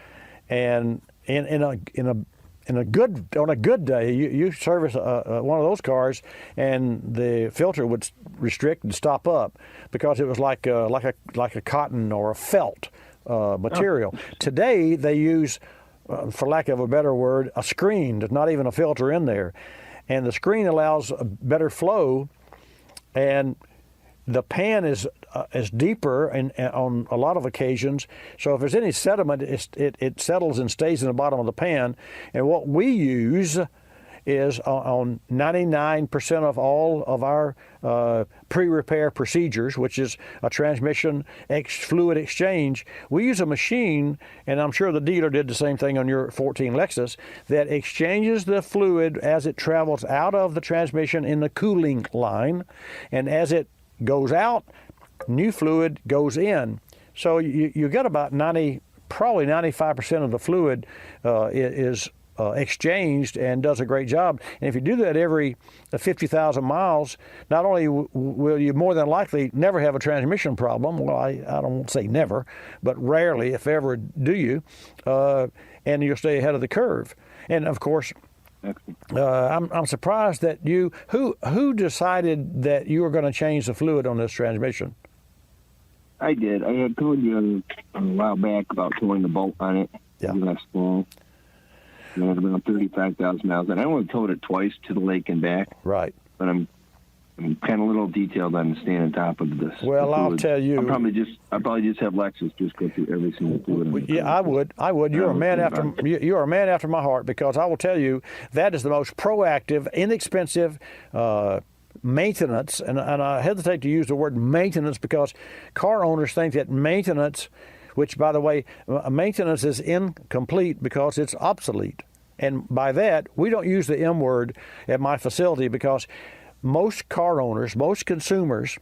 and on a good day, you service one of those cars, and the filter would restrict and stop up because it was like a cotton or a felt material. Oh. Today they use, for lack of a better word, a screen. There's not even a filter in there, and the screen allows a better flow, and the pan is deeper on a lot of occasions. So if there's any sediment, it settles and stays in the bottom of the pan. And what we use is on 99% of all of our pre-repair procedures, which is a transmission fluid exchange, we use a machine, and I'm sure the dealer did the same thing on your 14 Lexus, that exchanges the fluid as it travels out of the transmission in the cooling line, and as it goes out, new fluid goes in. So you get about probably 95% of the fluid is exchanged and does a great job. And if you do that every 50,000 miles, not only will you more than likely never have a transmission problem, well, I don't say never, but rarely, if ever, do you, and you'll stay ahead of the curve. And of course, I'm surprised that who decided that you were going to change the fluid on this transmission? I did. I had told you a while back about towing the bolt on it. Yeah. Last fall. And I had around 35,000 miles. And I only towed it twice to the lake and back. Right. But I'm kind of a little detailed on staying on top of this. Well, I'll tell you. I'll probably just have Lexus just go through every single fluid. Yeah, I would. You're a man after my heart, because I will tell you that is the most proactive, inexpensive maintenance, and I hesitate to use the word maintenance because car owners think that maintenance, which, by the way, maintenance is incomplete because it's obsolete. And by that, we don't use the M word at my facility because most car owners, most consumers,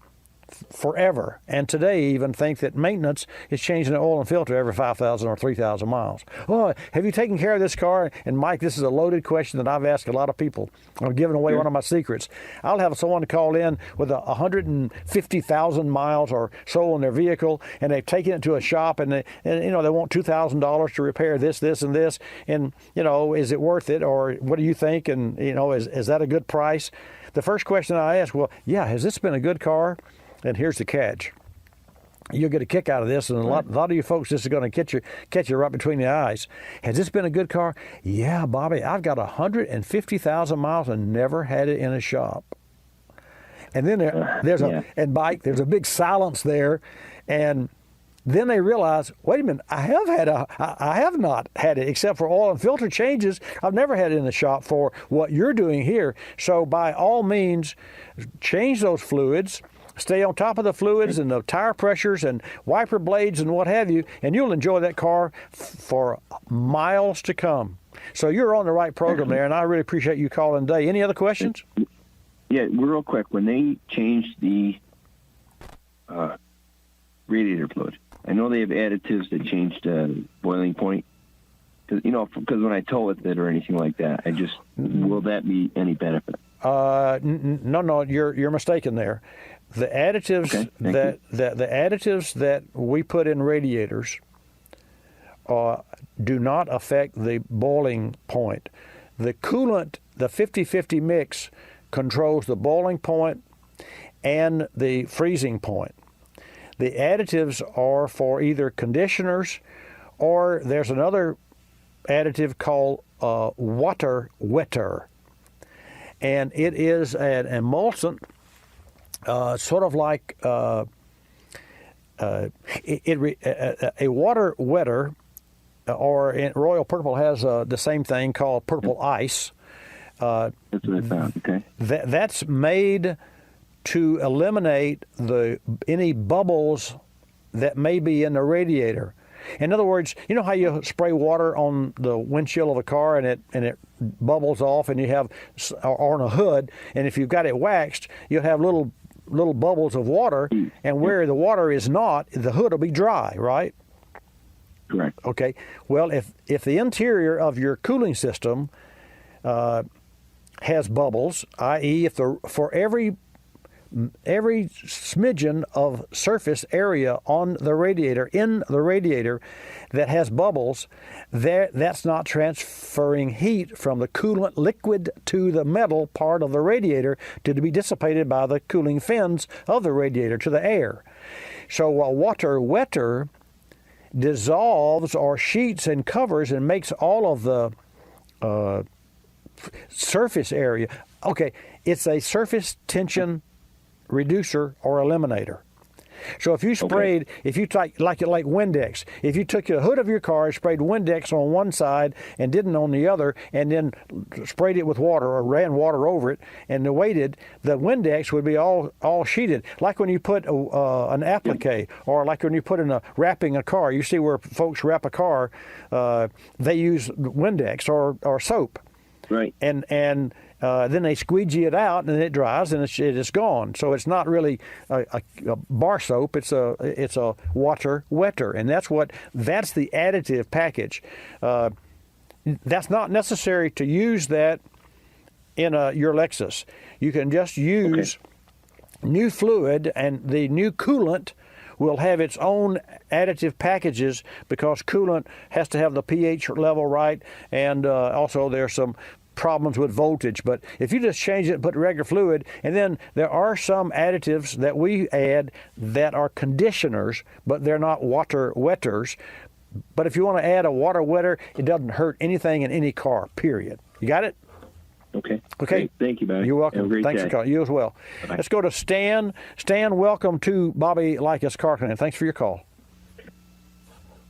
forever, and today even think that maintenance is changing the oil and filter every 5,000 or 3,000 miles. Oh, have you taken care of this car? And Mike, this is a loaded question that I've asked a lot of people. I'm giving away one of my secrets. I'll have someone call in with 150,000 miles or so on their vehicle, and they've taken it to a shop, and they want $2,000 to repair this, and this, and is it worth it, or what do you think? And is that a good price? The first question I ask, well, yeah, has this been a good car? And here's the catch. You'll get a kick out of this, and a lot of you folks, this is going to catch you right between the eyes. Has this been a good car? Yeah, Bobby, I've got 150,000 miles and never had it in a shop. And then there's a big silence there, and then they realize, wait a minute, I have not had it except for oil and filter changes. I've never had it in the shop for what you're doing here. So by all means, change those fluids. Stay on top of the fluids and the tire pressures and wiper blades and what have you, and you'll enjoy that car for miles to come. So you're on the right program there, and I really appreciate you calling today. Any other questions? Yeah, real quick. When they changed the radiator fluid, I know they have additives that change the boiling point. Because when I tow with it or anything like that, will that be any benefit? No, you're mistaken there. The additives the additives that we put in radiators do not affect the boiling point. The coolant, the 50-50 mix, controls the boiling point and the freezing point. The additives are for either conditioners, or there's another additive called water wetter, and it is an emulsant. Sort of like a water wetter, or in Royal Purple has the same thing called purple ice. That's what I found. Okay. That's made to eliminate any bubbles that may be in the radiator. In other words, you know how you spray water on the windshield of a car and it bubbles off, and you have, or on a hood, and if you've got it waxed, you'll have little bubbles of water, and where the water is not, the hood will be dry, right? Correct. Okay. Well, if the interior of your cooling system has bubbles, i.e., for every smidgen of surface area on the radiator, in the radiator, that has bubbles, that's not transferring heat from the coolant liquid to the metal part of the radiator to be dissipated by the cooling fins of the radiator to the air. So a water wetter dissolves or sheets and covers and makes all of the surface area. Okay, it's a surface tension reducer or eliminator. So if you sprayed, if you like Windex, if you took the hood of your car, sprayed Windex on one side and didn't on the other, and then sprayed it with water or ran water over it and waited, the Windex would be all sheeted. Like when you put an applique, or like when you put in wrapping a car. You see where folks wrap a car, they use Windex or soap. Right. And then they squeegee it out, and it dries, and it is gone. So it's not really a bar soap. It's a water wetter, and that's the additive package. That's not necessary to use that in your Lexus. You can just use new fluid, and the new coolant will have its own additive packages, because coolant has to have the pH level right, and also there's some problems with voltage. But if you just change it and put regular fluid, and then there are some additives that we add that are conditioners, but they're not water wetters. But if you want to add a water wetter, it doesn't hurt anything in any car, period. You got it? Okay. Okay. Thank you, Bobby. You're welcome. Have a great Thanks day. for calling. You as well. Bye-bye. Let's go to Stan. Stan, welcome to Bobby Likis Car Clinic. Thanks for your call.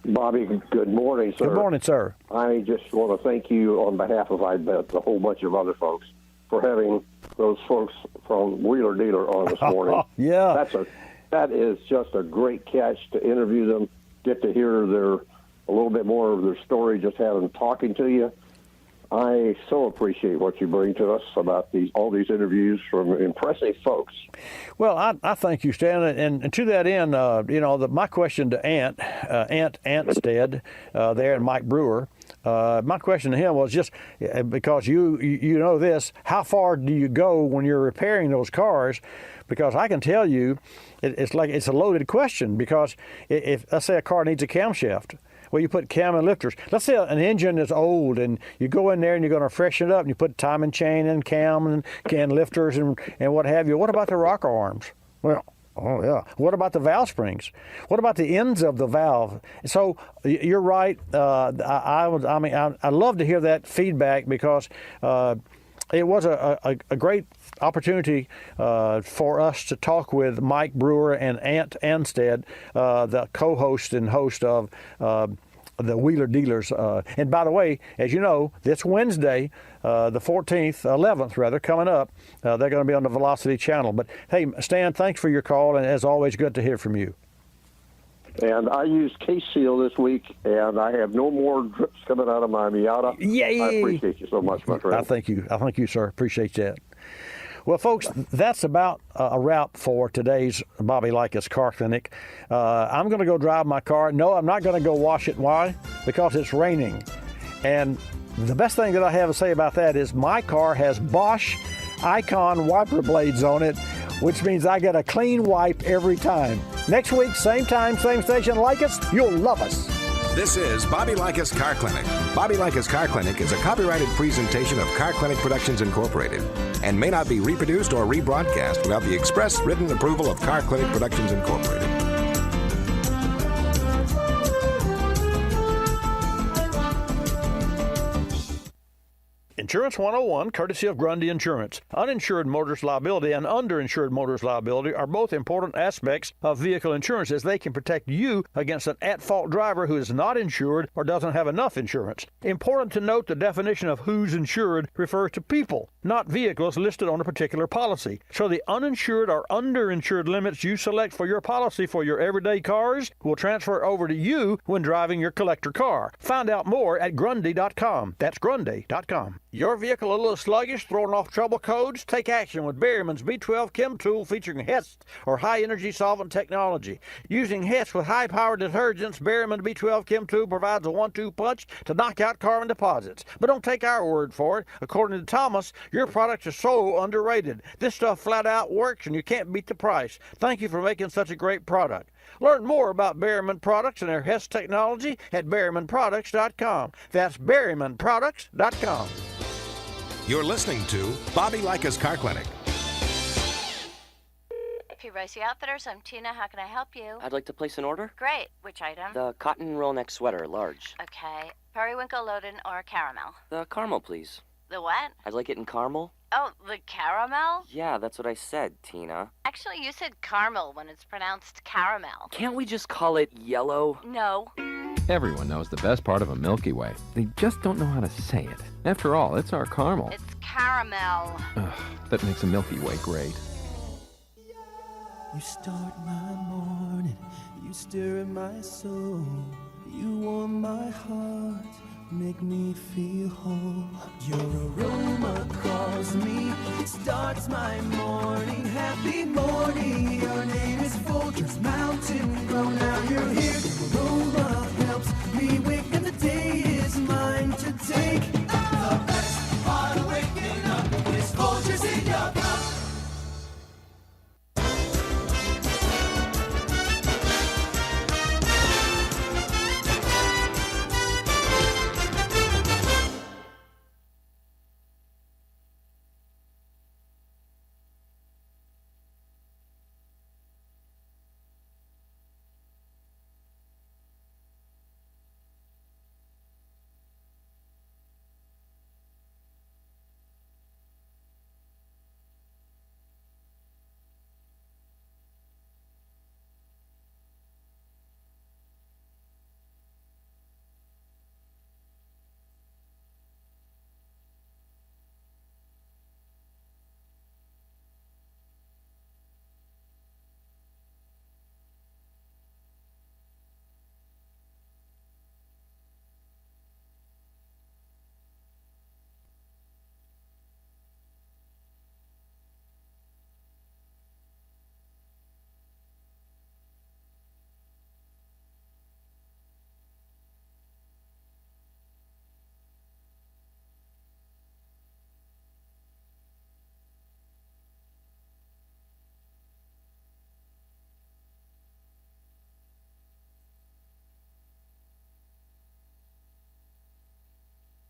Bobby, good morning, sir. Good morning, sir. I just want to thank you on behalf of, I bet, a whole bunch of other folks for having those folks from Wheeler Dealer on this morning. Yeah. That is just a great catch to interview them, get to hear a little bit more of their story, just have them talking to you. I so appreciate what you bring to us about all these interviews from impressive folks. Well, I thank you, Stan. And to that end, my question to Ant Anstead there and Mike Brewer, my question to him was just because you know this, how far do you go when you're repairing those cars? Because I can tell you, it's a loaded question, because if let's say a car needs a camshaft, well, you put cam and lifters. Let's say an engine is old, and you go in there and you're going to freshen it up, and you put timing chain and cam and lifters and what have you. What about the rocker arms? Well, oh yeah. What about the valve springs? What about the ends of the valve? So you're right. I love to hear that feedback, because it was a great opportunity for us to talk with Mike Brewer and Ant Anstead, the co-host and host of the Wheeler Dealers. And by the way, as you know, this Wednesday, the 11th rather, coming up, they're going to be on the Velocity channel. But hey, Stan, thanks for your call, and as always, good to hear from you. And I used Case Seal this week, and I have no more drips coming out of my Miata. Yay! I appreciate you so much, my friend. I thank you, sir. Appreciate that. Well, folks, that's about a wrap for today's Bobby Likis Car Clinic. I'm going to go drive my car. No, I'm not going to go wash it. Why? Because it's raining. And the best thing that I have to say about that is my car has Bosch Icon wiper blades on it, which means I get a clean wipe every time. Next week, same time, same station, like us, you'll love us. This is Bobby Likis Car Clinic. Bobby Likis Car Clinic is a copyrighted presentation of Car Clinic Productions Incorporated and may not be reproduced or rebroadcast without the express written approval of Car Clinic Productions Incorporated. Insurance 101, courtesy of Grundy Insurance. Uninsured motorist liability and underinsured motorist liability are both important aspects of vehicle insurance, as they can protect you against an at-fault driver who is not insured or doesn't have enough insurance. Important to note, the definition of who's insured refers to people, not vehicles listed on a particular policy. So the uninsured or underinsured limits you select for your policy for your everyday cars will transfer over to you when driving your collector car. Find out more at Grundy.com. That's Grundy.com. Your vehicle a little sluggish, throwing off trouble codes? Take action with Berryman's B12 Chem Tool featuring HEST, or high-energy solvent technology. Using HEST with high-powered detergents, Berryman B12 Chem Tool provides a 1-2 punch to knock out carbon deposits. But don't take our word for it. According to Thomas, your products are so underrated. This stuff flat out works, and you can't beat the price. Thank you for making such a great product. Learn more about Berryman products and their HEST technology at BerrymanProducts.com. That's BerrymanProducts.com. You're listening to Bobby Likis Car Clinic. P. Outfitters, I'm Tina. How can I help you? I'd like to place an order. Great. Which item? The cotton roll neck sweater, large. Okay. Periwinkle, loaded, or caramel? The caramel, please. The what? I'd like it in caramel. Oh, the caramel? Yeah, that's what I said, Tina. Actually, you said caramel when it's pronounced caramel. Can't we just call it yellow? No. Everyone knows the best part of a Milky Way. They just don't know how to say it. After all, it's our caramel. It's caramel. Ugh, that makes a Milky Way great. You start my morning, you stir in my soul, you warm my heart, make me feel whole. Your aroma calls me, it starts my morning. Happy morning, your name is Folgers Mountain Grow. Now you're here, your aroma helps me wake in the